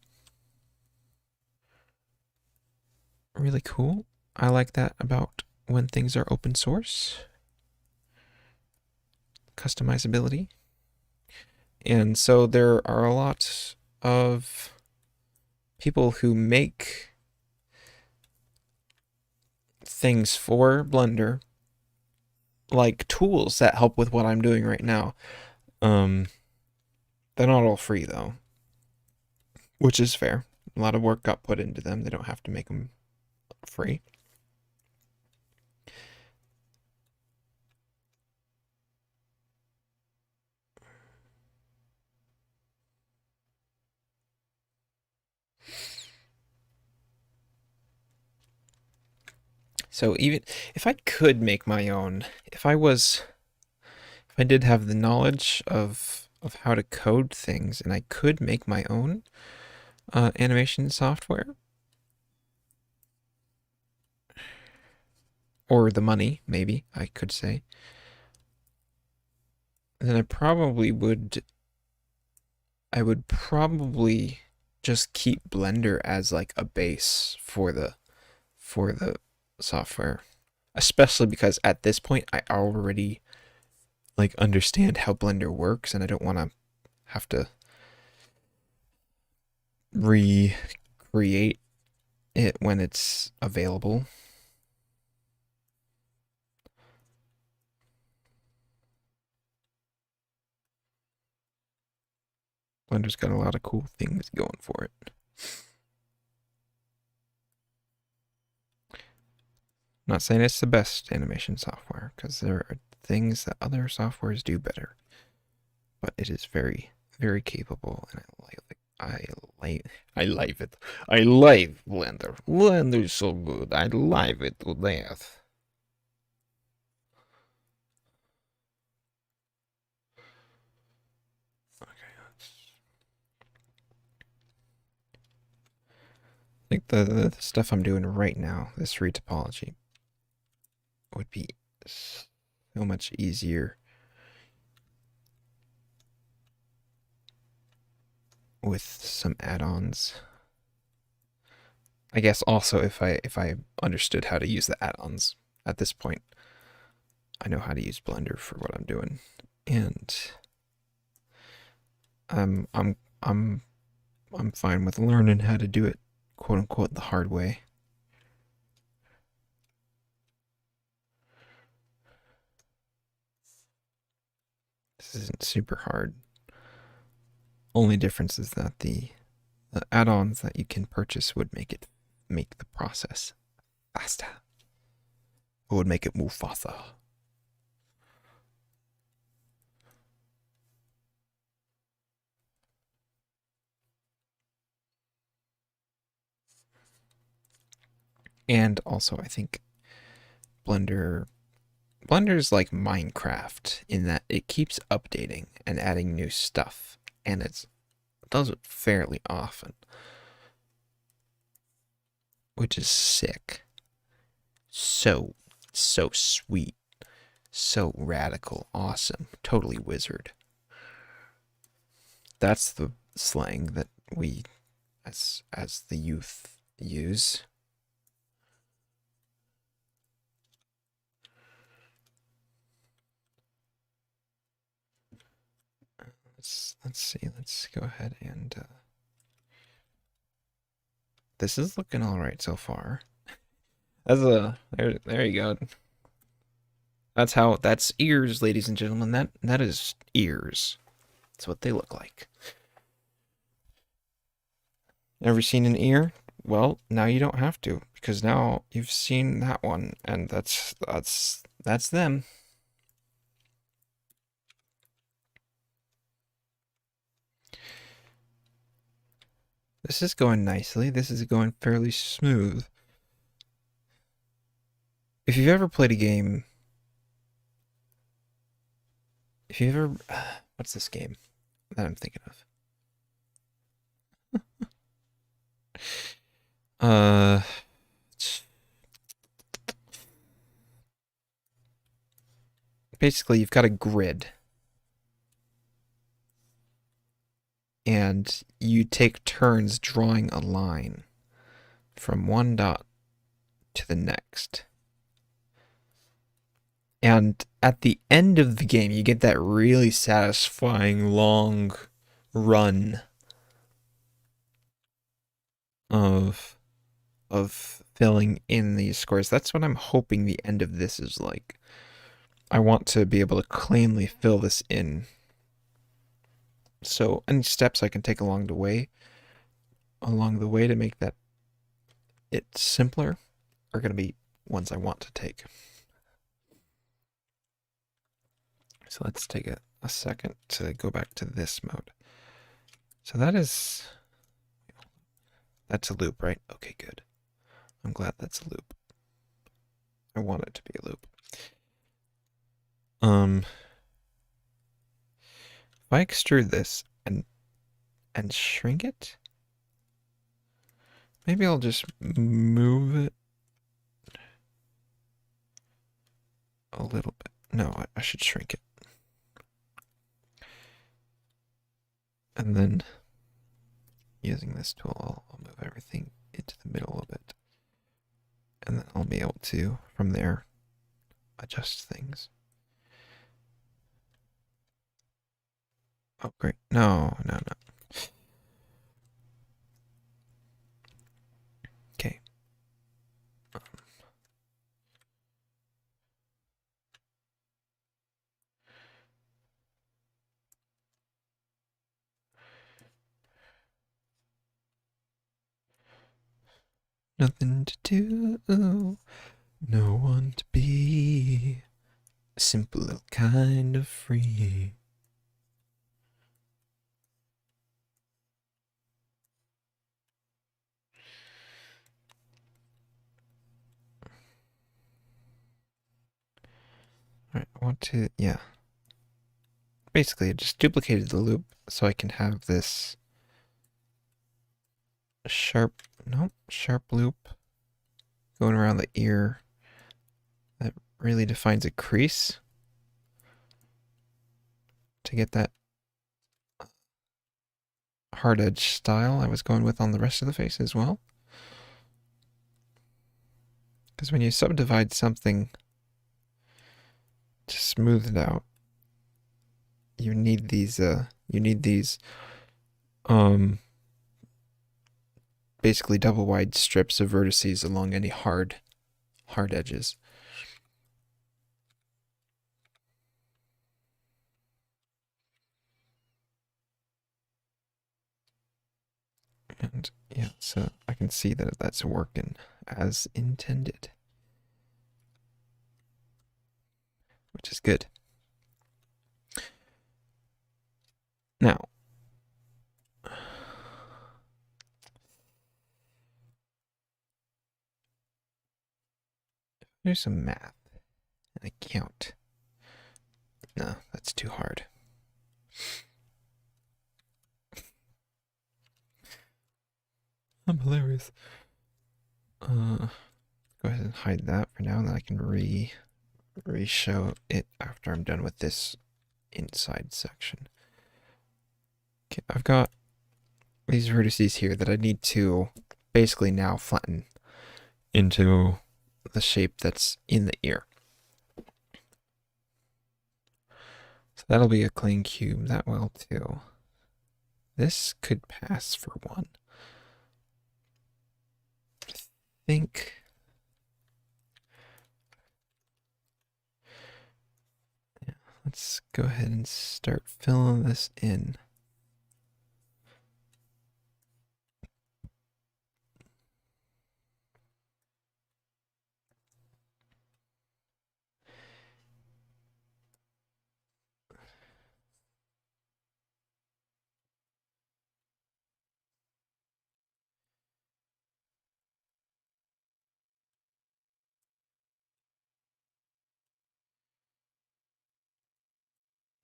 Really cool. I like that about when things are open source. Customizability. And so there are a lot of people who make things for Blender, like tools that help with what I'm doing right now. They're not all free though, which is fair. A lot of work got put into them. They don't have to make them free. So even if I could make my own, if I did have the knowledge of how to code things and I could make my own animation software, or the money, maybe I could say, then I would probably just keep Blender as like a base for the software, especially because at this point I already like understand how Blender works and I don't want to have to recreate it when it's available. Blender's got a lot of cool things going for it. Not saying it's the best animation software, because there are things that other softwares do better. But it is very, very capable, and I like it. I like Blender. Blender is so good. I like it to death. I think the stuff I'm doing right now, this retopology, would be so much easier with some add-ons. I guess also if I understood how to use the add-ons at this point, I know how to use Blender for what I'm doing, and I'm fine with learning how to do it, quote unquote, the hard way. This isn't super hard. Only difference is that the add-ons that you can purchase would make the process faster. It would make it move faster. And also, I think Blender's like Minecraft in that it keeps updating and adding new stuff, and it does it fairly often, which is sick. So sweet, so radical, awesome, totally wizard. That's the slang that we as the youth use. Let's see. Let's go ahead and this is looking all right so far. There you go. That's ears, ladies and gentlemen. That is ears. That's what they look like. Ever seen an ear? Well, now you don't have to, because now you've seen that one, and that's them. This is going nicely. This is going fairly smooth. If you've ever played a game, what's this game that I'm thinking of? basically you've got a grid. And you take turns drawing a line from one dot to the next. And at the end of the game, you get that really satisfying long run of filling in these squares. That's what I'm hoping the end of this is like. I want to be able to cleanly fill this in. So any steps I can take along the way to make that it simpler are going to be ones I want to take. So let's take a second to go back to this mode. So that's a loop, right? Okay, good. I'm glad that's a loop. I want it to be a loop. If I extrude this and shrink it, maybe I'll just move it a little bit. No, I should shrink it. And then using this tool, I'll move everything into the middle a bit. And then I'll be able to, from there, adjust things. Oh, great. No. Okay. Nothing to do, no one to be, simple kind of free. Alright, I want to, yeah. Basically, I just duplicated the loop so I can have this sharp loop going around the ear that really defines a crease to get that hard edge style I was going with on the rest of the face as well. Because when you subdivide something to smooth it out, you need these basically double wide strips of vertices along any hard edges. And yeah, so I can see that that's working as intended, which is good. Now, there's some math and I count. No, that's too hard. I'm hilarious. Go ahead and hide that for now, and then I can re-show it after I'm done with this inside section. Okay, I've got these vertices here that I need to basically now flatten into the shape that's in the ear. So that'll be a clean cube. That will too. This could pass for one. I think. Yeah, let's go ahead and start filling this in.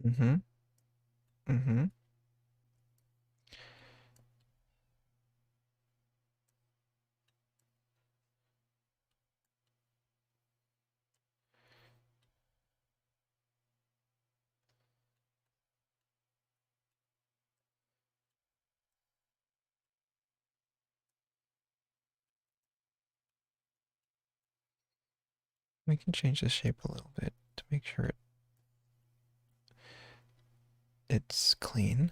Mm-hmm. Mm-hmm. We can change the shape a little bit to make sure it's clean.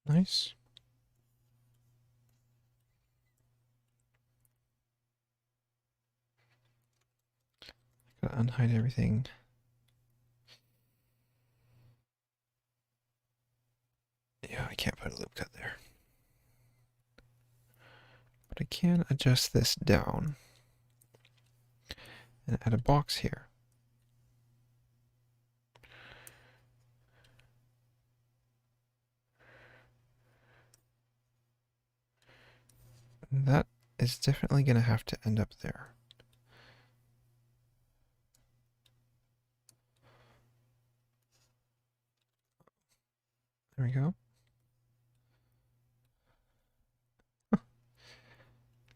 Nice. Gotta unhide everything. Yeah, I can't put a loop cut there. But I can adjust this down and add a box here. That is definitely going to have to end up there. There we go.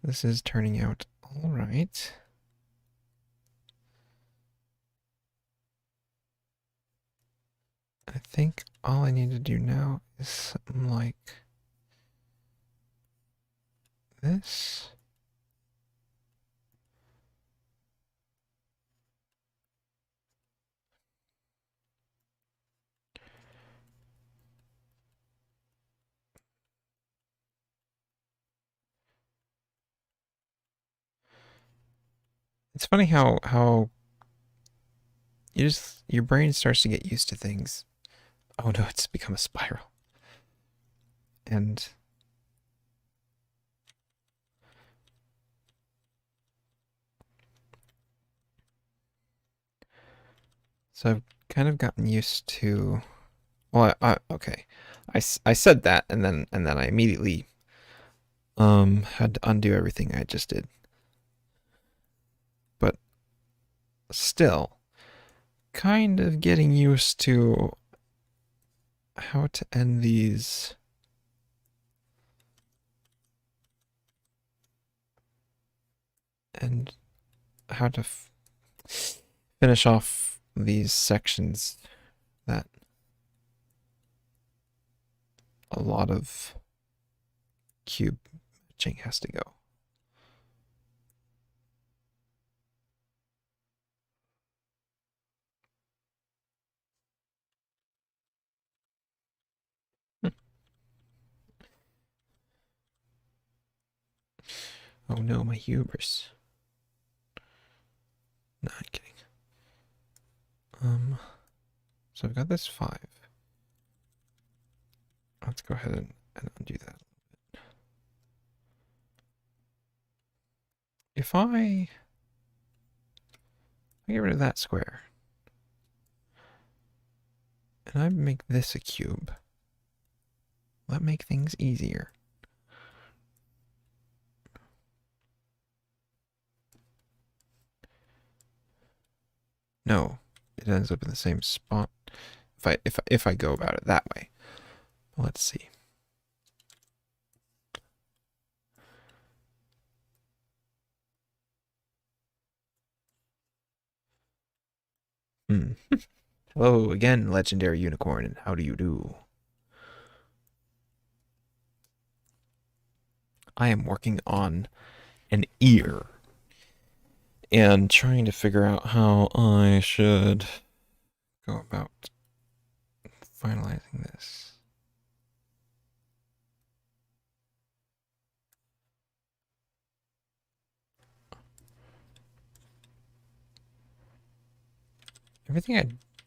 This is turning out all right. I think all I need to do now is something like this. It's funny how your brain starts to get used to things. Oh no, it's become a spiral. And so I've kind of gotten used to, well, okay. I said that and then I immediately had to undo everything I just did. But still kind of getting used to how to end these. And how to finish off these sections that a lot of cube matching has to go. Oh no, my hubris. Not kidding. So I've got this 5. Let's go ahead and undo that. If I get rid of that square and I make this a cube, will that make things easier? No, it ends up in the same spot if I go about it that way. Let's see. Hello again, legendary unicorn, and how do you do? I am working on an ear and trying to figure out how I should go about finalizing this.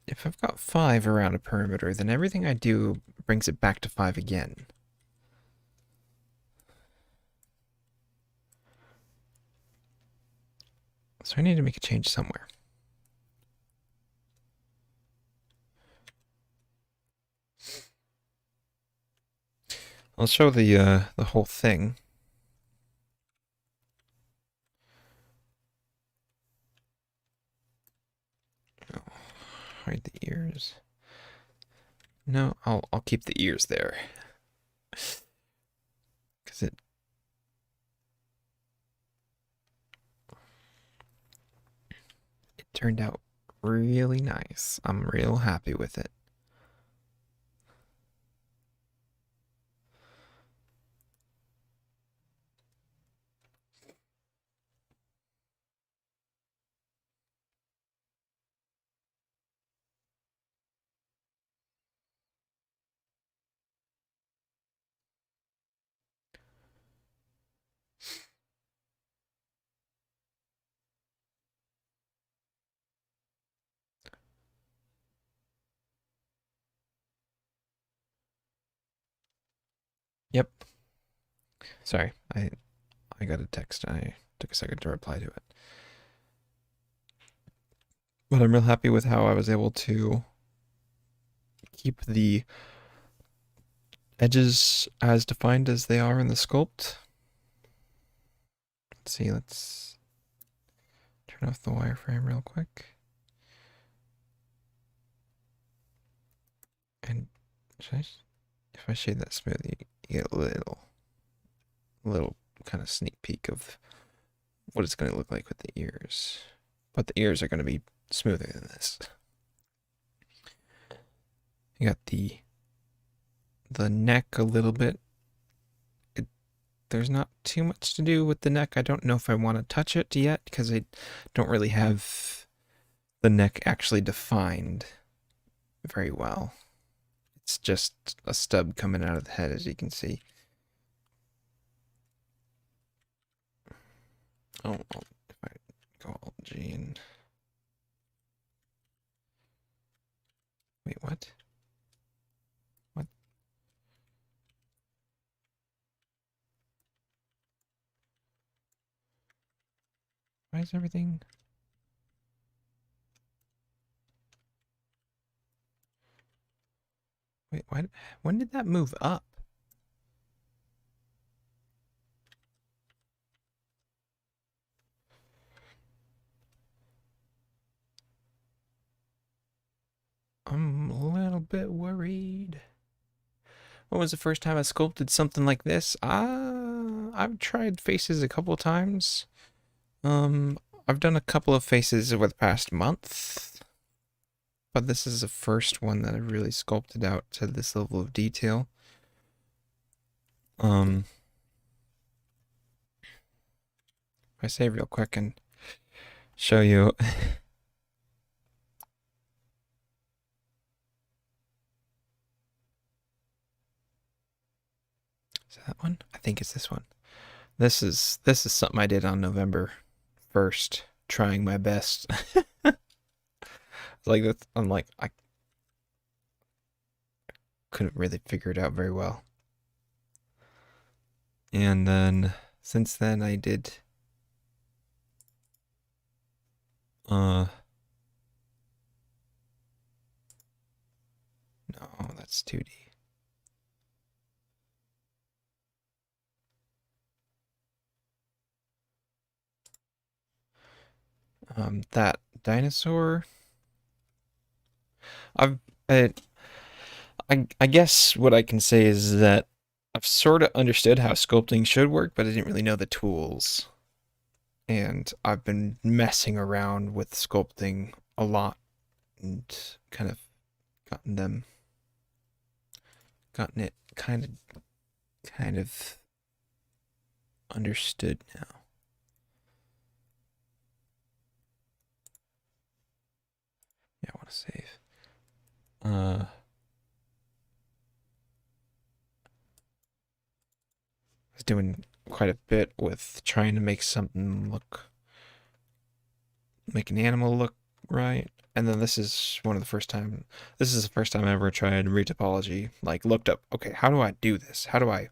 If I've got 5 around a perimeter, then everything I do brings it back to 5 again. So I need to make a change somewhere. I'll show the whole thing. Oh, hide the ears. No, I'll keep the ears there. Cause it turned out really nice. I'm real happy with it. Yep. Sorry, I got a text. I took a second to reply to it. But I'm real happy with how I was able to keep the edges as defined as they are in the sculpt. Let's see, let's turn off the wireframe real quick. And if I shade that smooth, you get a little kind of sneak peek of what it's going to look like with the ears. But the ears are going to be smoother than this. You got the neck a little bit. There's not too much to do with the neck. I don't know if I want to touch it yet because I don't really have the neck actually defined very well. It's just a stub coming out of the head, as you can see. Oh, if I go Alt G and... Wait, what? What? Why is everything... Wait, why? When did that move up? I'm a little bit worried. When was the first time I sculpted something like this? I've tried faces a couple times. I've done a couple of faces over the past month, but this is the first one that I really sculpted out to this level of detail. If I save real quick and show you. Is that one? I think it's this one. This is something I did on November 1st, trying my best. Like that, I'm like I couldn't really figure it out very well. And then since then I did no, that's 2D. That dinosaur. I guess what I can say is that I've sort of understood how sculpting should work, but I didn't really know the tools. And I've been messing around with sculpting a lot and kind of gotten it kind of understood now. Yeah, I want to save. I was doing quite a bit with trying to make something make an animal look right. And then this is the first time I ever tried retopology. Like looked up, okay, how do I do this? How do I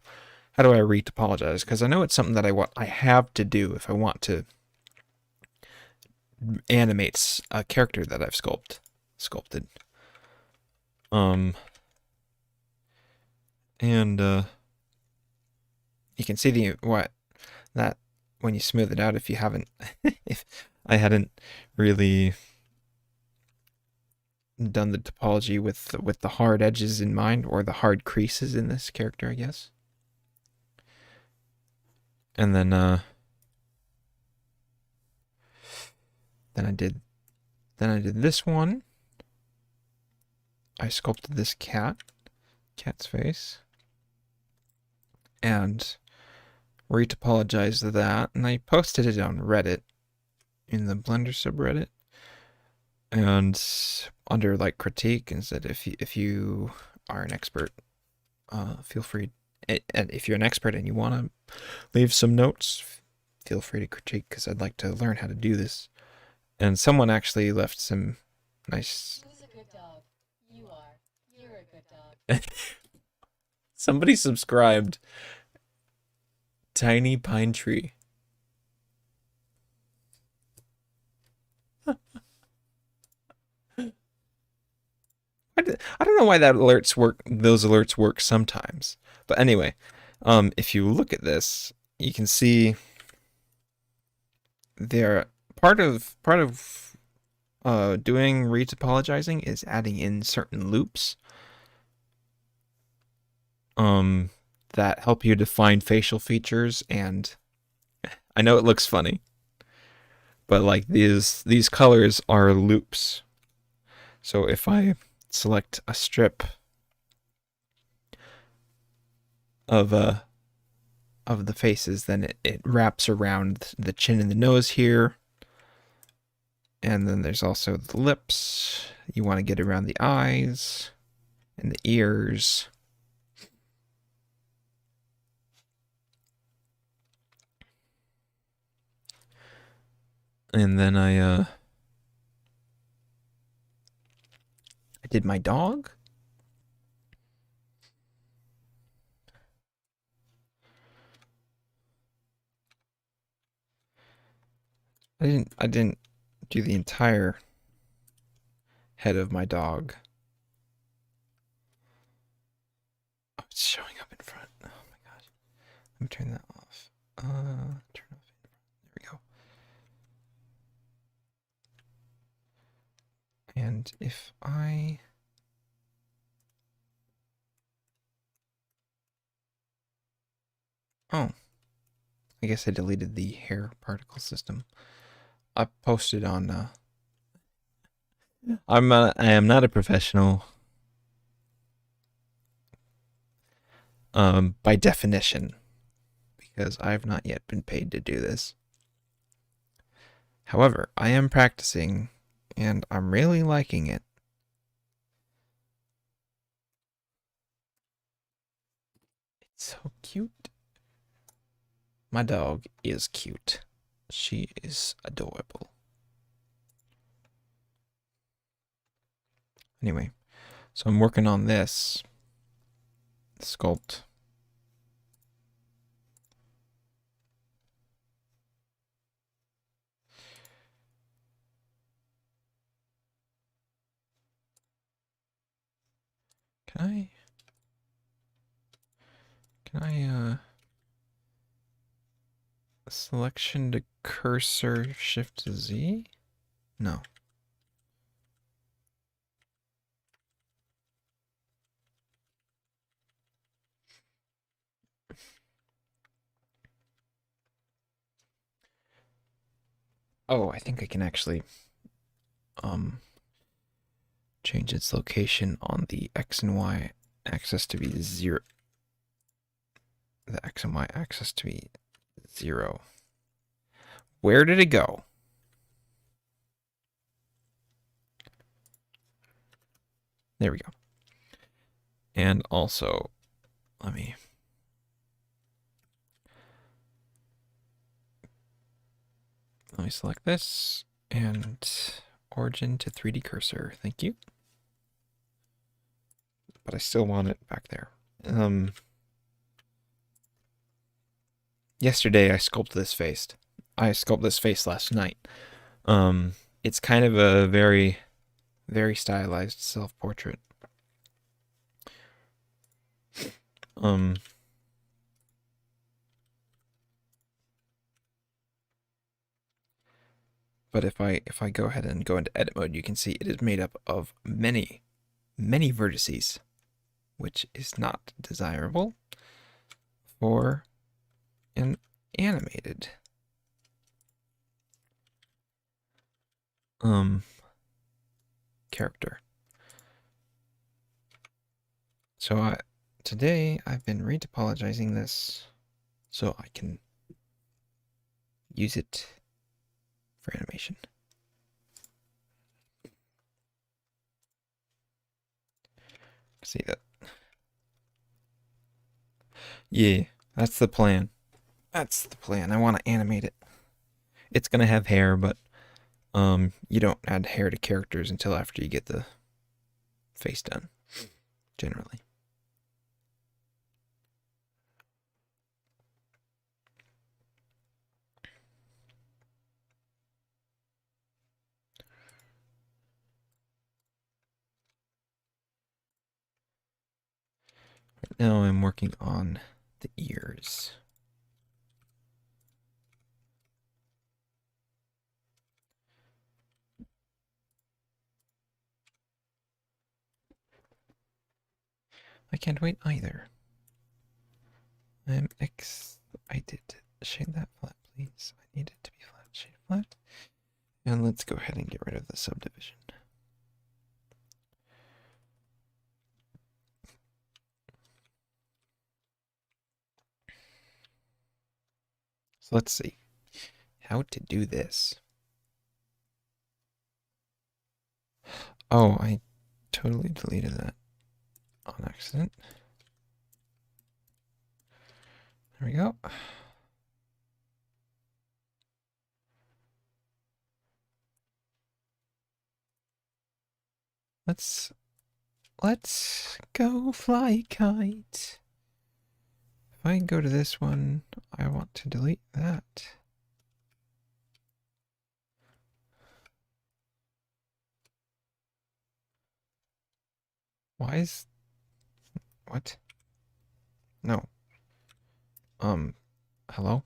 retopologize? Because I know it's something that I have to do if I want to animate a character that I've sculpted. And you can see that when you smooth it out, if you haven't, if I hadn't really done the topology with the hard edges in mind, or the hard creases in this character, I guess. And then I did this one. I sculpted this cat's face, and retopologized that, and I posted it on Reddit, in the Blender subreddit, and under like critique, and said if you are an expert, feel free. And if you're an expert and you want to leave some notes, feel free to critique, because I'd like to learn how to do this. And someone actually left some nice. Who's a good dog? You are. You're a good dog. Somebody subscribed. Tiny pine tree. I don't know why those alerts work sometimes. But anyway, if you look at this, you can see they're part of doing retopologizing is adding in certain loops that help you define facial features. And I know it looks funny, but like these colors are loops. So if I select a strip of the faces, then it wraps around the chin and the nose here. And then there's also the lips. You want to get around the eyes and the ears. And then I did my dog. I didn't do the entire head of my dog. Oh, it's showing up in front. Oh my gosh. Let me turn that off. Turn off. There we go. And if I I guess I deleted the hair particle system. I posted on I am not a professional by definition, because I have not yet been paid to do this. However, I am practicing and I'm really liking it. It's so cute. My dog is cute. She is adorable. Anyway, so I'm working on this sculpt. Can I selection to cursor shift to Z? No. Oh, I think I can actually change its location on the X and Y axis to be 0. The X and Y axis to be 0. Where did it go? There we go. And also, let me select this and origin to 3D cursor. Thank you. But I still want it back there. Yesterday I sculpted this face. I sculpted this face last night. It's kind of a very, very stylized self-portrait. But if I go ahead and go into edit mode, you can see it is made up of many, many vertices, which is not desirable for an animated character. So today I've been retopologizing this so I can use it for animation. See that? Yeah, that's the plan. That's the plan. I want to animate it. It's gonna have hair, but you don't add hair to characters until after you get the face done, generally. Right now I'm working on the ears. I can't wait either. I'm excited. Shade that flat, please. I need it to be flat. Shade flat. And let's go ahead and get rid of the subdivision. So let's see how to do this. Oh, I totally deleted that on accident. There we go. Let's go fly a kite. If I go to this one, I want to delete that. Why is what? No. Hello?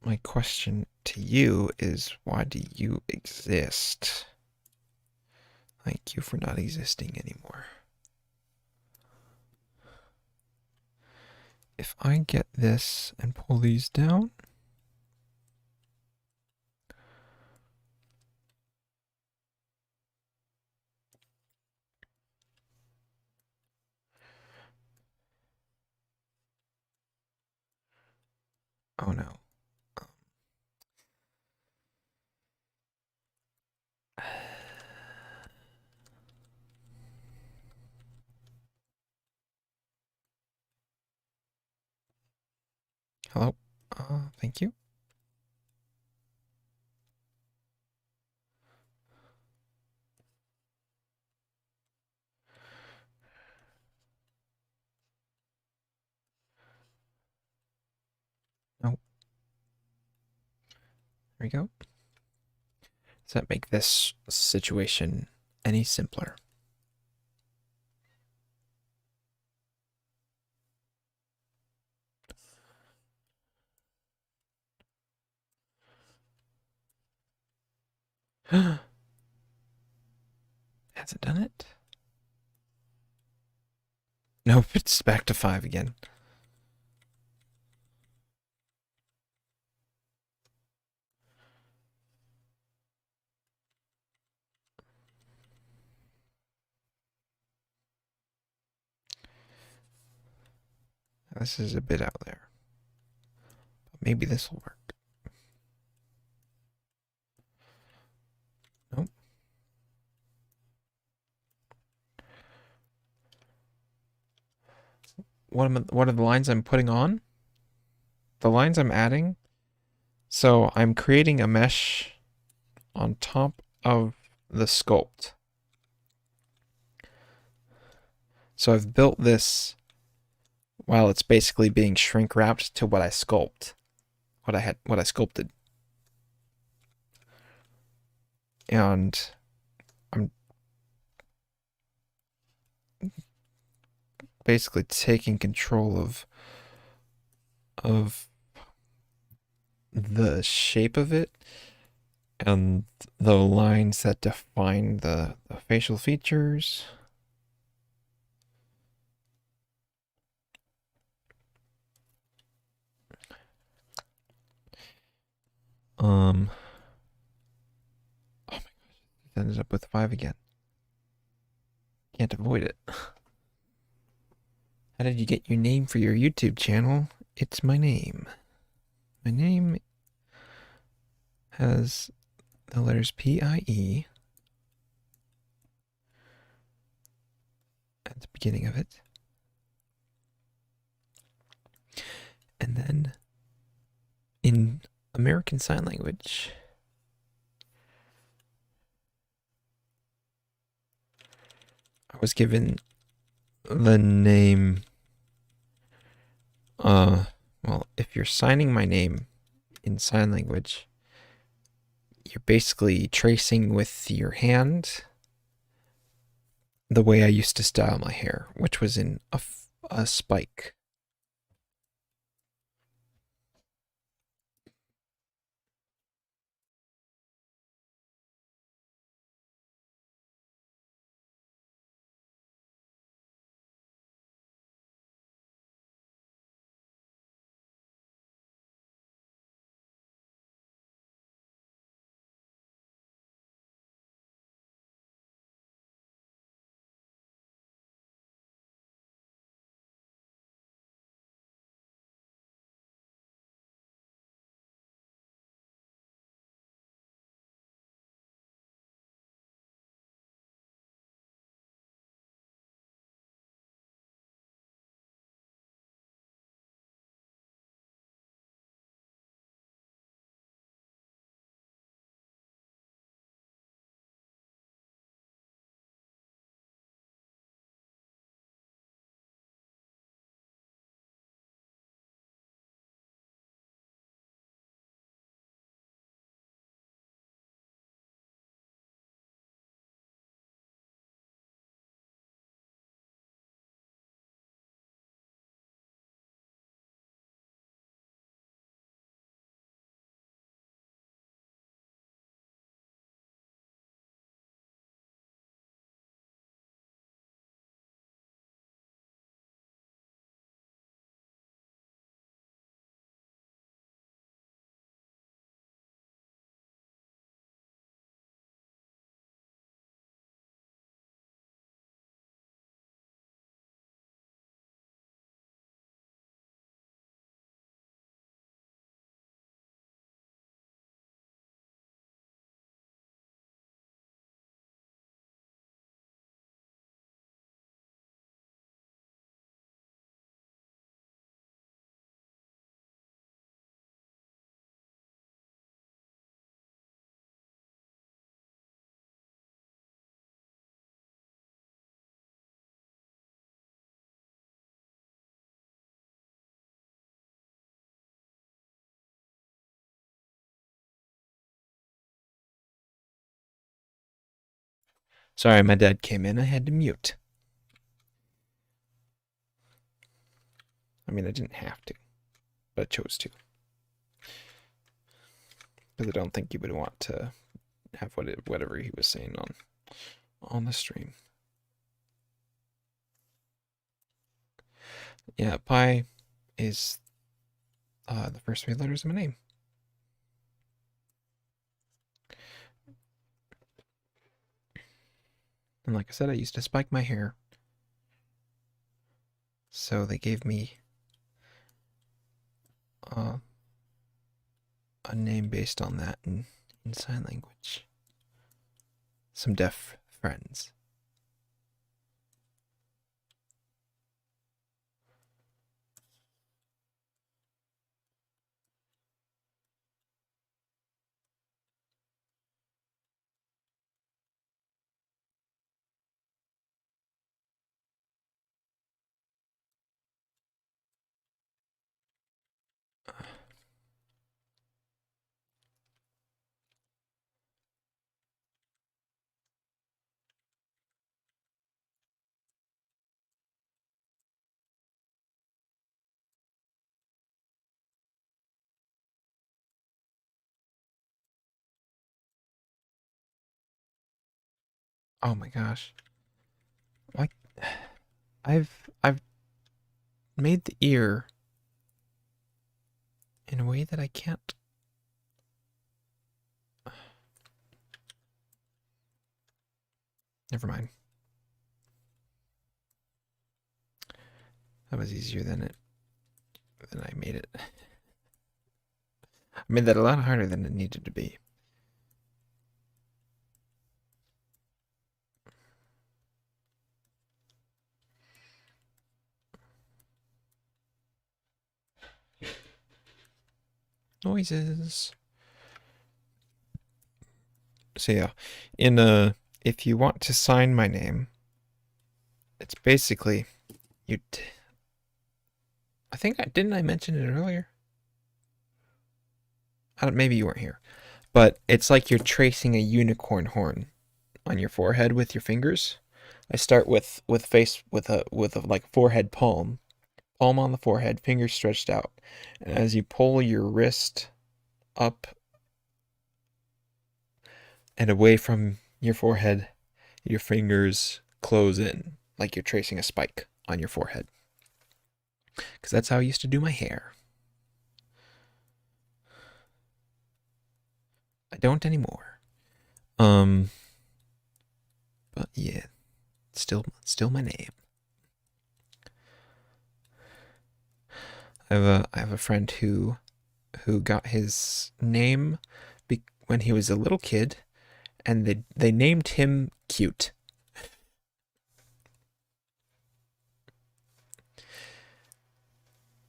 My question to you is, why do you exist? Thank you for not existing anymore. If I get this and pull these down, oh no. Hello? Thank you. No. There we go. Does that make this situation any simpler? Has it done it? Nope, it's back to 5 again. This is a bit out there. But maybe this will work. Nope. What are the lines I'm putting on? The lines I'm adding. So I'm creating a mesh on top of the sculpt. So I've built this while it's basically being shrink wrapped to what I sculpt, what I sculpted. And I'm basically taking control of the shape of it and the lines that define the facial features. Oh my gosh, it ended up with 5 again. Can't avoid it. How did you get your name for your YouTube channel? It's my name. My name has the letters P-I-E at the beginning of it. And then in American Sign Language, I was given the name, well, if you're signing my name in sign language, you're basically tracing with your hand the way I used to style my hair, which was in a spike. Sorry, my dad came in. I had to mute. I mean, I didn't have to, but I chose to. Because I don't think you would want to have whatever he was saying on the stream. Yeah, pi is the first three letters of my name. And like I said, I used to spike my hair. So they gave me a name based on that in sign language. Some deaf friends. Oh my gosh. Like I've made the ear in a way that I can't. Never mind. That was easier than I made it. I made that a lot harder than it needed to be. Noises. So yeah, if you want to sign my name, it's basically I think didn't I mention it earlier? Maybe you weren't here, but it's like you're tracing a unicorn horn on your forehead with your fingers, I start with face with a like forehead palm, palm on the forehead, fingers stretched out, and as you pull your wrist up and away from your forehead, your fingers close in like you're tracing a spike on your forehead. Because that's how I used to do my hair. I don't anymore. But yeah, still my name. I have a friend who got his name when he was a little kid, and they named him Cute.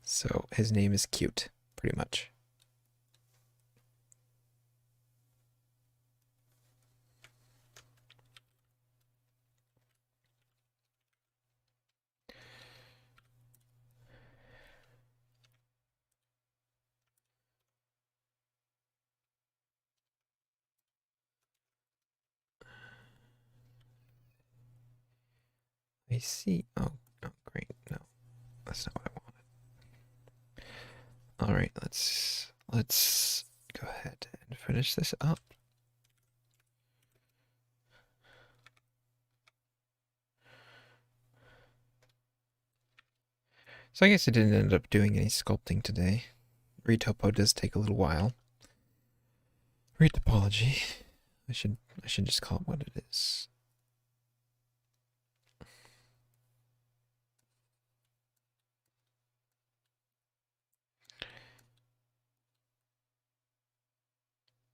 So his name is Cute, pretty much. I see. Oh, great. No, that's not what I wanted. All right, let's go ahead and finish this up. So I guess I didn't end up doing any sculpting today. Retopo does take a little while. Retopology. I should just call it what it is.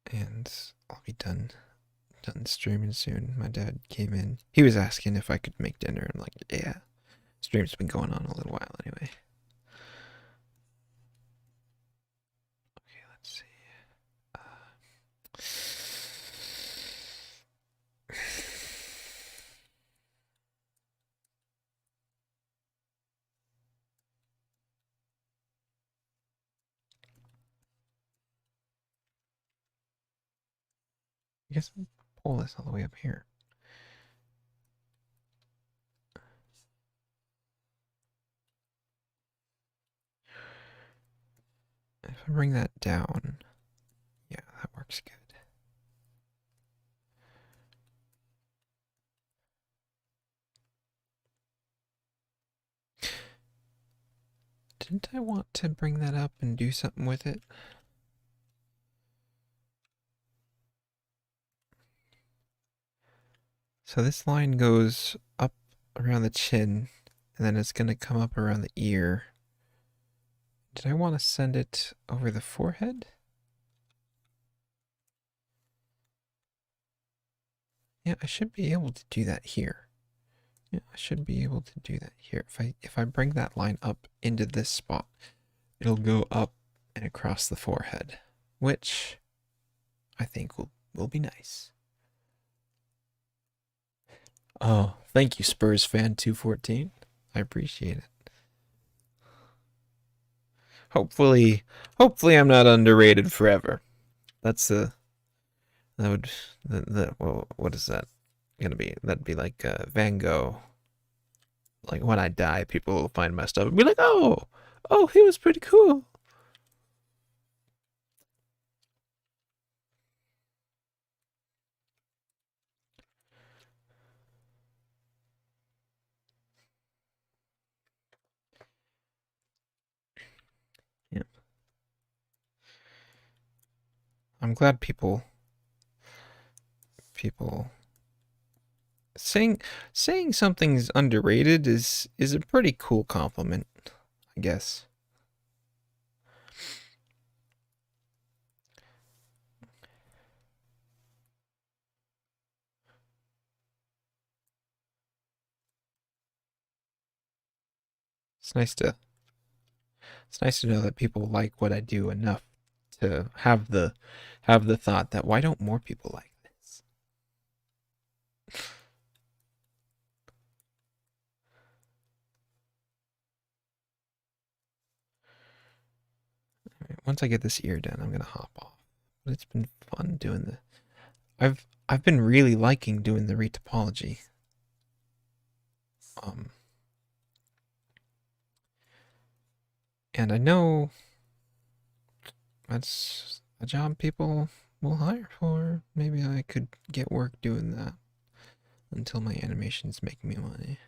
And I'll be done streaming soon. My dad came in. He was asking if I could make dinner. I'm like, yeah. Stream's been going on a little while anyway. Okay, let's see. I guess I'll pull this all the way up here. If I bring that down, yeah, that works good. Didn't I want to bring that up and do something with it? So this line goes up around the chin, and then it's going to come up around the ear. Did I want to send it over the forehead? Yeah, I should be able to do that here. Yeah, I should be able to do that here. If I bring that line up into this spot, it'll go up and across the forehead, which I think will be nice. Oh, thank you, Spurs fan 214. I appreciate it. Hopefully I'm not underrated forever. That's well, what is that gonna be? That'd be like Van Gogh. Like when I die, people will find my stuff and be like, oh, he was pretty cool. Yeah. I'm glad people saying something's underrated is a pretty cool compliment, I guess. It's nice to know that people like what I do enough to have the thought that why don't more people like this? Once I get this ear done, I'm gonna hop off. But it's been fun doing the. I've been really liking doing the retopology. And I know that's a job people will hire for. Maybe I could get work doing that until my animations make me money.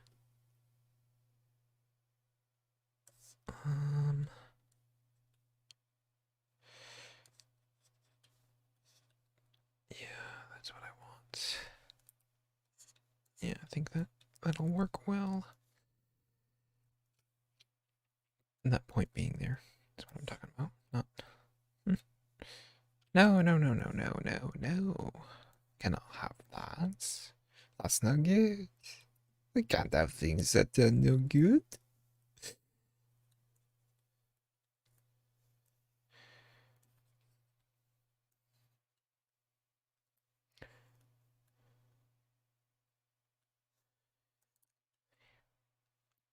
Yeah, that's what I want. Yeah, I think that'll work well. And that point being there. That's what I'm talking about. Not. No, no, no, no, no, no, no. Cannot have that. That's not good. We can't have things that are no good.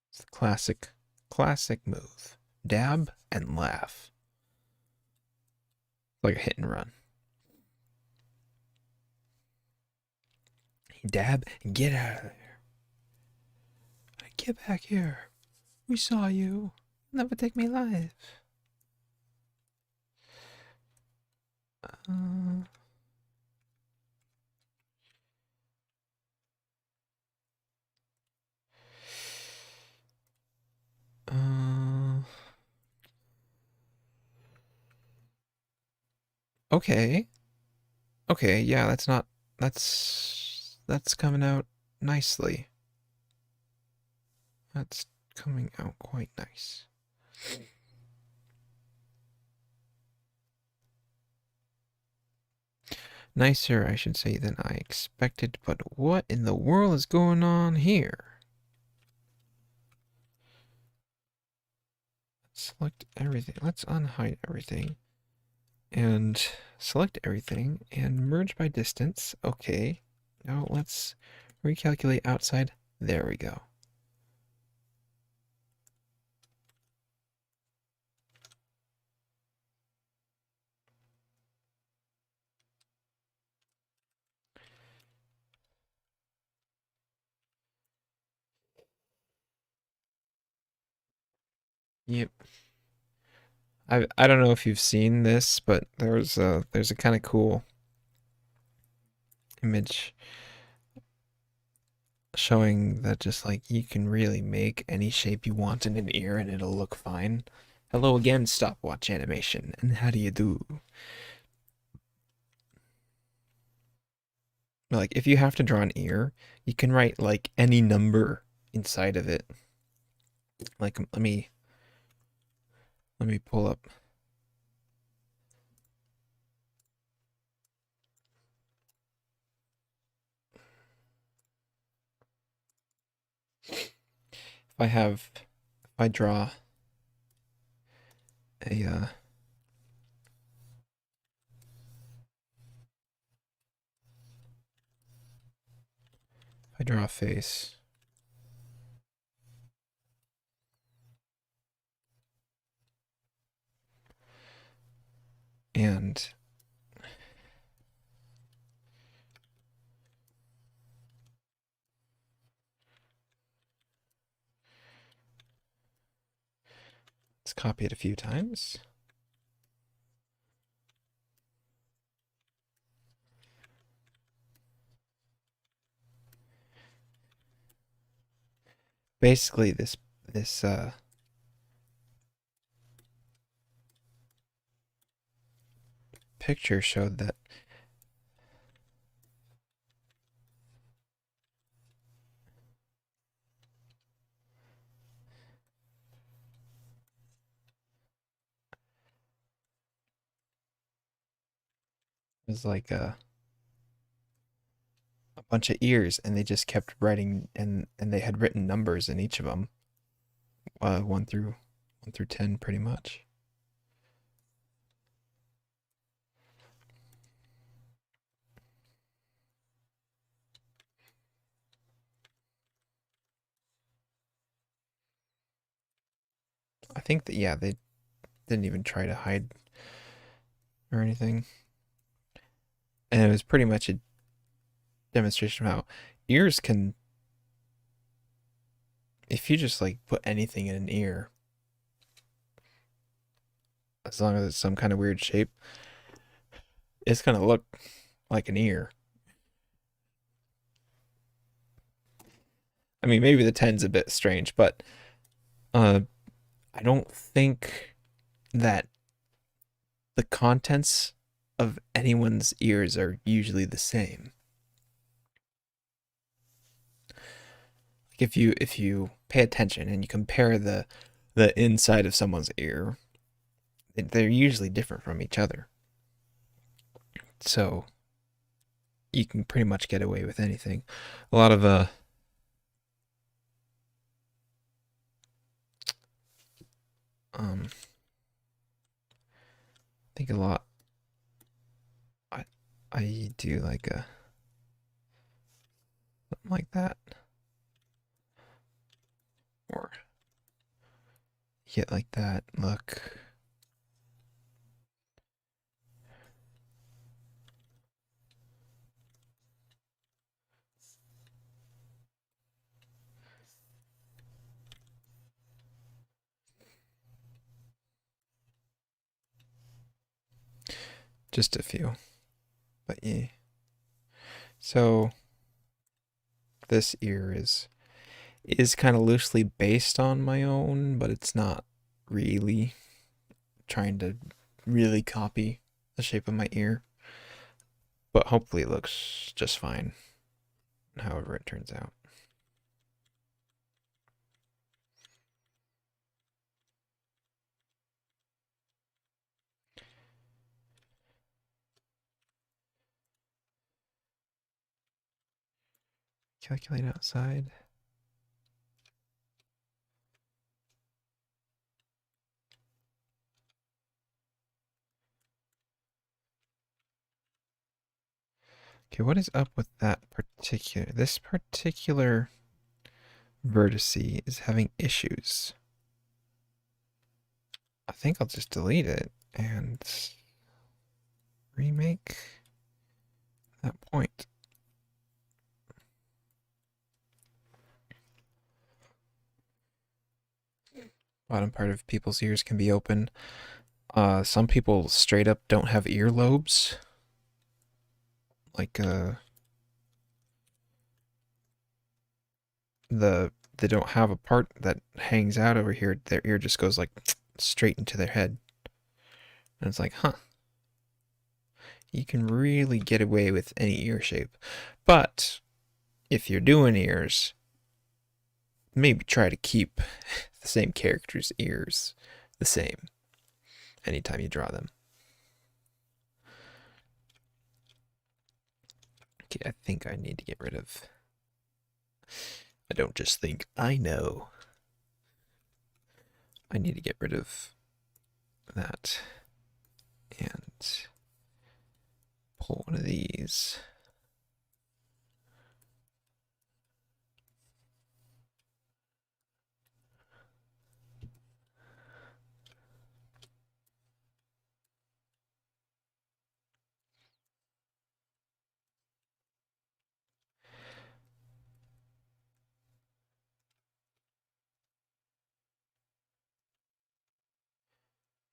It's the classic move. Dab and laugh. Like a hit and run. Dab and get out of there. Get back here. We saw you. Never take me alive. Okay. Okay, yeah, that's coming out nicely. That's coming out quite nice. Nicer, I should say, than I expected, but what in the world is going on here? Select everything. Let's unhide everything. And select everything and merge by distance. Okay. Now let's recalculate outside. There we go. Yep. I don't know if you've seen this, but there's a kind of cool image showing that just like you can really make any shape you want in an ear and it'll look fine. Hello again, stopwatch animation, and how do you do? Like if you have to draw an ear, you can write like any number inside of it. Like let me pull up. If I draw a if I draw a face, and let's copy it a few times. Basically this picture showed that it was like a bunch of ears, and they just kept writing, and they had written numbers in each of them, 1 through 10, pretty much. I think that yeah, they didn't even try to hide or anything, and it was pretty much a demonstration of how ears can if you just like put anything in an ear, as long as it's some kind of weird shape, it's gonna look like an ear. I mean, maybe the 10's a bit strange, but I don't think that the contents of anyone's ears are usually the same. Like if you pay attention and you compare the inside of someone's ear, they're usually different from each other. So you can pretty much get away with anything. A lot of I think a lot I do like a something like that, or get like that look. Just a few, but yeah. So this ear is kind of loosely based on my own, but it's not really trying to really copy the shape of my ear. But hopefully it looks just fine, however it turns out. Calculate outside. Okay, what is up with this particular vertice is having issues. I think I'll just delete it and remake that point. Bottom part of people's ears can be open. Some people straight up don't have earlobes. Like they don't have a part that hangs out over here. Their ear just goes like straight into their head. And it's like, huh. You can really get away with any ear shape. But if you're doing ears, maybe try to keep the same character's ears the same anytime you draw them. Okay, I think I need to get rid of... I don't just think, I know. I need to get rid of that and pull one of these.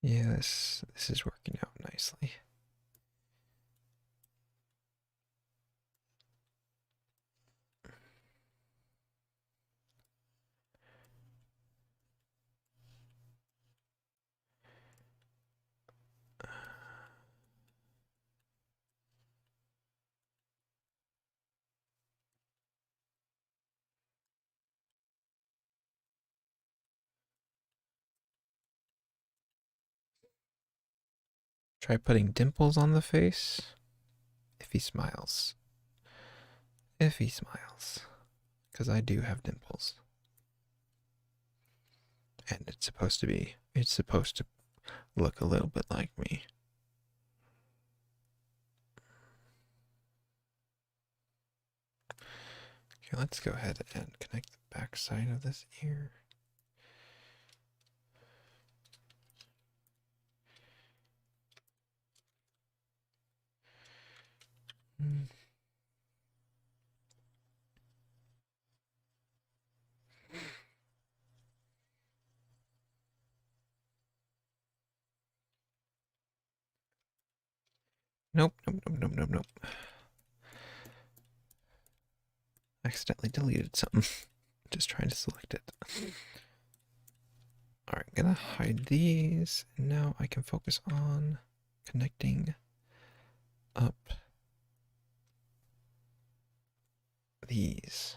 Yeah, this is working out nicely. Try putting dimples on the face. If he smiles. If he smiles. Because I do have dimples. And it's supposed to look a little bit like me. Okay, let's go ahead and connect the back side of this ear. Nope, nope, nope, nope, nope, nope. Accidentally deleted something. Just trying to select it. Alright, gonna hide these. And now I can focus on connecting up these.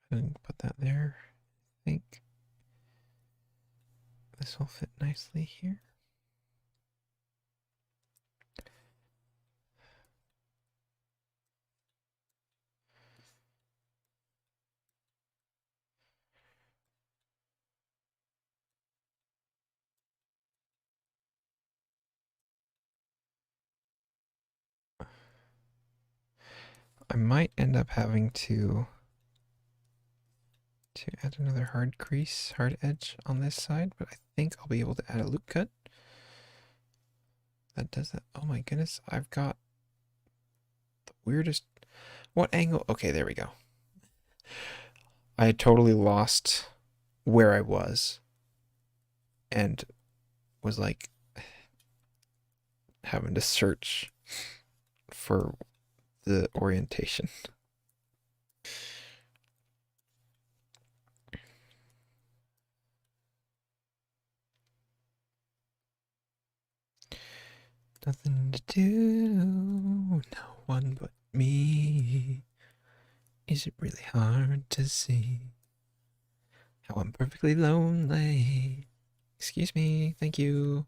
And put that there. I think this will fit nicely here. I might end up having to add another hard crease, hard edge on this side, but I think I'll be able to add a loop cut. That does that. Oh my goodness, I've got the weirdest. What angle? Okay, there we go. I had totally lost where I was and was like having to search for the orientation. Nothing to do, no one but me. Is it really hard to see how I'm perfectly lonely? Excuse me, thank you.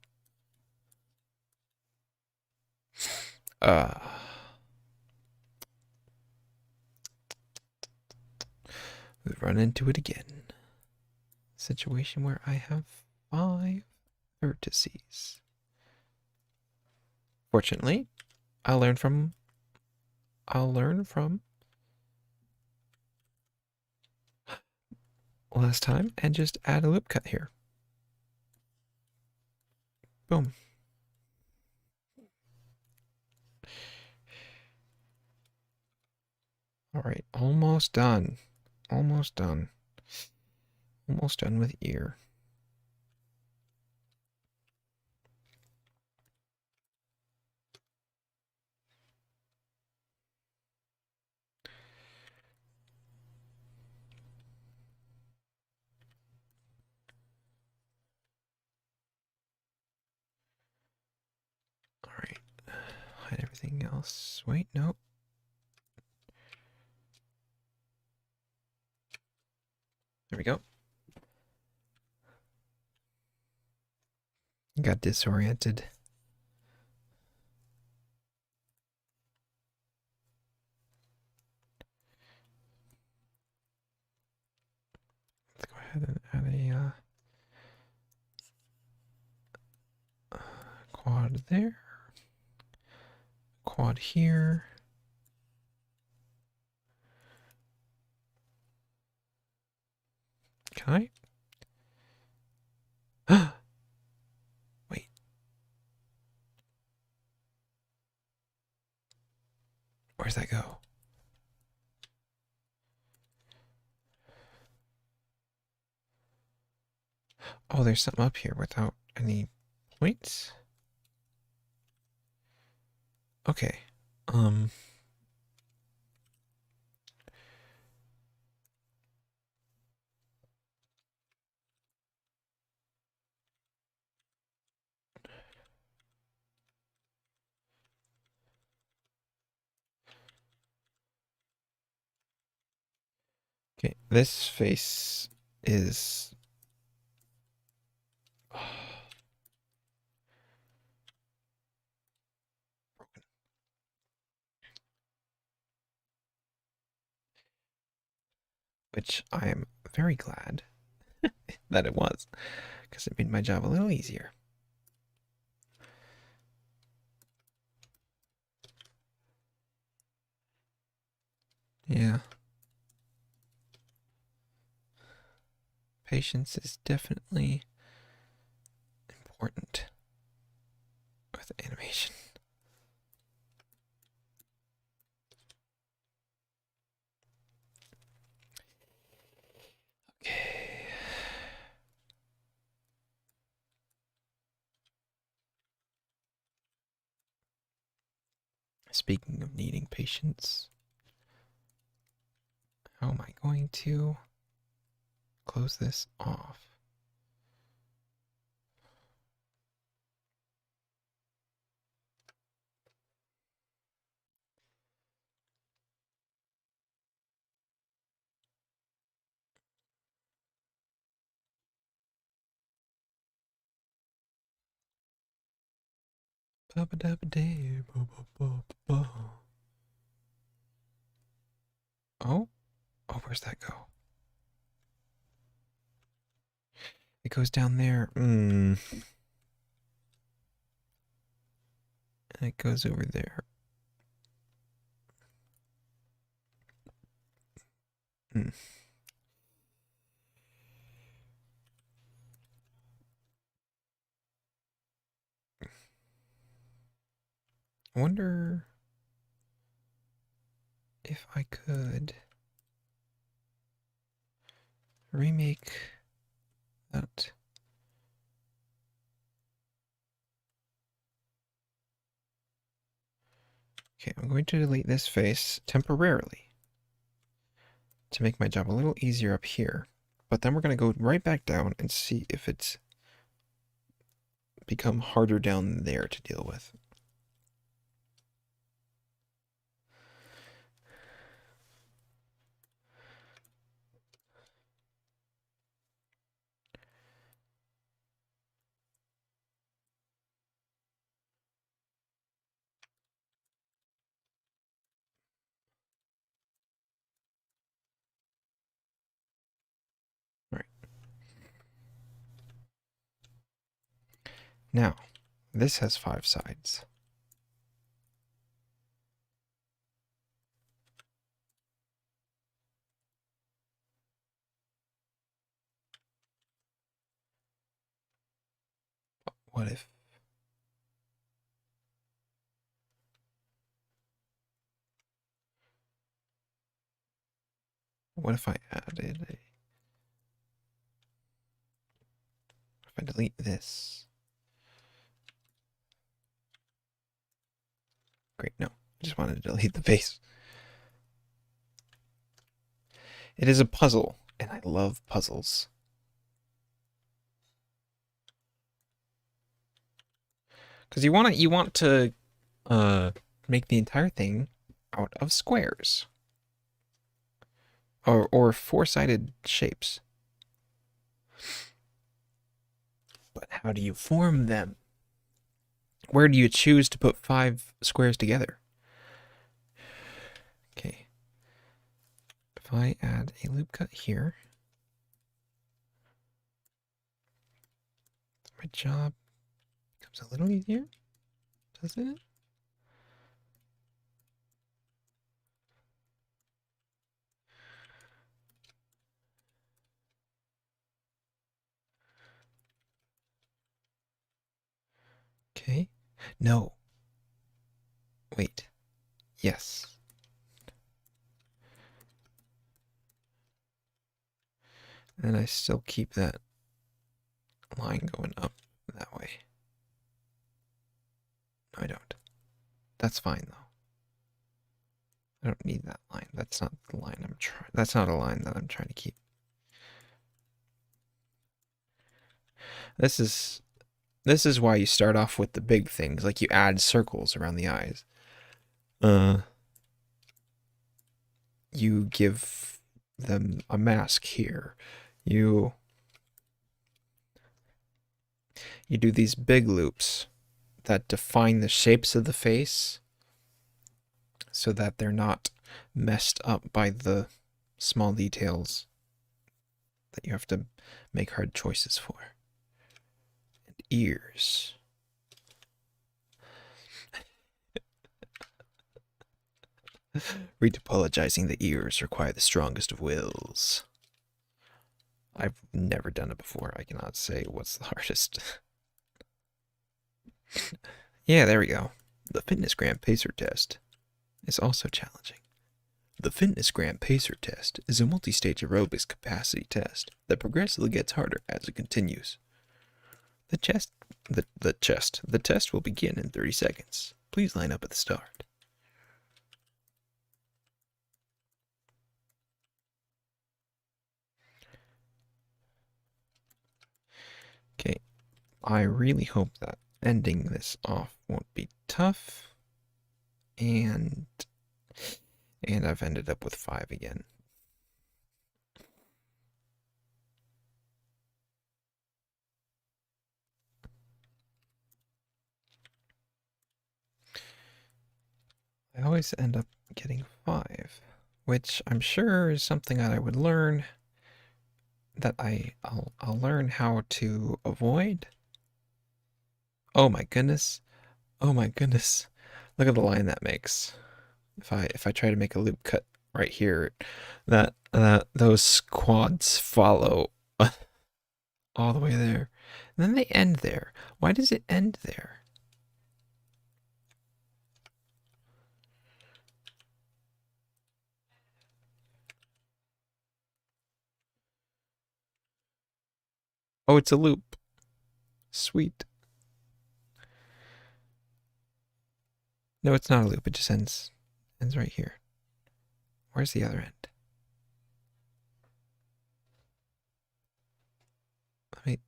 We've run into it again. Situation where I have 5 vertices. Fortunately, I'll learn from last time and just add a loop cut here. Boom. All right, almost done. Almost done. Almost done with ear. All right. Hide everything else. Wait, no. There we go. Got disoriented. Let's go ahead and add a quad there. Quad here. Can I? Wait. Where's that go? Oh, there's something up here without any points. Okay. Okay, this face is which I am very glad that it was, because it made my job a little easier. Yeah. Patience is definitely important with animation. Okay. Speaking of needing patience, how am I going to close this off? Oh, where's that go? It goes down there. And it goes over there. I wonder if I could remake that. Okay, I'm going to delete this face temporarily to make my job a little easier up here. But then we're going to go right back down and see if it's become harder down there to deal with. Now, this has 5 sides. What if I added a... If I delete this... Great, no. I just wanted to delete the face. It is a puzzle, and I love puzzles. Because you want to make the entire thing out of squares. Or 4-sided shapes. But how do you form them? Where do you choose to put 5 squares together? Okay. If I add a loop cut here, my job becomes a little easier, doesn't it? Okay. No. Wait. Yes. And I still keep that line going up that way. No, I don't. That's fine though. I don't need that line. That's not the line I'm trying. That's not a line that I'm trying to keep. This is why you start off with the big things, like you add circles around the eyes. You give them a mask here. You do these big loops that define the shapes of the face so that they're not messed up by the small details that you have to make hard choices for. And ears. Retopologizing the ears require the strongest of wills. I've never done it before. I cannot say what's the hardest. Yeah, there we go. The Fitness Gram Pacer Test is also challenging. The Fitness Gram Pacer Test is a multi-stage aerobics capacity test that progressively gets harder as it continues. The test will begin in 30 seconds. Please line up at the start. I really hope that ending this off won't be tough. And I've ended up with 5 again. I always end up getting 5, which I'm sure is something that I would learn, that I'll learn how to avoid. Oh my goodness. Oh my goodness. Look at the line that makes. If I try to make a loop cut right here, that those quads follow all the way there. And then they end there. Why does it end there? Oh, it's a loop. Sweet. No, it's not a loop. It just ends right here. Where's the other end? Let me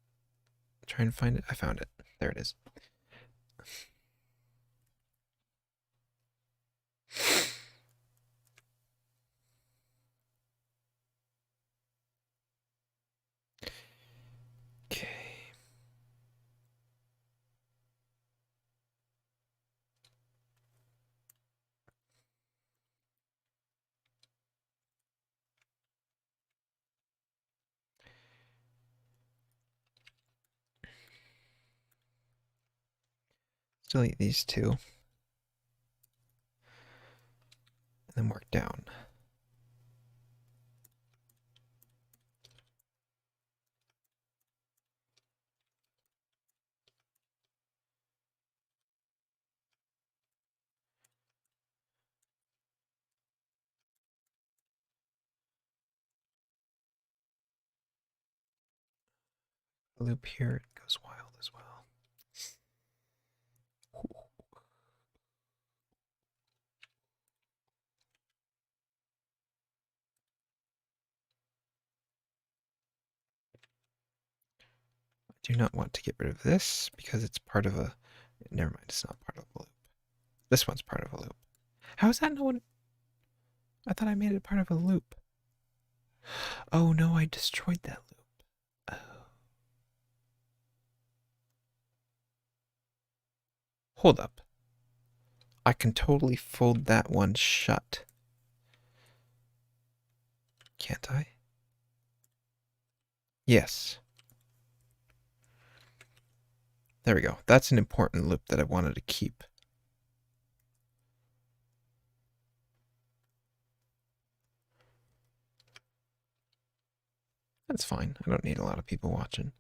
try and find it. I found it. There it is. Okay. Delete these two. And then work down. The loop here, it goes wild as well. I do not want to get rid of this because it's part of a... Never mind, it's not part of a loop. This one's part of a loop. How is that no one... I thought I made it part of a loop. Oh no, I destroyed that loop. Oh. Hold up. I can totally fold that one shut. Can't I? Yes. There we go. That's an important loop that I wanted to keep. That's fine. I don't need a lot of people watching.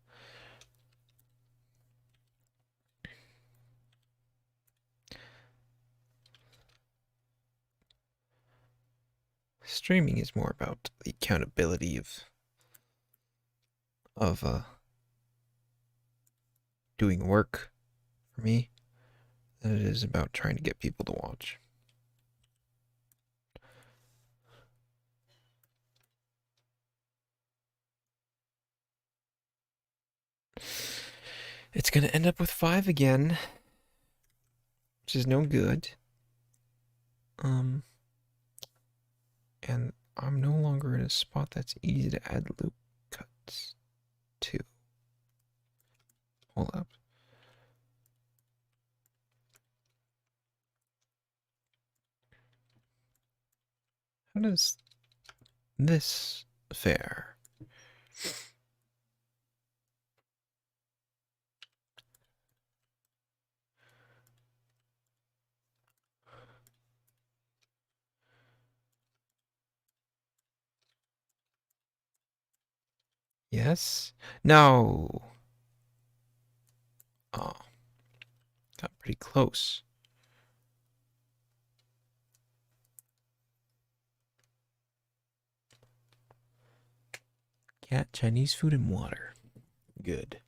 Streaming is more about the accountability of doing work for me than it is about trying to get people to watch. It's gonna end up with 5 again, which is no good. And I'm no longer in a spot that's easy to add loop cuts to. Hold up. How does this fare? Yes? No. Oh. Got pretty close. Cat, Chinese food, and water. Good.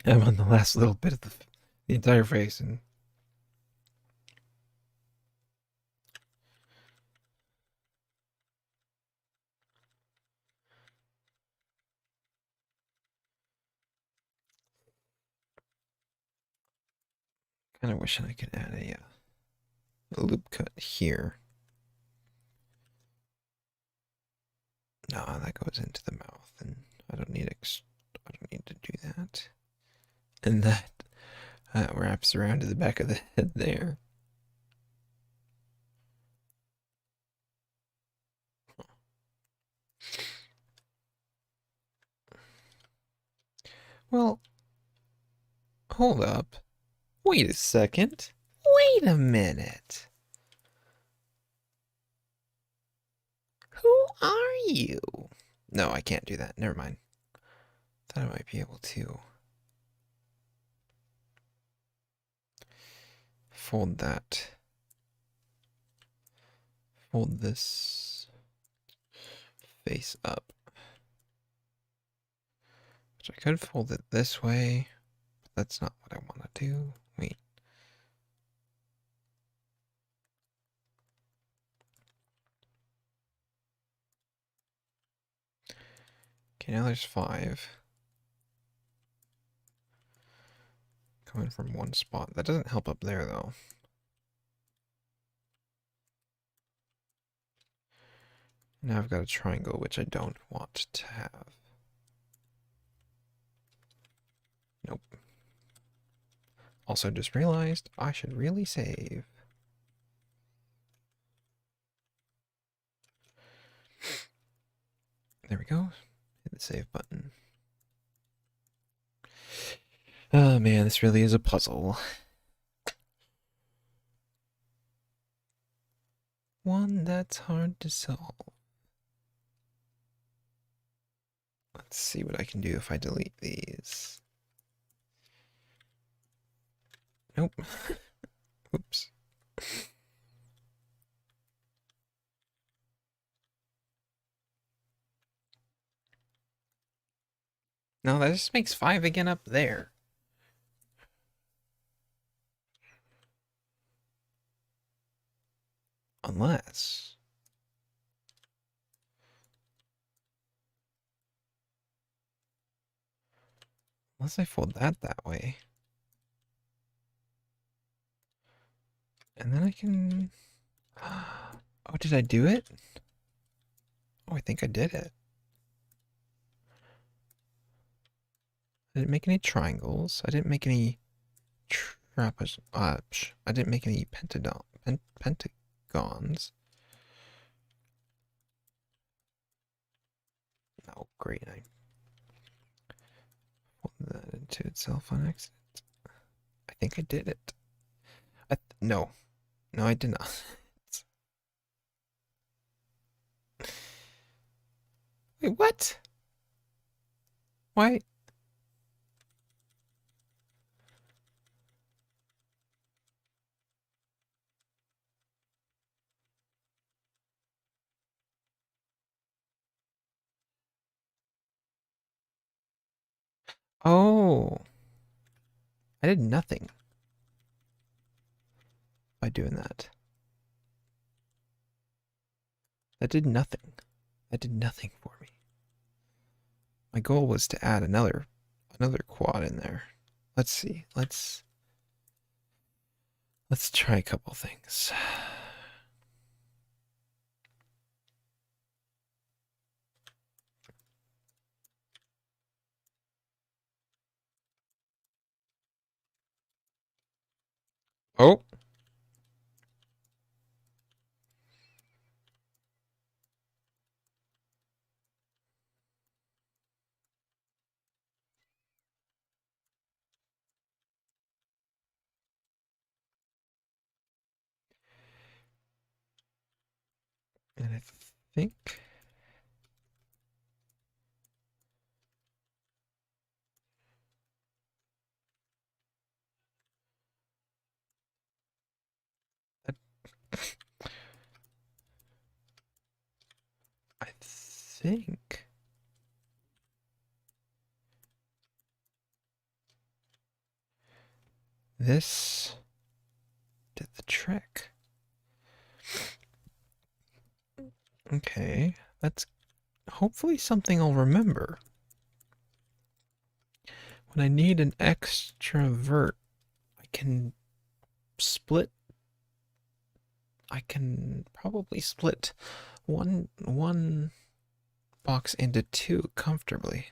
I'm on the last little bit of the entire face, and Kind of wishing I could add a loop cut here. No, that goes into the mouth, and I don't need to do that. And that wraps around to the back of the head there. Well, hold up. Wait a second. Wait a minute. Who are you? No, I can't do that. Never mind. Thought I might be able to fold that. Fold this face up. Which I could fold it this way, but that's not what I want to do. Wait. Okay, now there's 5. Coming from one spot. That doesn't help up there, though. Now I've got a triangle, which I don't want to have. Nope. Also just realized I should really save. There we go. Hit the save button. Oh man, this really is a puzzle. One that's hard to solve. Let's see what I can do if I delete these. Nope. Oops. No, that just makes 5 again up there. Unless... Unless I fold that way. And then I can... Oh, did I do it? Oh, I think I did it. I didn't make any triangles. I didn't make any trapezoids. I didn't make any pentagons. Oh, great. I folded that into itself on accident. I think I did it. No. No, I did not. Wait, what? Why? Oh. I did nothing by doing that. That did nothing. That did nothing for me. My goal was to add another quad in there. Let's see. Let's try a couple things. Oh. And I think I think this did the trick. Okay, that's hopefully something I'll remember. When I need an extrovert, I can split. I can probably split one box into two comfortably.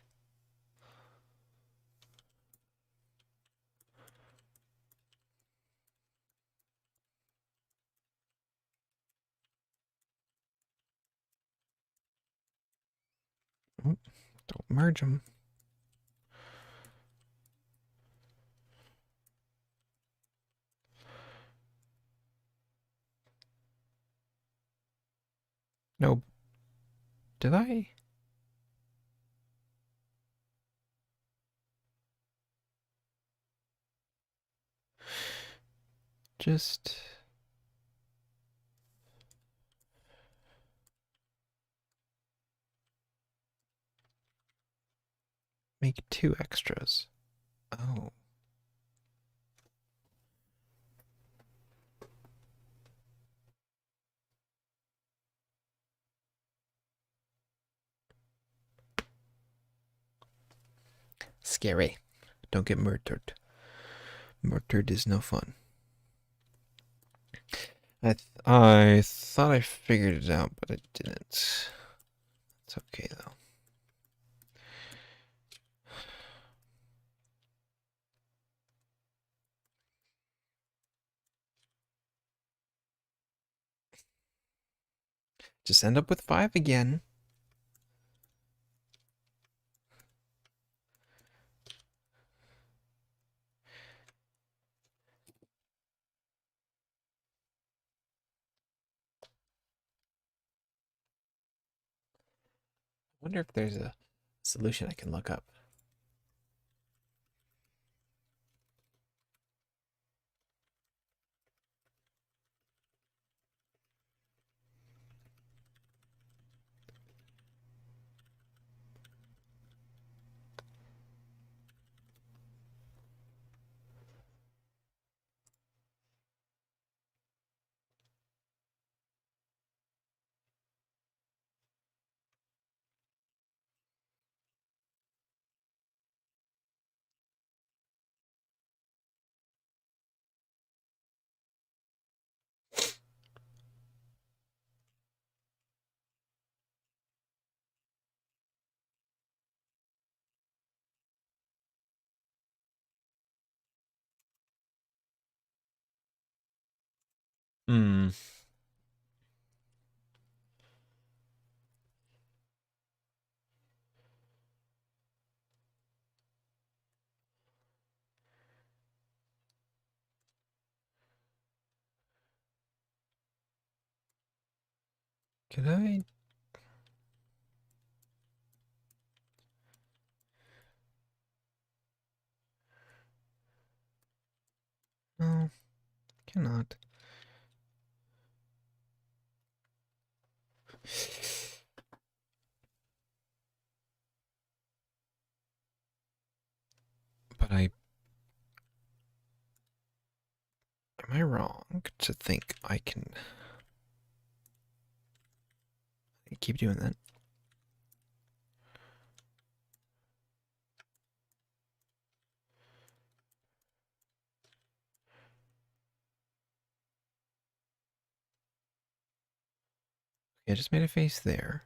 Don't merge them. No. Did I? Just make two extras. Oh. Scary. Don't get murdered. Murdered is no fun. I thought I figured it out, but I didn't. It's okay though. Just end up with 5 again. I wonder if there's a solution I can look up. Hmm. Could I? No, cannot. But am I wrong to think I can keep doing that? Okay, I just made a face there.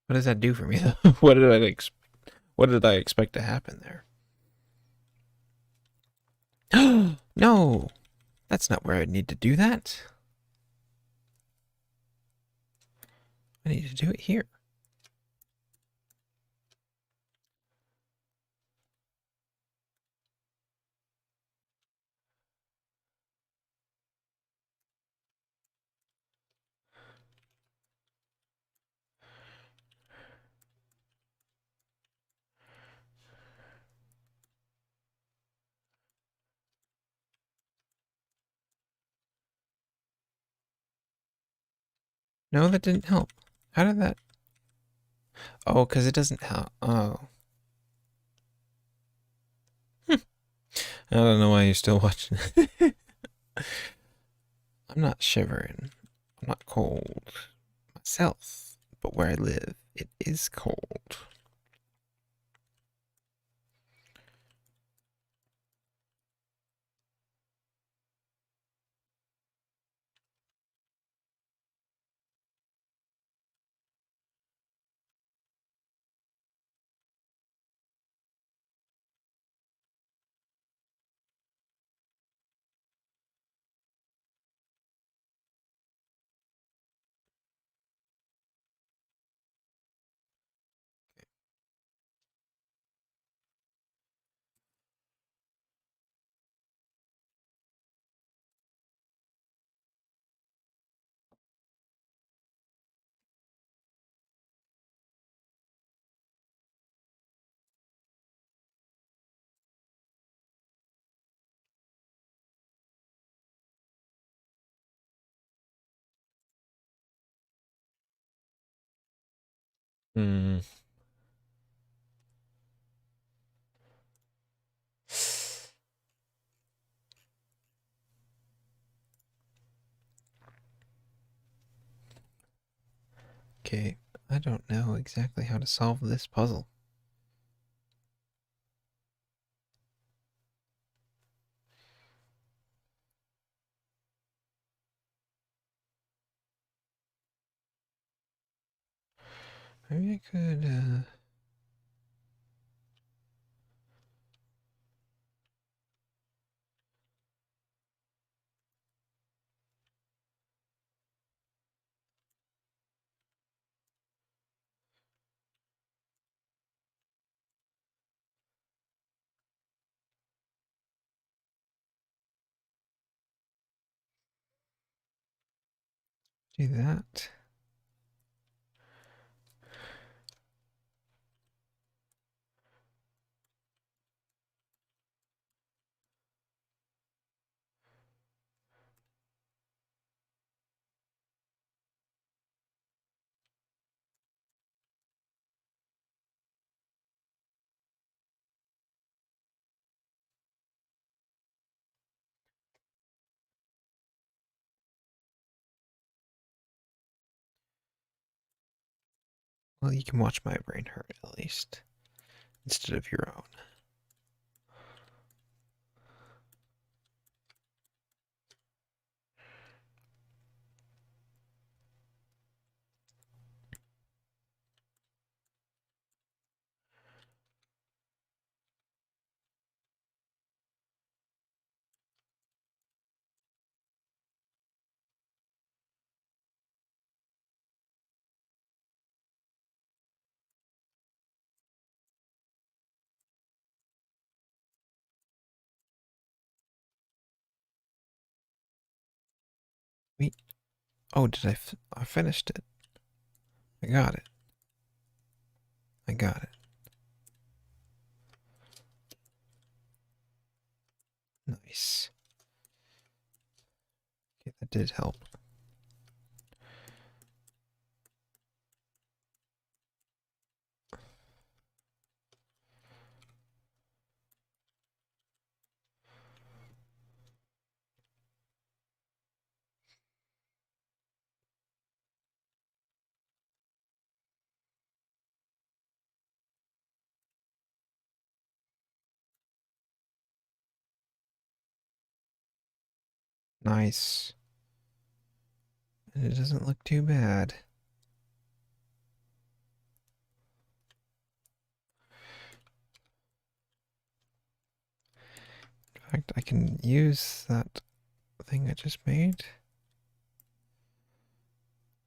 What does that do for me though? What did I expect to happen there? No, that's not where I need to do that. I need to do it here. No, that didn't help. How did that? Oh, because it doesn't help. Oh. I don't know why you're still watching. I'm not shivering. I'm not cold myself, but where I live It is cold. Hmm. Okay, I don't know exactly how to solve this puzzle. Maybe I could, do that. Well, you can watch my brain hurt at least, instead of your own. Wait. Oh, did I finished it. I got it. I got it. Nice. Okay, that did help. Nice. And it doesn't look too bad. In fact, I can use that thing I just made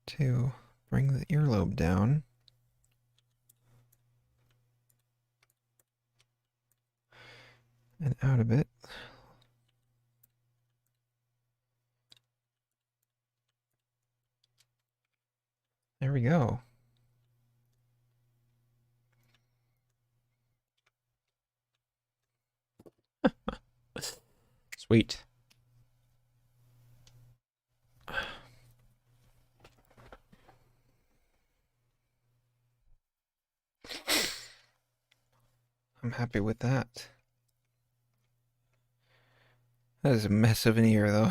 to bring the earlobe down. And out a bit. There we go. Sweet. I'm happy with that. That is a mess of an ear, though.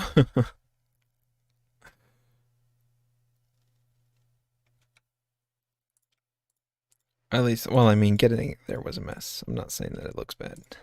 At least, well, I mean, getting it there was a mess. I'm not saying that it looks bad.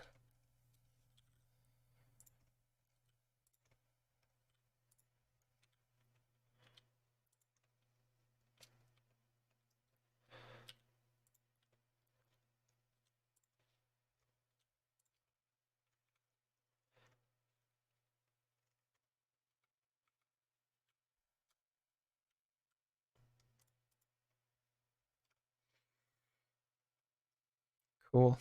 Cool.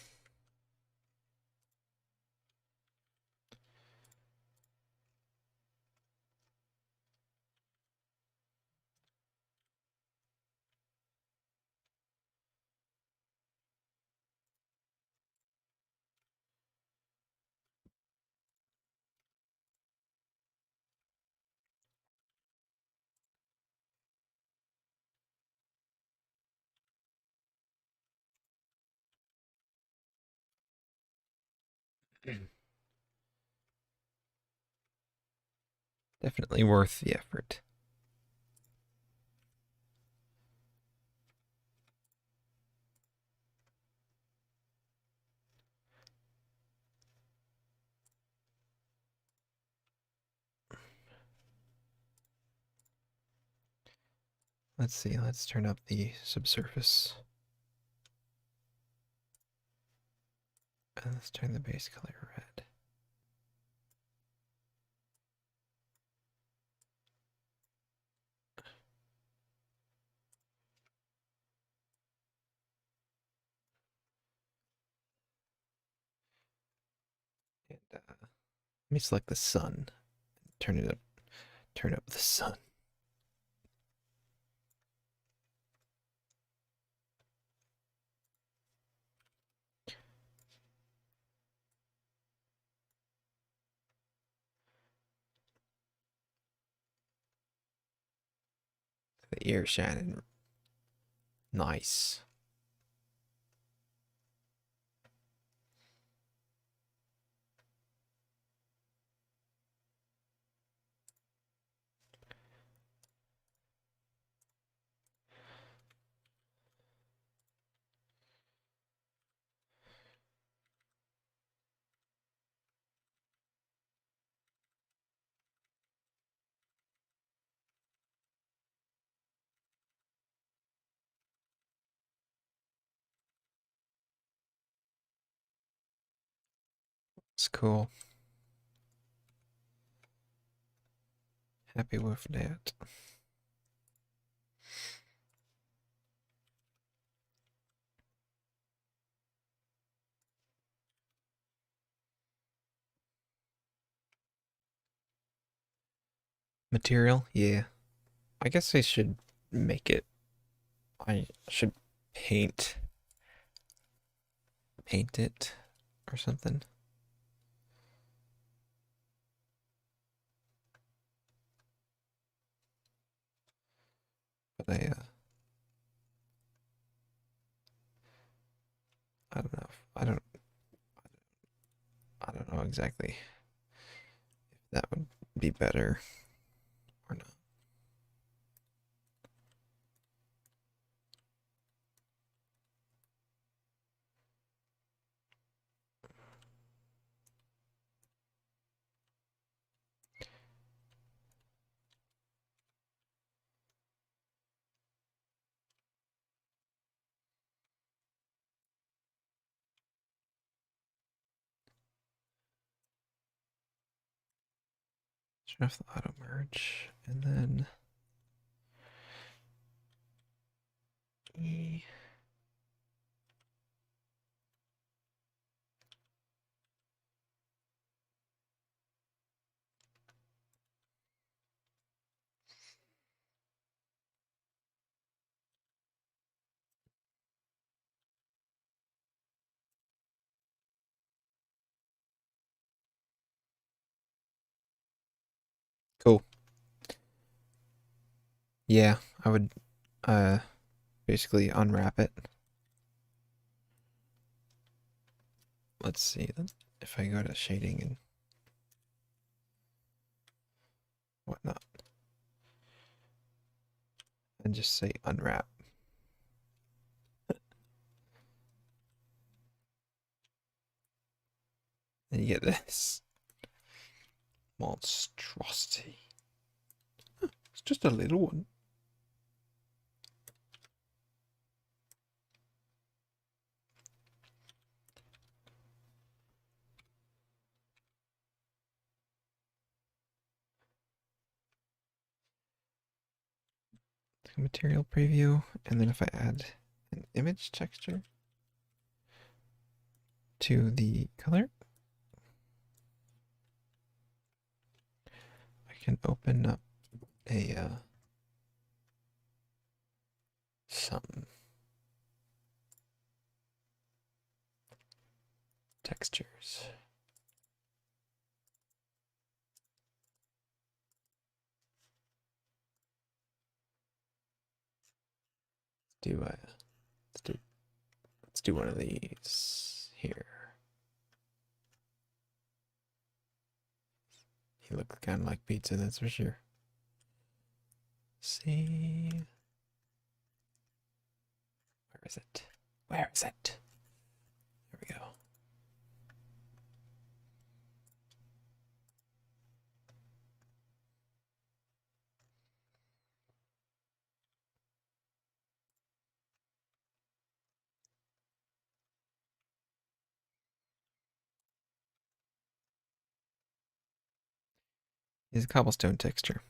Definitely worth the effort. Let's see, let's turn up the subsurface. And let's turn the base color red. And let me select the sun. Turn it up. Turn up the sun. The ear shining. Nice. It's cool. Happy with that. Material? Yeah. I guess I should make it. I should paint it or something. But I don't know. I don't know exactly if that would be better or not. Turn off the auto merge and then E. Cool. Yeah, I would basically unwrap it. Let's see if I go to shading and whatnot and just say unwrap. And you get this monstrosity. It's just a little one. Material preview, and then if I add an image texture to the color, I can open up a some textures. Let's do one of these here. He looks kind of like pizza, that's for sure. See, where is it? Where is it? There we go. Is a cobblestone texture.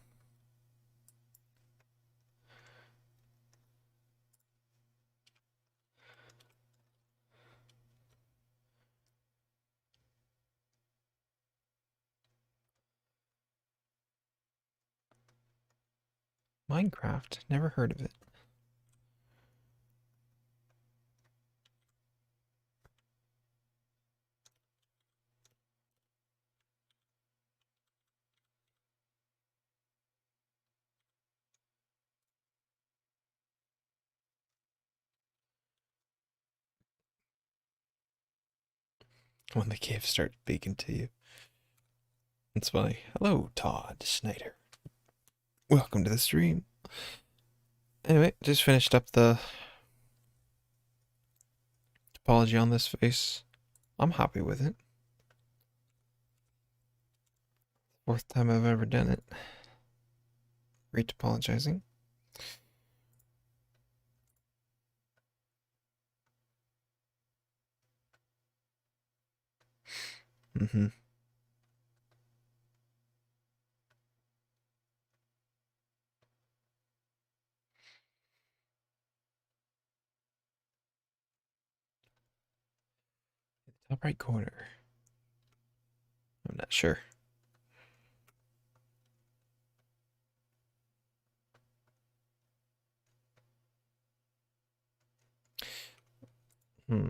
Minecraft, never heard of it. When the caves start speaking to you. It's funny. Hello, Todd Snyder. Welcome to the stream. Anyway, just finished up the topology on this face. I'm happy with it. Fourth time I've ever done it. Retopologizing. Mm-hmm. Top right corner. I'm not sure. Hmm.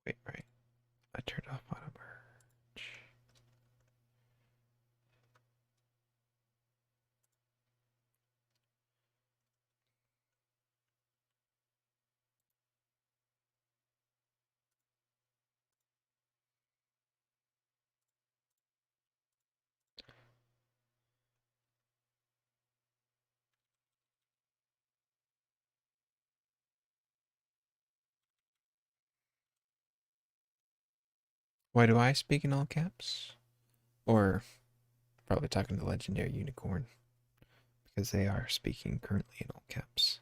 Wait, right. I turned off auto merge. Why do I speak in all caps? Or probably talking to Legendary Unicorn, because they are speaking currently in all caps.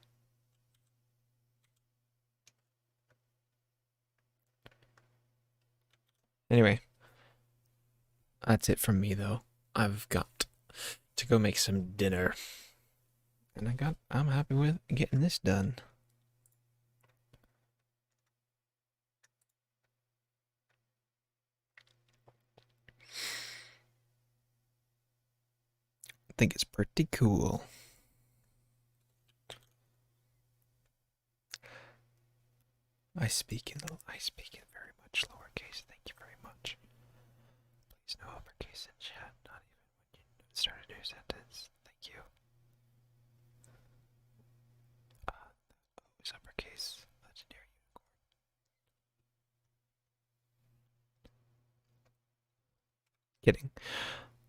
Anyway, that's it from me though. I've got to go make some dinner. And I'm happy with getting this done. I think it's pretty cool. I speak in very much lowercase. Thank you very much. Please no uppercase in chat, not even when you start a new sentence. Thank you. Always uppercase. Legendary Unicorn. Kidding.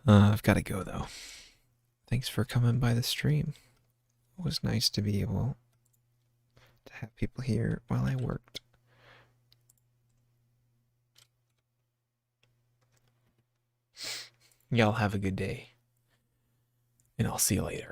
I've got to go though. Thanks for coming by the stream. It was nice to be able to have people here while I worked. Y'all have a good day. And I'll see you later.